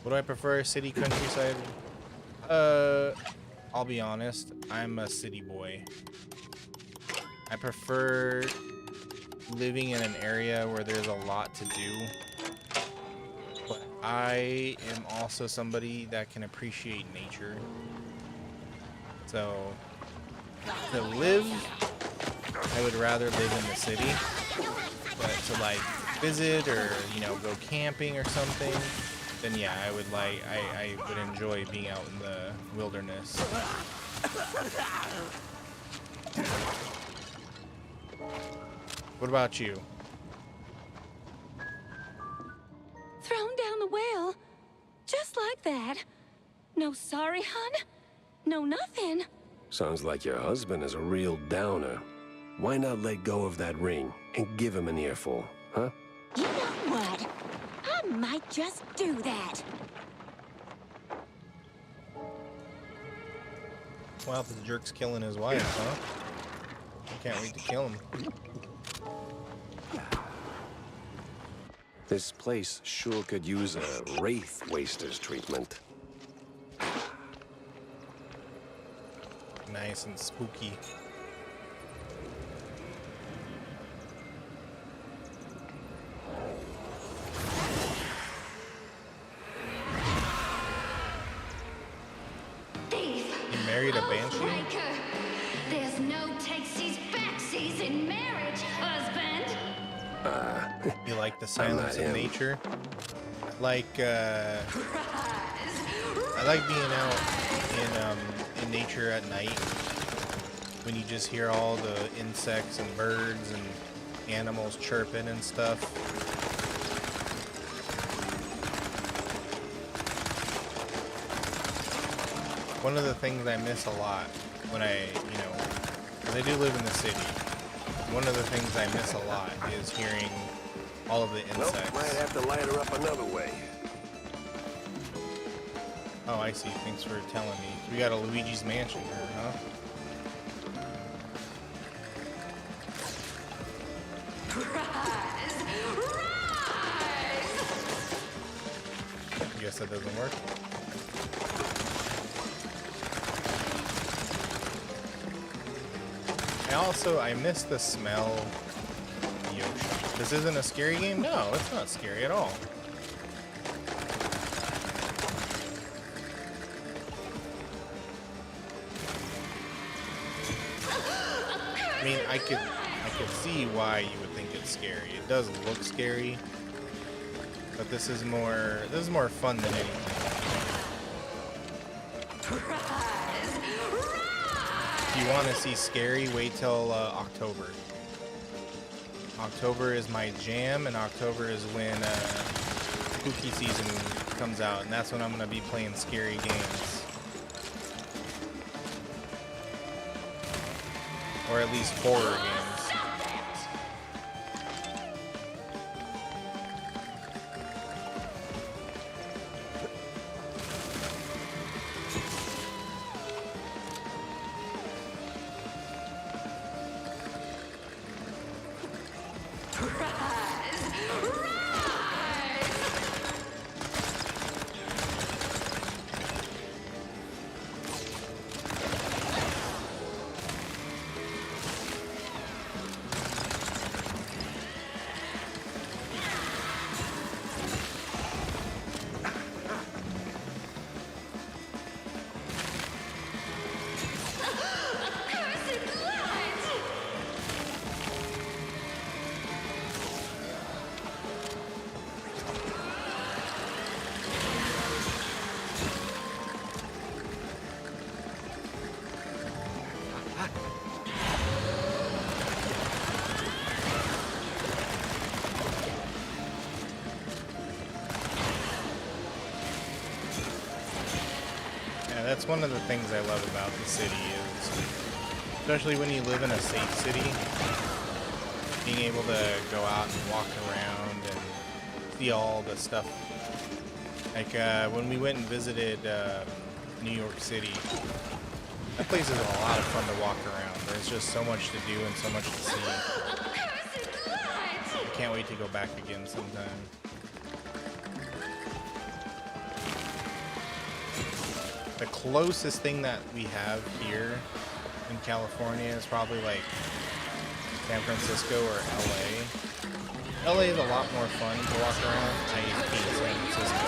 What do I prefer, city, countryside? I'll be honest, I'm a city boy. I prefer living in an area where there's a lot to do. But I am also somebody that can appreciate nature. So, to live, I would rather live in the city. But to like visit or, you know, go camping or something, then yeah, I would enjoy being out in the wilderness. What about you? Thrown down the well. Just like that. No sorry, hun? No nothing. Sounds like your husband is a real downer. Why not let go of that ring and give him an earful, huh? You know what? I might just do that. Wow, the jerk's killing his wife, huh? I can't wait to kill him. This place sure could use a wraith waster's treatment. Nice and spooky. You married a banshee? There's no takesies backsies in marriage, husband. You like the silence of nature? I like being out in nature at night when you just hear all the insects and birds and animals chirping and stuff. One of the things I miss a lot when because I do live in the city, one of the things I miss a lot is hearing all of the insects. Well, might have to light her up another way. Oh, I see. Thanks for telling me. We got a Luigi's Mansion here, huh? Guess that doesn't work. I miss the smell of the ocean. This isn't a scary game? No, it's not scary at all. I mean, I could see why you would think it's scary. It does look scary, but this is more fun than anything. If you want to see scary, wait till October. October is my jam, and October is when spooky season comes out, and that's when I'm going to be playing scary games. Or at least horror games. That's one of the things I love about the city is, especially when you live in a safe city, being able to go out and walk around and see all the stuff. Like when we went and visited New York City, that place is a lot of fun to walk around. There's just so much to do and so much to see. I can't wait to go back again sometime. The closest thing that we have here in California is probably like San Francisco or LA. LA is a lot more fun to walk around. I hate San Francisco.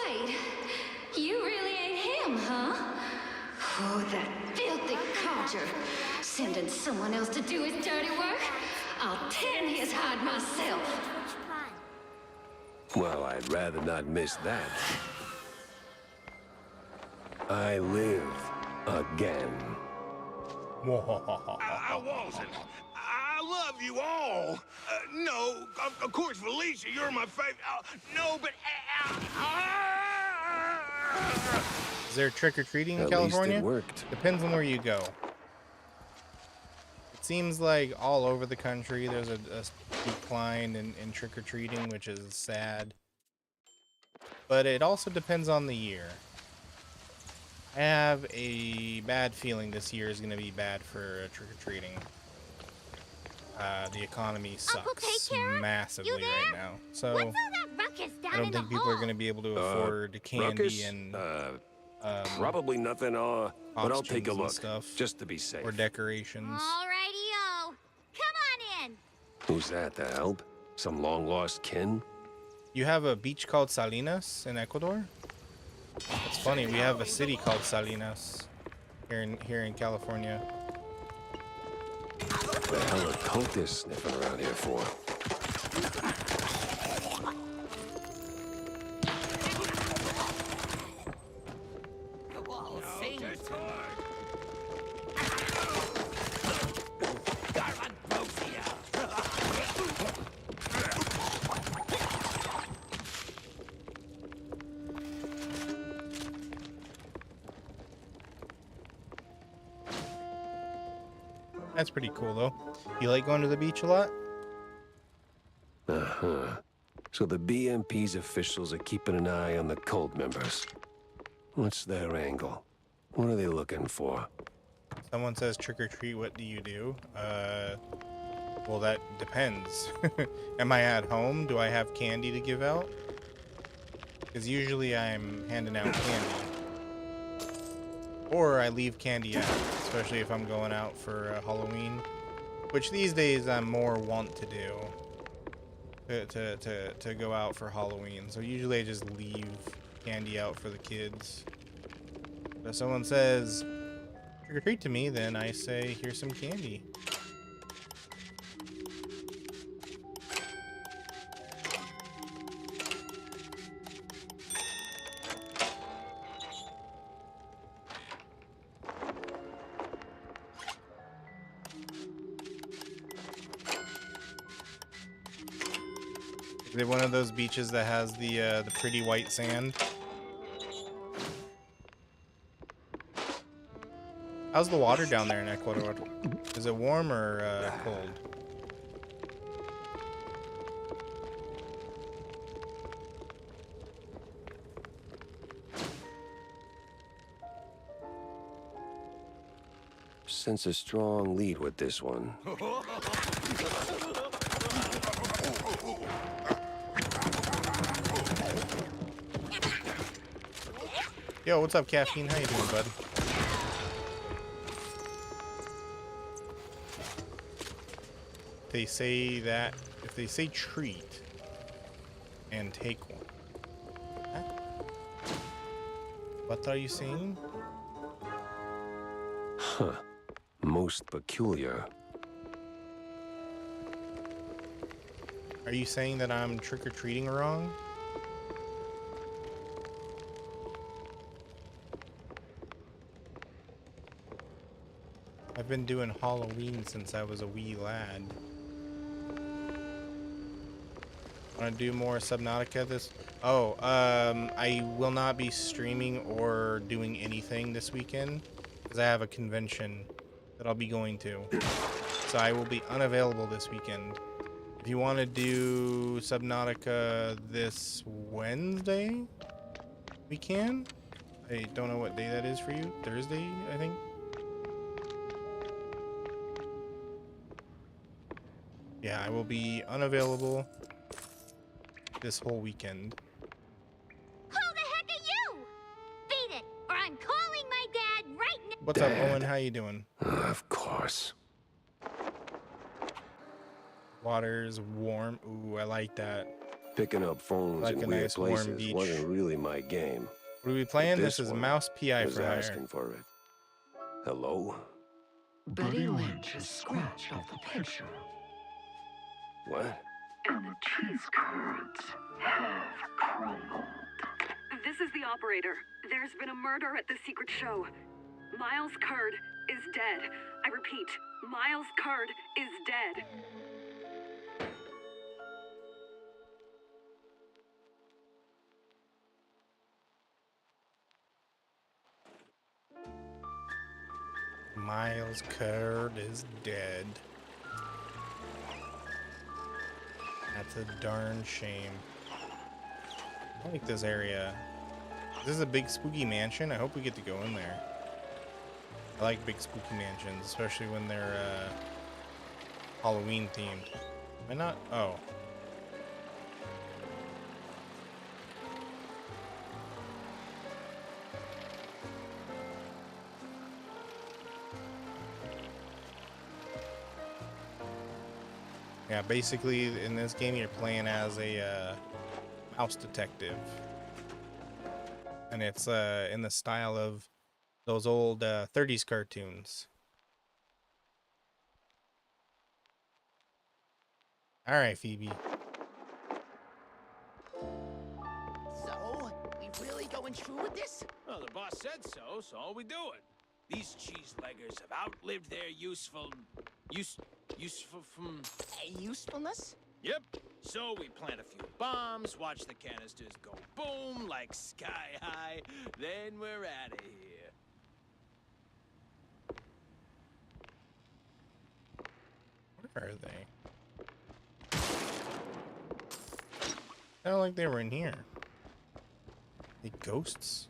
Wait. You really ain't him, huh? Oh, that filthy codger. Sending someone else to do his dirty work? I'll tan his hide myself. Well, I'd rather not miss that. I live again. I wasn't. I love you all. No, of course, Felicia, you're my favorite. No, but... Is there trick-or-treating in At least California? it worked. Depends on where you go. It seems like all over the country there's a decline in trick-or-treating, which is sad. But it also depends on the year. I have a bad feeling this year is going to be bad for trick-or-treating. The economy sucks massively right now. So I don't think people are going to be able to afford candy ruckus? and Probably nothing, but I'll take a costumes and look, stuff, just to be safe. or decorations. Alrighty-o. Come on in. Who's that, the help? Some long-lost kin? You have a beach called Salinas in Ecuador? It's funny, we have a city called Salinas here in California. What the hell are cultists sniffing around here for? That's pretty cool, though. You like going to the beach a lot? Uh-huh. So the BMP's officials are keeping an eye on the cult members. What's their angle? What are they looking for? Someone says trick or treat, what do you do? Well, that depends. Am I at home? Do I have candy to give out? Because usually I'm handing out candy. Or I leave candy out, especially if I'm going out for Halloween. Which these days I'm more want to do. To go out for Halloween. So usually I just leave candy out for the kids. But if someone says trick or treat to me, then I say here's some candy. Is it one of those beaches that has the pretty white sand? How's the water down there in Ecuador? Is it warm or cold? Sense a strong lead with this one. Yo, what's up, Caffeine? How you doing, bud? They say that if they say treat and take one. Huh? What are you saying? Huh. Most peculiar. Are you saying that I'm trick-or-treating wrong? I've been doing Halloween since I was a wee lad. Want to do more Subnautica this? Oh, I will not be streaming or doing anything this weekend because I have a convention that I'll be going to. So I will be unavailable this weekend. If you want to do Subnautica this Wednesday, we can. I don't know what day that is for you. Thursday, I think. Yeah, I will be unavailable this whole weekend. Who the heck are you? Beat it, or I'm calling my dad right now. What's up, Owen? How you doing? Of course. Water's warm. Ooh, I like that. Picking up phones Like in a weird nice warm places beach. wasn't really my game. What are we playing? But This is one Mouse PI was for hire. asking for it. Hello? Betty Lynch has scratched off the picture. What? And the cheese curds have crumbled. This is the operator. There's been a murder at the secret show. Miles Curd is dead. I repeat, Miles Curd is dead. Miles Curd is dead. That's a darn shame. I like this area. This is a big spooky mansion. I hope we get to go in there. I like big spooky mansions, especially when they're Halloween themed. Am I not? Oh. Yeah, basically in this game you're playing as a mouse detective. And it's in the style of those old 30s cartoons. Alright, Phoebe. So, we really going through with this? Well, the boss said so, so we do it. These cheese-leggers have outlived their usefulness? Yep. So we plant a few bombs, watch the canisters go boom like sky high, then we're out of here. are they? I don't like they were in here. The ghosts?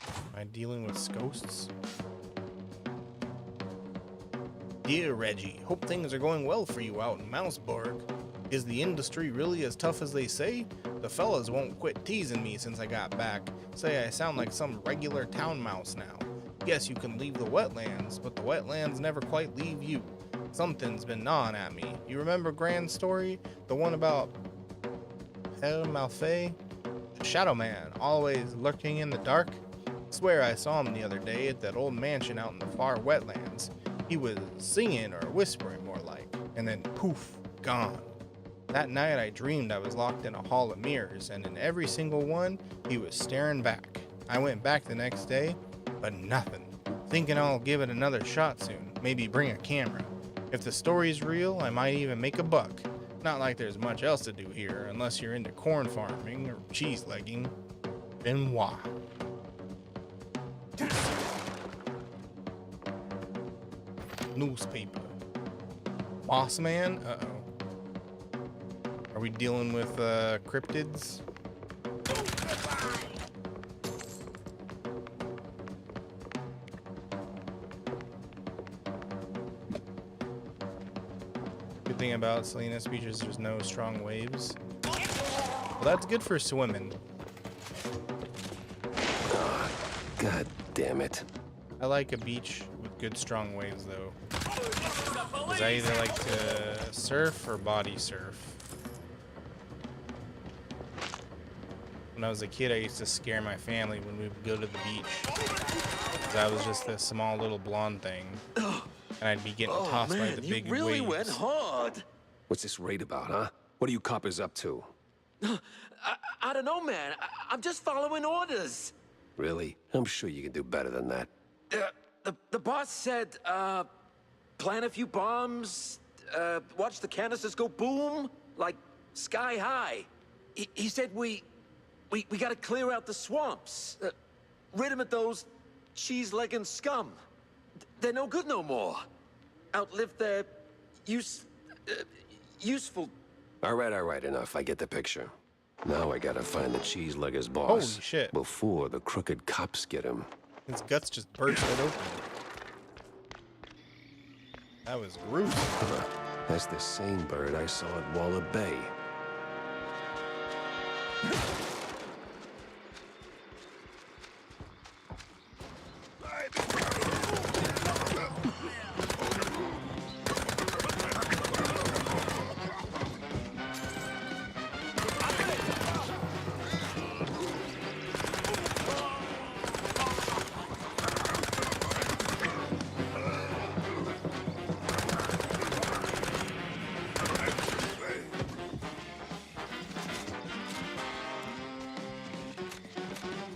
Am I dealing with ghosts? Dear Reggie, hope things are going well for you out in Mouseborg. Is the industry really as tough as they say? The fellas won't quit teasing me since I got back. Say I sound like some regular town mouse now. Guess you can leave the wetlands, but the wetlands never quite leave you. Something's been gnawing at me. You remember Grand's story? The one about Herr Malfay? Shadow Man, always lurking in the dark? Swear I saw him the other day at that old mansion out in the far wetlands. He was singing or whispering more like, and then poof, gone. That night I dreamed I was locked in a hall of mirrors, and in every single one, he was staring back. I went back the next day, but nothing. Thinking I'll give it another shot soon, maybe bring a camera. If the story's real, I might even make a buck. Not like there's much else to do here, unless you're into corn farming or cheese legging. Benoit. Newspaper. Boss man? Uh-oh. Are we dealing with cryptids? Good thing about Salinas Beach is there's no strong waves. Well, that's good for swimming. Oh, God damn it. I like a beach with good strong waves though. Because I either like to surf or body surf. When I was a kid, I used to scare my family when we would go to the beach. Because I was just this small little blonde thing. And I'd be getting tossed by the big waves. You really went hard. What's this raid about, huh? What are you coppers up to? I don't know, man. I'm just following orders. Really? I'm sure you can do better than that. The boss said, plant a few bombs, watch the canisters go boom, like sky high. He said we gotta clear out the swamps. Rid him of those cheese-legging scum. They're no good no more. Outlived their useful... All right, enough. I get the picture. Now I gotta find the cheese-legger's boss. Holy shit. Before the crooked cops get him. His guts just bursted open. That was gruesome. That's the same bird I saw at Waller Bay.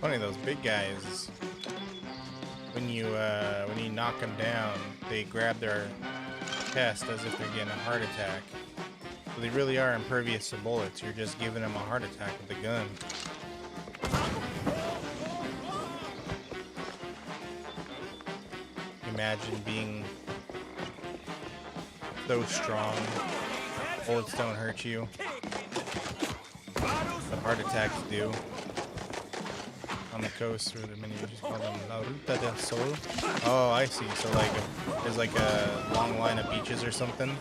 Funny, those big guys, when you knock them down, they grab their chest as if they're getting a heart attack. So they really are impervious to bullets. You're just giving them a heart attack with a gun. Imagine being so strong, bullets don't hurt you, but heart attacks do. On the coast, or the many just call them La Ruta del Sol. Oh, I see. So like, there's like a long line of beaches or something.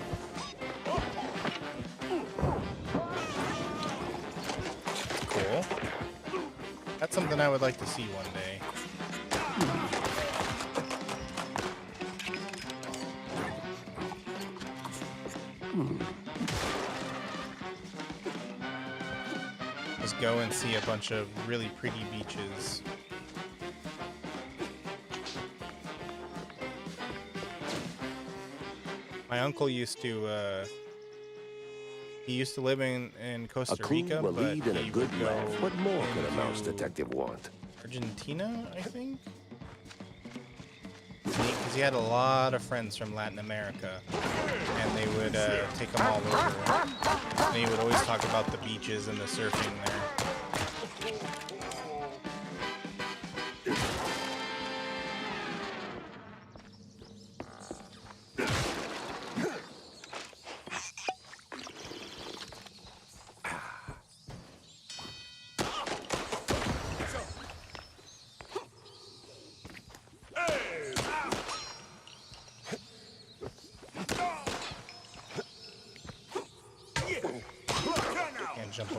Cool. That's something I would like to see one day. Go and see a bunch of really pretty beaches. My uncle used to live in Costa Rica, a but lead and he a good would go laugh. What more could a into mouse detective want? Argentina, I think. Because he had a lot of friends from Latin America, and they would take him all over. And he would always talk about the beaches and the surfing there.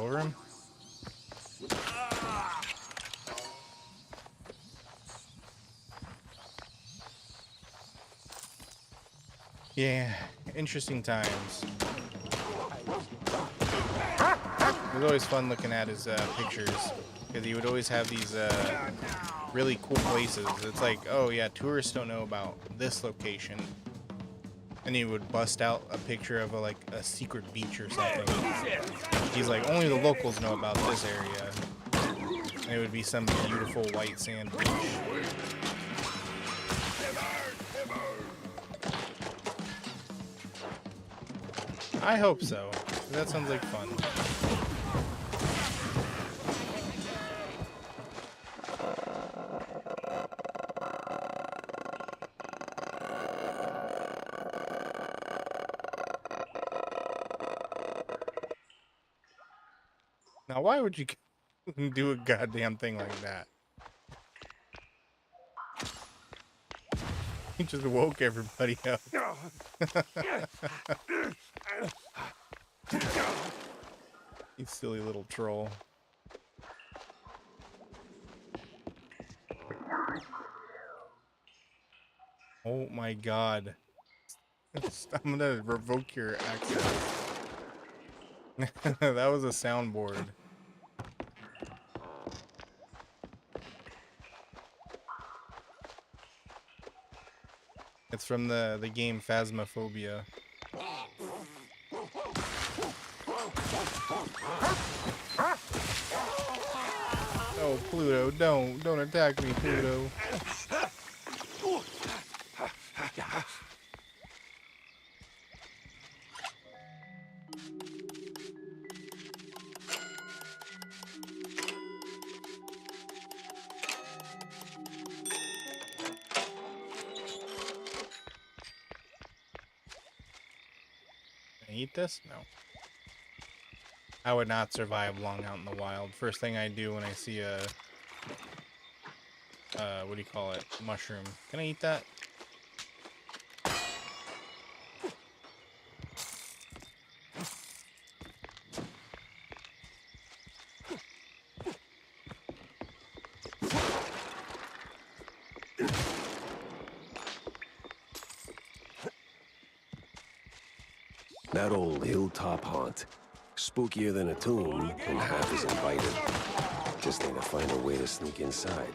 over him? Yeah, interesting times. It was always fun looking at his pictures, because he would always have these really cool places. It's like, oh yeah, tourists don't know about this location. And he would bust out a picture of like a secret beach or something. He's like, only the locals know about this area. And it would be some beautiful white sand beach. I hope so. That sounds like fun. Now, why would you do a goddamn thing like that? He just woke everybody up. You silly little troll. Oh my god. I'm gonna revoke your access. That was a soundboard. It's from the game Phasmophobia. Oh, Pluto, don't attack me, Pluto. Can I eat this? No. I would not survive long out in the wild. First thing I do when I see a what do you call it? Mushroom. Can I eat that? That old hilltop haunt. Spookier than a tomb, and half as inviting. Just need to find a way to sneak inside.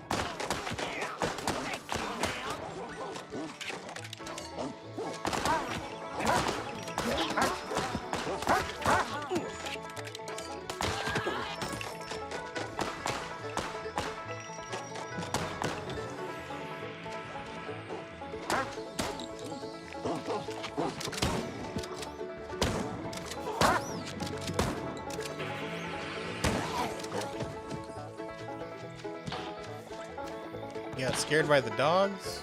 You got scared by the dogs?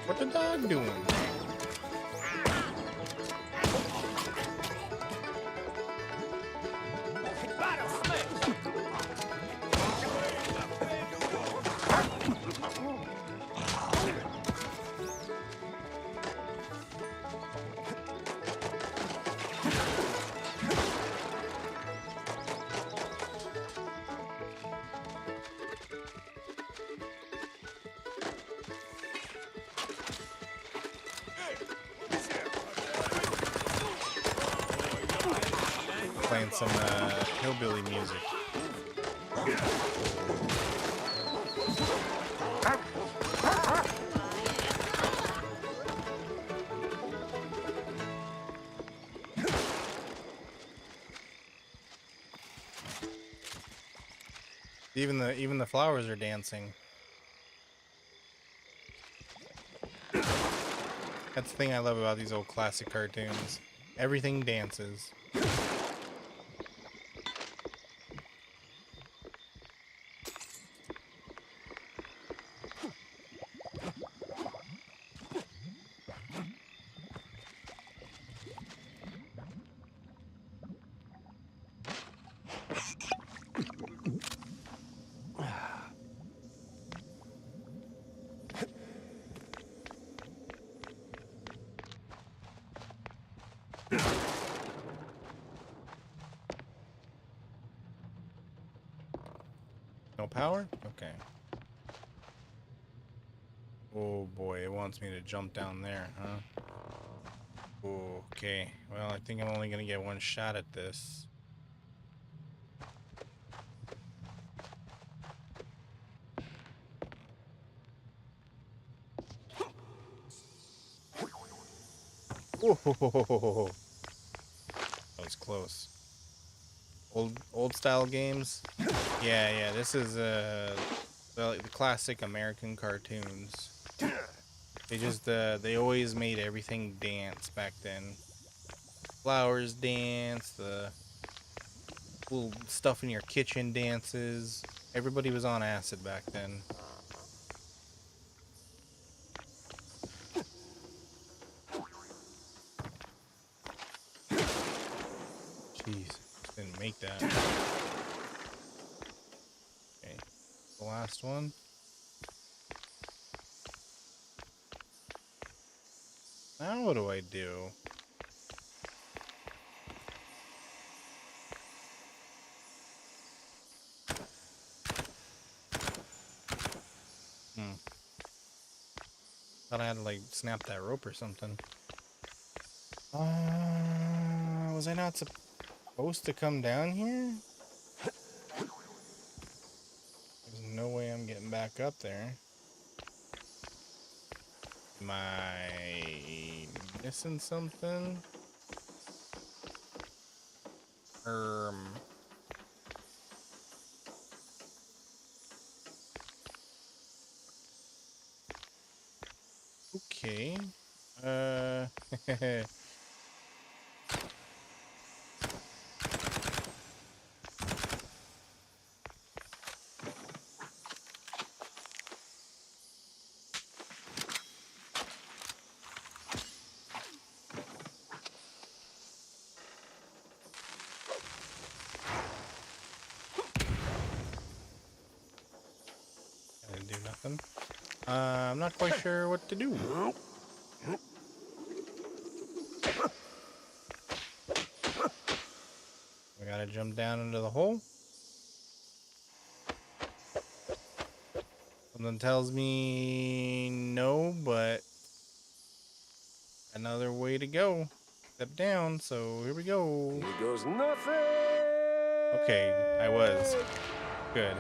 What the dog doing? Playing some hillbilly music. Even the flowers are dancing. That's the thing I love about these old classic cartoons. Everything dances. No power? Okay. Oh boy, it wants me to jump down there, huh? Okay. Well, I think I'm only gonna get one shot at this. Whoa. That was close. Old style games. Yeah. This is the classic American cartoons. They always made everything dance back then. Flowers dance, the little stuff in your kitchen dances. Everybody was on acid back then. Jeez, didn't make that. Okay, the last one. Now what do I do? Thought I had to like snap that rope or something. Was I not supposed to come down here? There's no way I'm getting back up there. Am I missing something? Okay. Didn't do nothing. I'm not quite sure what to do. We gotta jump down into the hole. Something tells me no, but another way to go. Step down, so here we go. Here goes nothing. Okay, I was. Good.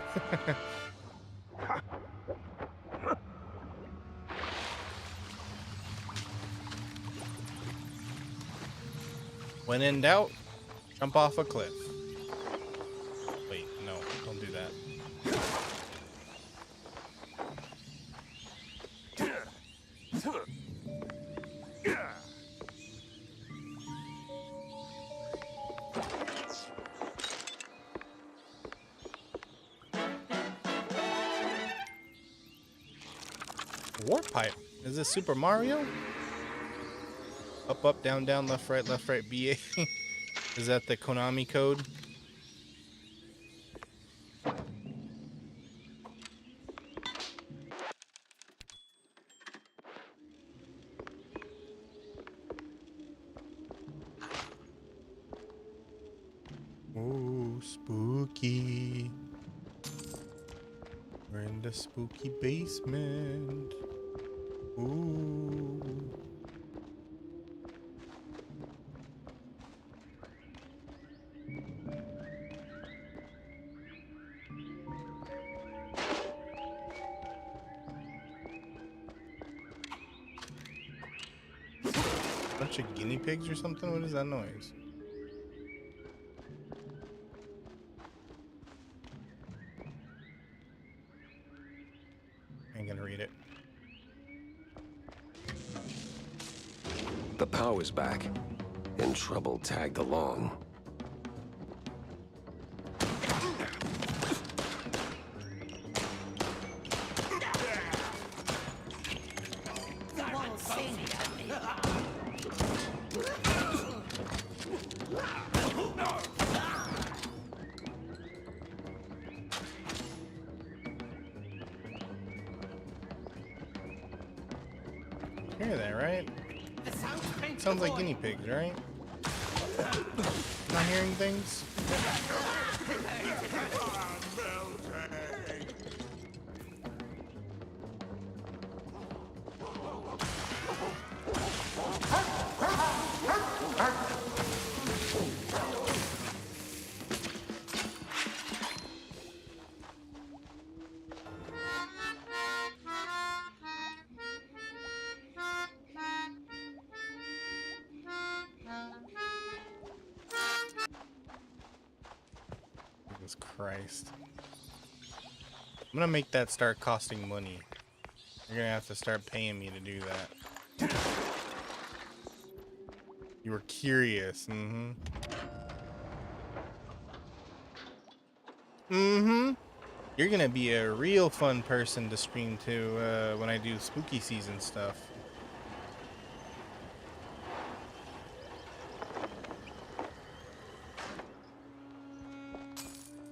When in doubt, jump off a cliff. Wait, no, don't do that. Warp pipe. Is this Super Mario? Up, up, down, down, left, right, BA. Is that the Konami code? Oh, spooky. We're in the spooky basement. Ooh. Bunch of guinea pigs or something? What is that noise? I ain't gonna read it. The power's back, and trouble tagged along. Hear that, right? Sounds like guinea pigs, right? Not hearing things? Jesus Christ. I'm gonna make that start costing money. You're gonna have to start paying me to do that. You were curious. Mm-hmm. Mm-hmm. You're gonna be a real fun person to stream to when I do spooky season stuff.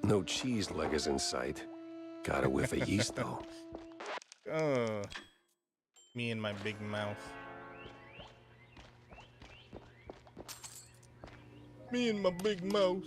No cheese leggers in sight. Got a whiff of yeast, though. Oh, me and my big mouth. Me and my big mouth.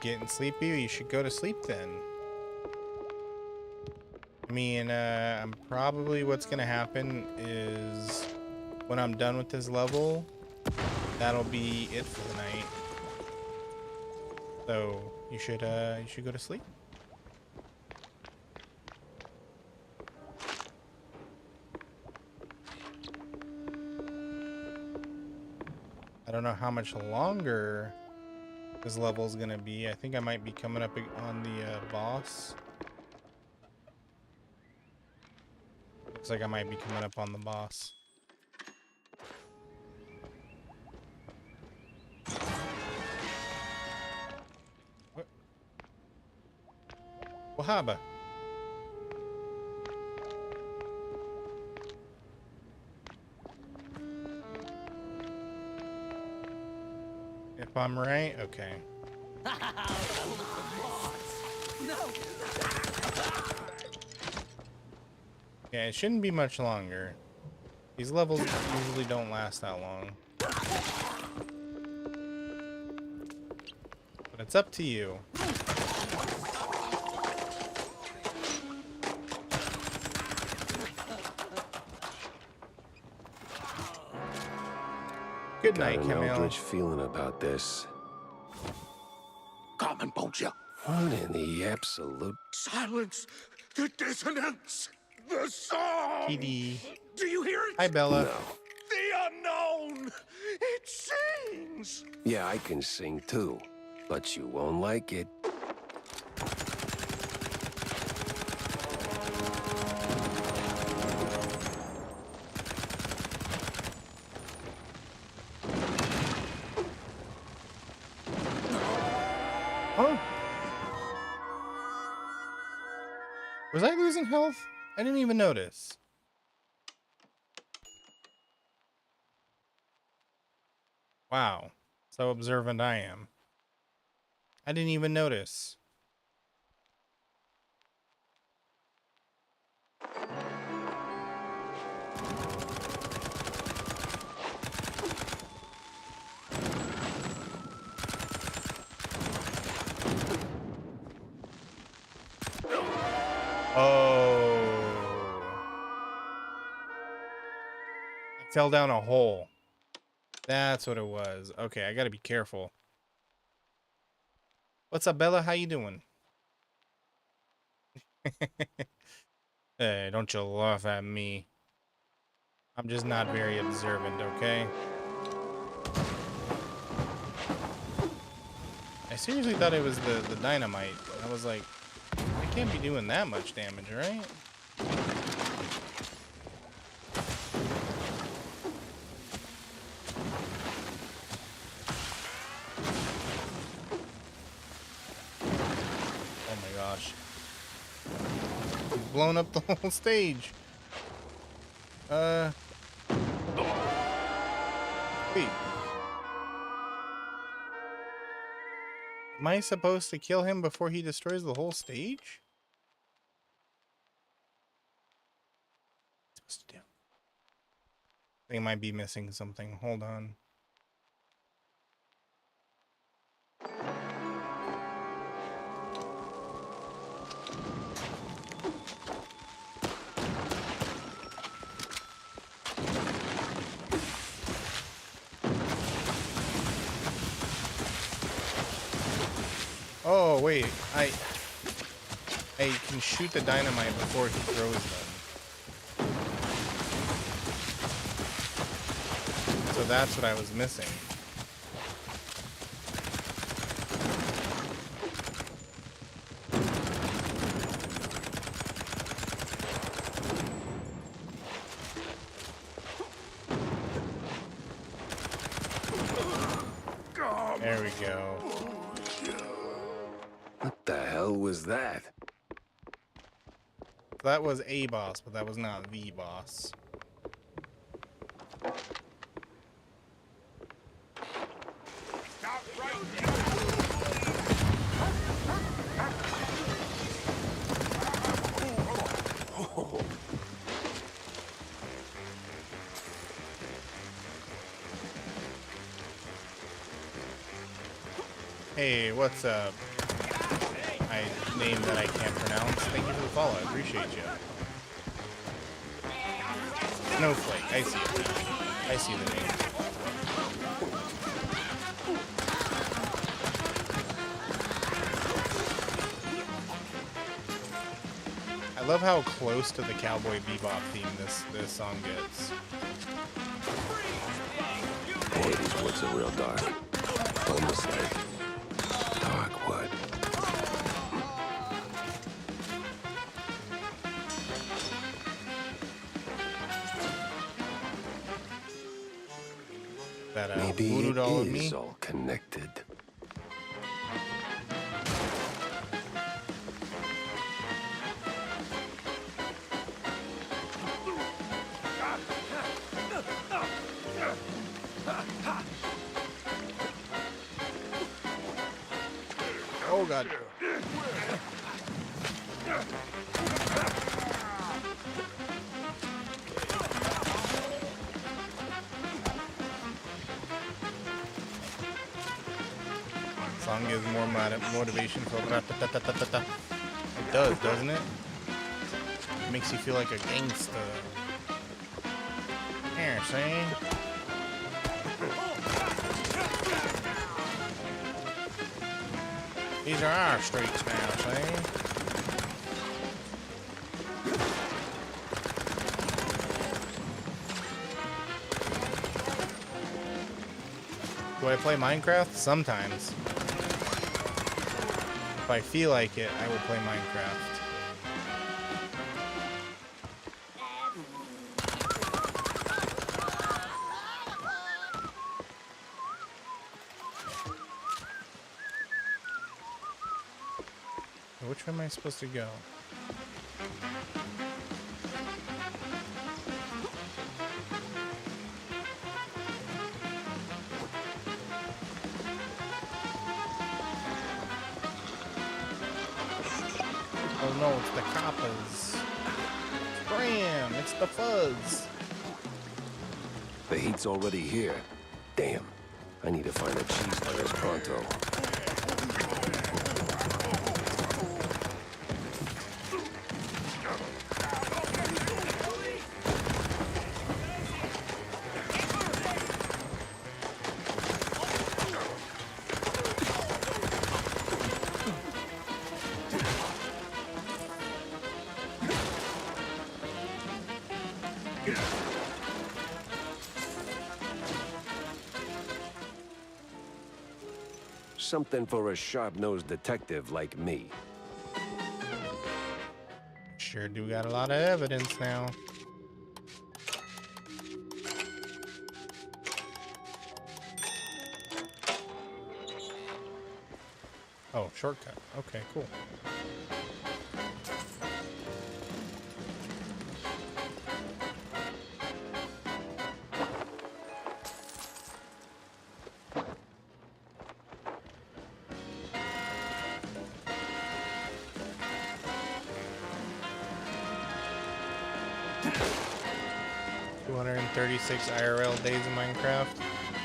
Getting sleepy? You should go to sleep then. I mean, I'm probably what's gonna happen is when I'm done with this level, that'll be it for the night. So you should go to sleep. I don't know how much longer this level is gonna be. I think I might be coming up on the boss. Looks like I might be coming up on the boss. What? Wahaba. If I'm right, okay. Yeah, it shouldn't be much longer. These levels usually don't last that long. But it's up to you. Good night, Got an Camille. eldritch feeling about this. Carmen Poncha. What in the absolute... Silence! The dissonance! The song! PD. Do you hear it? Hi, Bella. No. The unknown! It sings! Yeah, I can sing too, but you won't like it. Oh. Was I losing health? I didn't even notice. Wow. So observant I am. I didn't even notice. Oh. I fell down a hole. That's what it was. Okay, I gotta be careful. What's up, Bella? How you doing? Hey, don't you laugh at me. I'm just not very observant, okay? I seriously thought it was the dynamite. I was like, I can't be doing that much damage, right? Oh my gosh. He's blown up the whole stage. Wait. Am I supposed to kill him before he destroys the whole stage? What's supposed to do? I think I might be missing something. Hold on. Oh, wait. I can shoot the dynamite before he throws them. So that's what I was missing. There we go. What the hell was that? That was a boss, but that was not the boss. Hey, what's up? Name that I can't pronounce. Thank you for the follow. I appreciate you. Snowflake. I see it. I see the name. I love how close to the Cowboy Bebop theme this song gets. Boy, these woods are real dark. Almost like dark wood. That maybe voodoo doll of it me. is all connected. Oh god. Song gives more motivation for it does, doesn't it? It makes you feel like a gangster. Here, see? These are our streets now, see? Do I play Minecraft? Sometimes. If I feel like it, I will play Minecraft. Which way am I supposed to go? Oh no, it's the coppers. Scram! It's the fuzz. The heat's already here. Damn. I need to find a cheeseburgers pronto. Something for a sharp-nosed detective like me. Sure do got a lot of evidence now. Oh, shortcut. Okay, cool. .236 IRL days in Minecraft.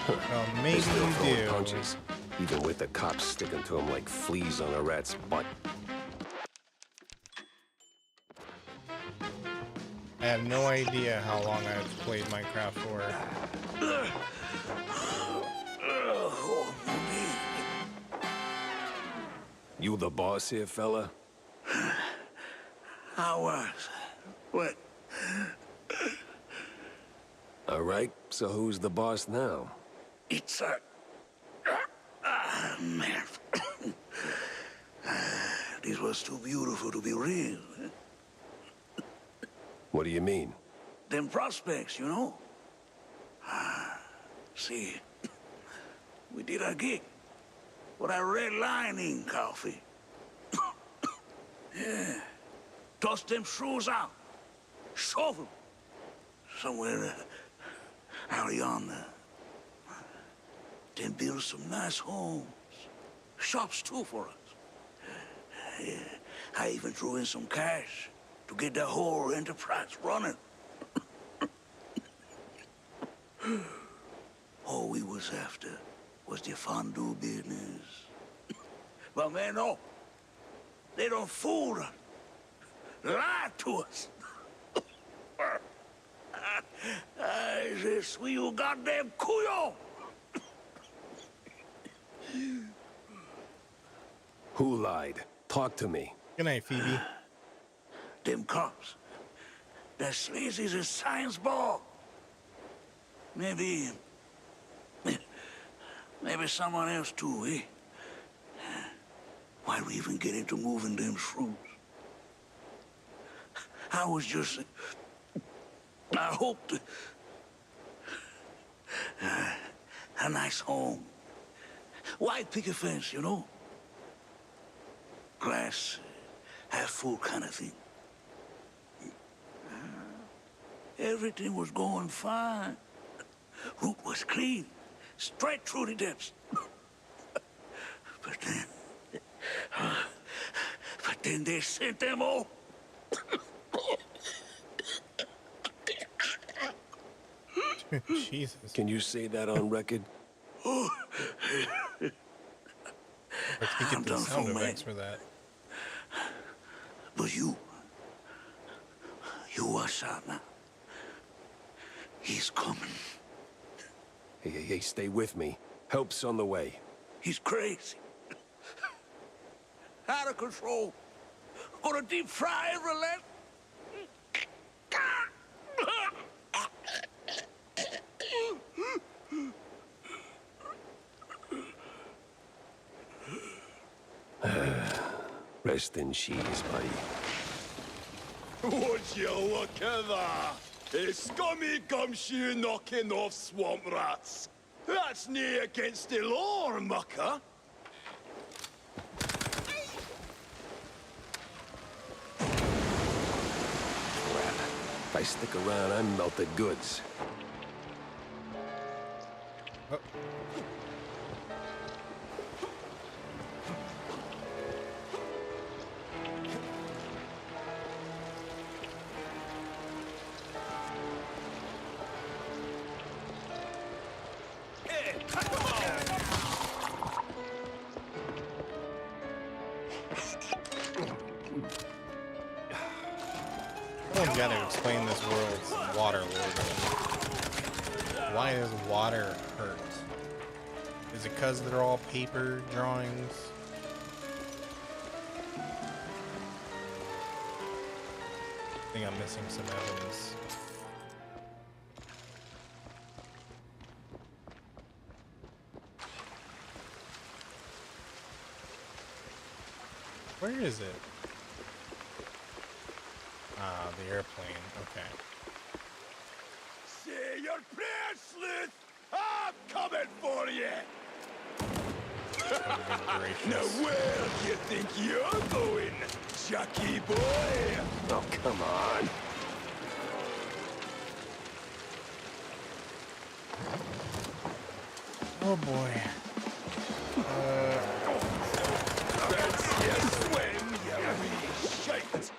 Well, maybe you do. Punches, even with the cops sticking to him like fleas on a rat's butt. I have no idea how long I've played Minecraft for. You the boss here, fella? I was. What? All right, so who's the boss now? It's a... man. This was too beautiful to be real. What do you mean? Them prospects, you know? See, we did our gig for that red lining coffee. Yeah. Toss them shrews out. Shove them. Somewhere out yonder. Then build some nice homes. Shops too for us. Yeah. I even threw in some cash to get the whole enterprise running. All we was after was the fondue business. But man, no. They don't fool us. Lie to us. Je suis un goddamn couillon. Who lied? Talk to me. Good night, Phoebe. Them cops. That sleazy's a science ball. Maybe someone else too, eh? Why we even get into moving them shrews? I was just... I hoped... a nice home. White picket fence, you know? Glass half full kind of thing. Everything was going fine. Route was clean. Straight through the depths. But then they sent them all. Jesus. Can you say that on record? Let's get I'm the done sound for, man. effects for that. But you watch out now. He's coming. Hey, stay with me. Help's on the way. He's crazy. Out of control. Gonna deep fry every left. Rest in cheese, buddy. Would you look at that? A scummy gumshoe knocking off swamp rats. That's nae against the law, mucker. If I stick around, I'm melted goods. Oh. Someone's got to explain this world's water logo. Why does water hurt? Is it because they're all paper drawings? I think I'm missing some evidence. Where is it? Ah, the airplane. Okay. Say your prayers, Sleuth! I'm coming for you! Now where do you think you're going, Jackie boy? Oh, come on. Oh boy. That's your swing, you wee shite!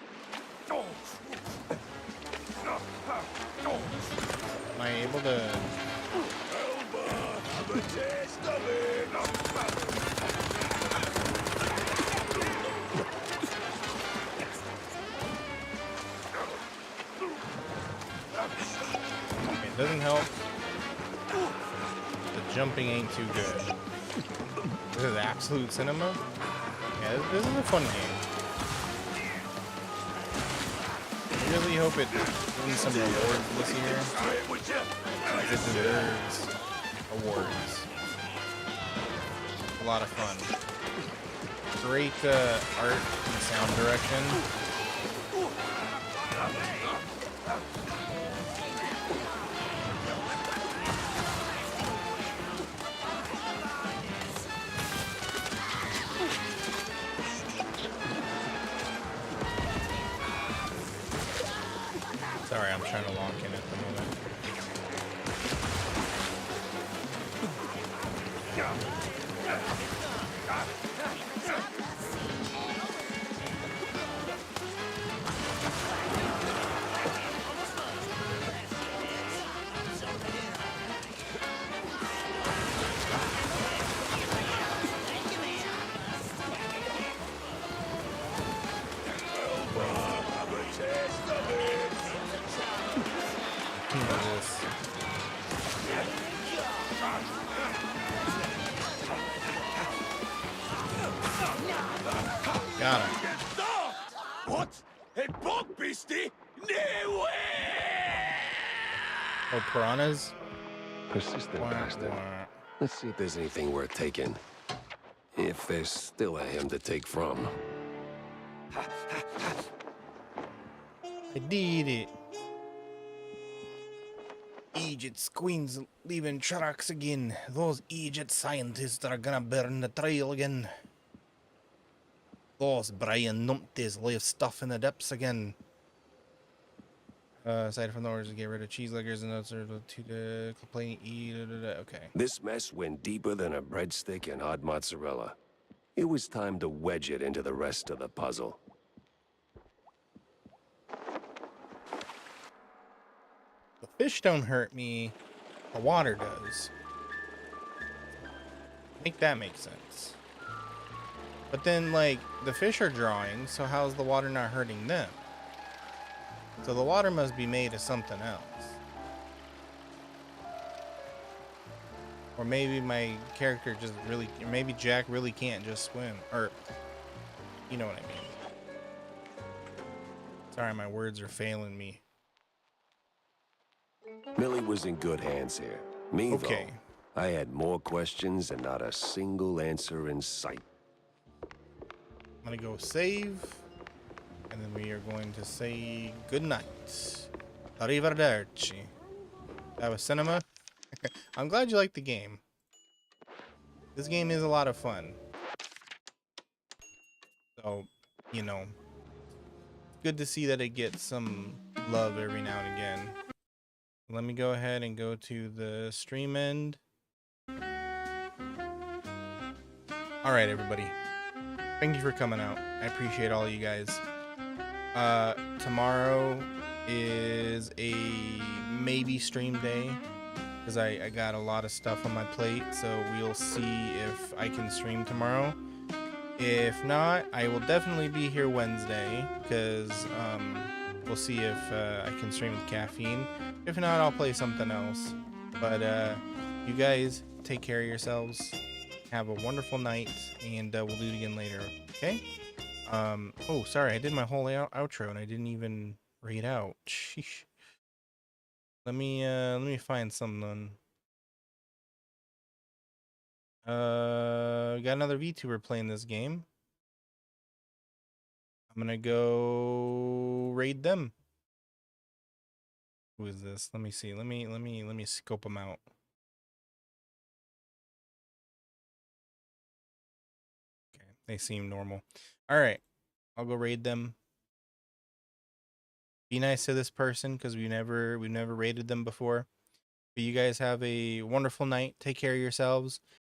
Am I able to? Elba, have a taste of it! It doesn't help. The jumping ain't too good. This is absolute cinema. Yeah, this is a fun game. I really hope it wins some awards this year. It deserves awards. A lot of fun. Great art and sound direction. Sorry, I'm trying to lock in at the moment. Got him. What? A bog beastie? No way! Oh, piranhas? Persistent bastard. Let's see if there's anything worth taking. If there's still a him to take from. I did it. Egypt's queens leaving tracks again. Those Egypt scientists are gonna burn the trail again. Those Brian numpties leave stuff in the depths again. Aside from the orders to get rid of cheese lickers and those are to the complaint. Okay. This mess went deeper than a breadstick and hot mozzarella. It was time to wedge it into the rest of the puzzle. The fish don't hurt me. The water does. Make that make sense. But then, like, the fish are drawing, so how's the water not hurting them? So the water must be made of something else. Or maybe my character just really, or maybe Jack really can't just swim. Or, you know what I mean. Sorry, my words are failing me. Millie was in good hands here. Me, okay. Though, I had more questions and not a single answer in sight. I'm gonna go save, and then we are going to say good night. Arrivederci. That was cinema. I'm glad you liked the game. This game is a lot of fun. So, you know, good to see that it gets some love every now and again. Let me go ahead and go to the stream end. All right, everybody. Thank you for coming out. I appreciate all you guys. Tomorrow is a maybe stream day because I got a lot of stuff on my plate, so we'll see if I can stream tomorrow. If not, I will definitely be here Wednesday because we'll see if I can stream with caffeine. If not, I'll play something else. But you guys take care of yourselves. Have a wonderful night, and we'll do it again later. Okay? Oh, sorry, I did my whole outro and I didn't even read out. Sheesh. Let me find something. We got another VTuber playing this game. I'm gonna go raid them. Who is this? Let me see. Let me scope them out. Okay, they seem normal. All right, I'll go raid them. Be nice to this person because we've never raided them before. But you guys have a wonderful night. Take care of yourselves.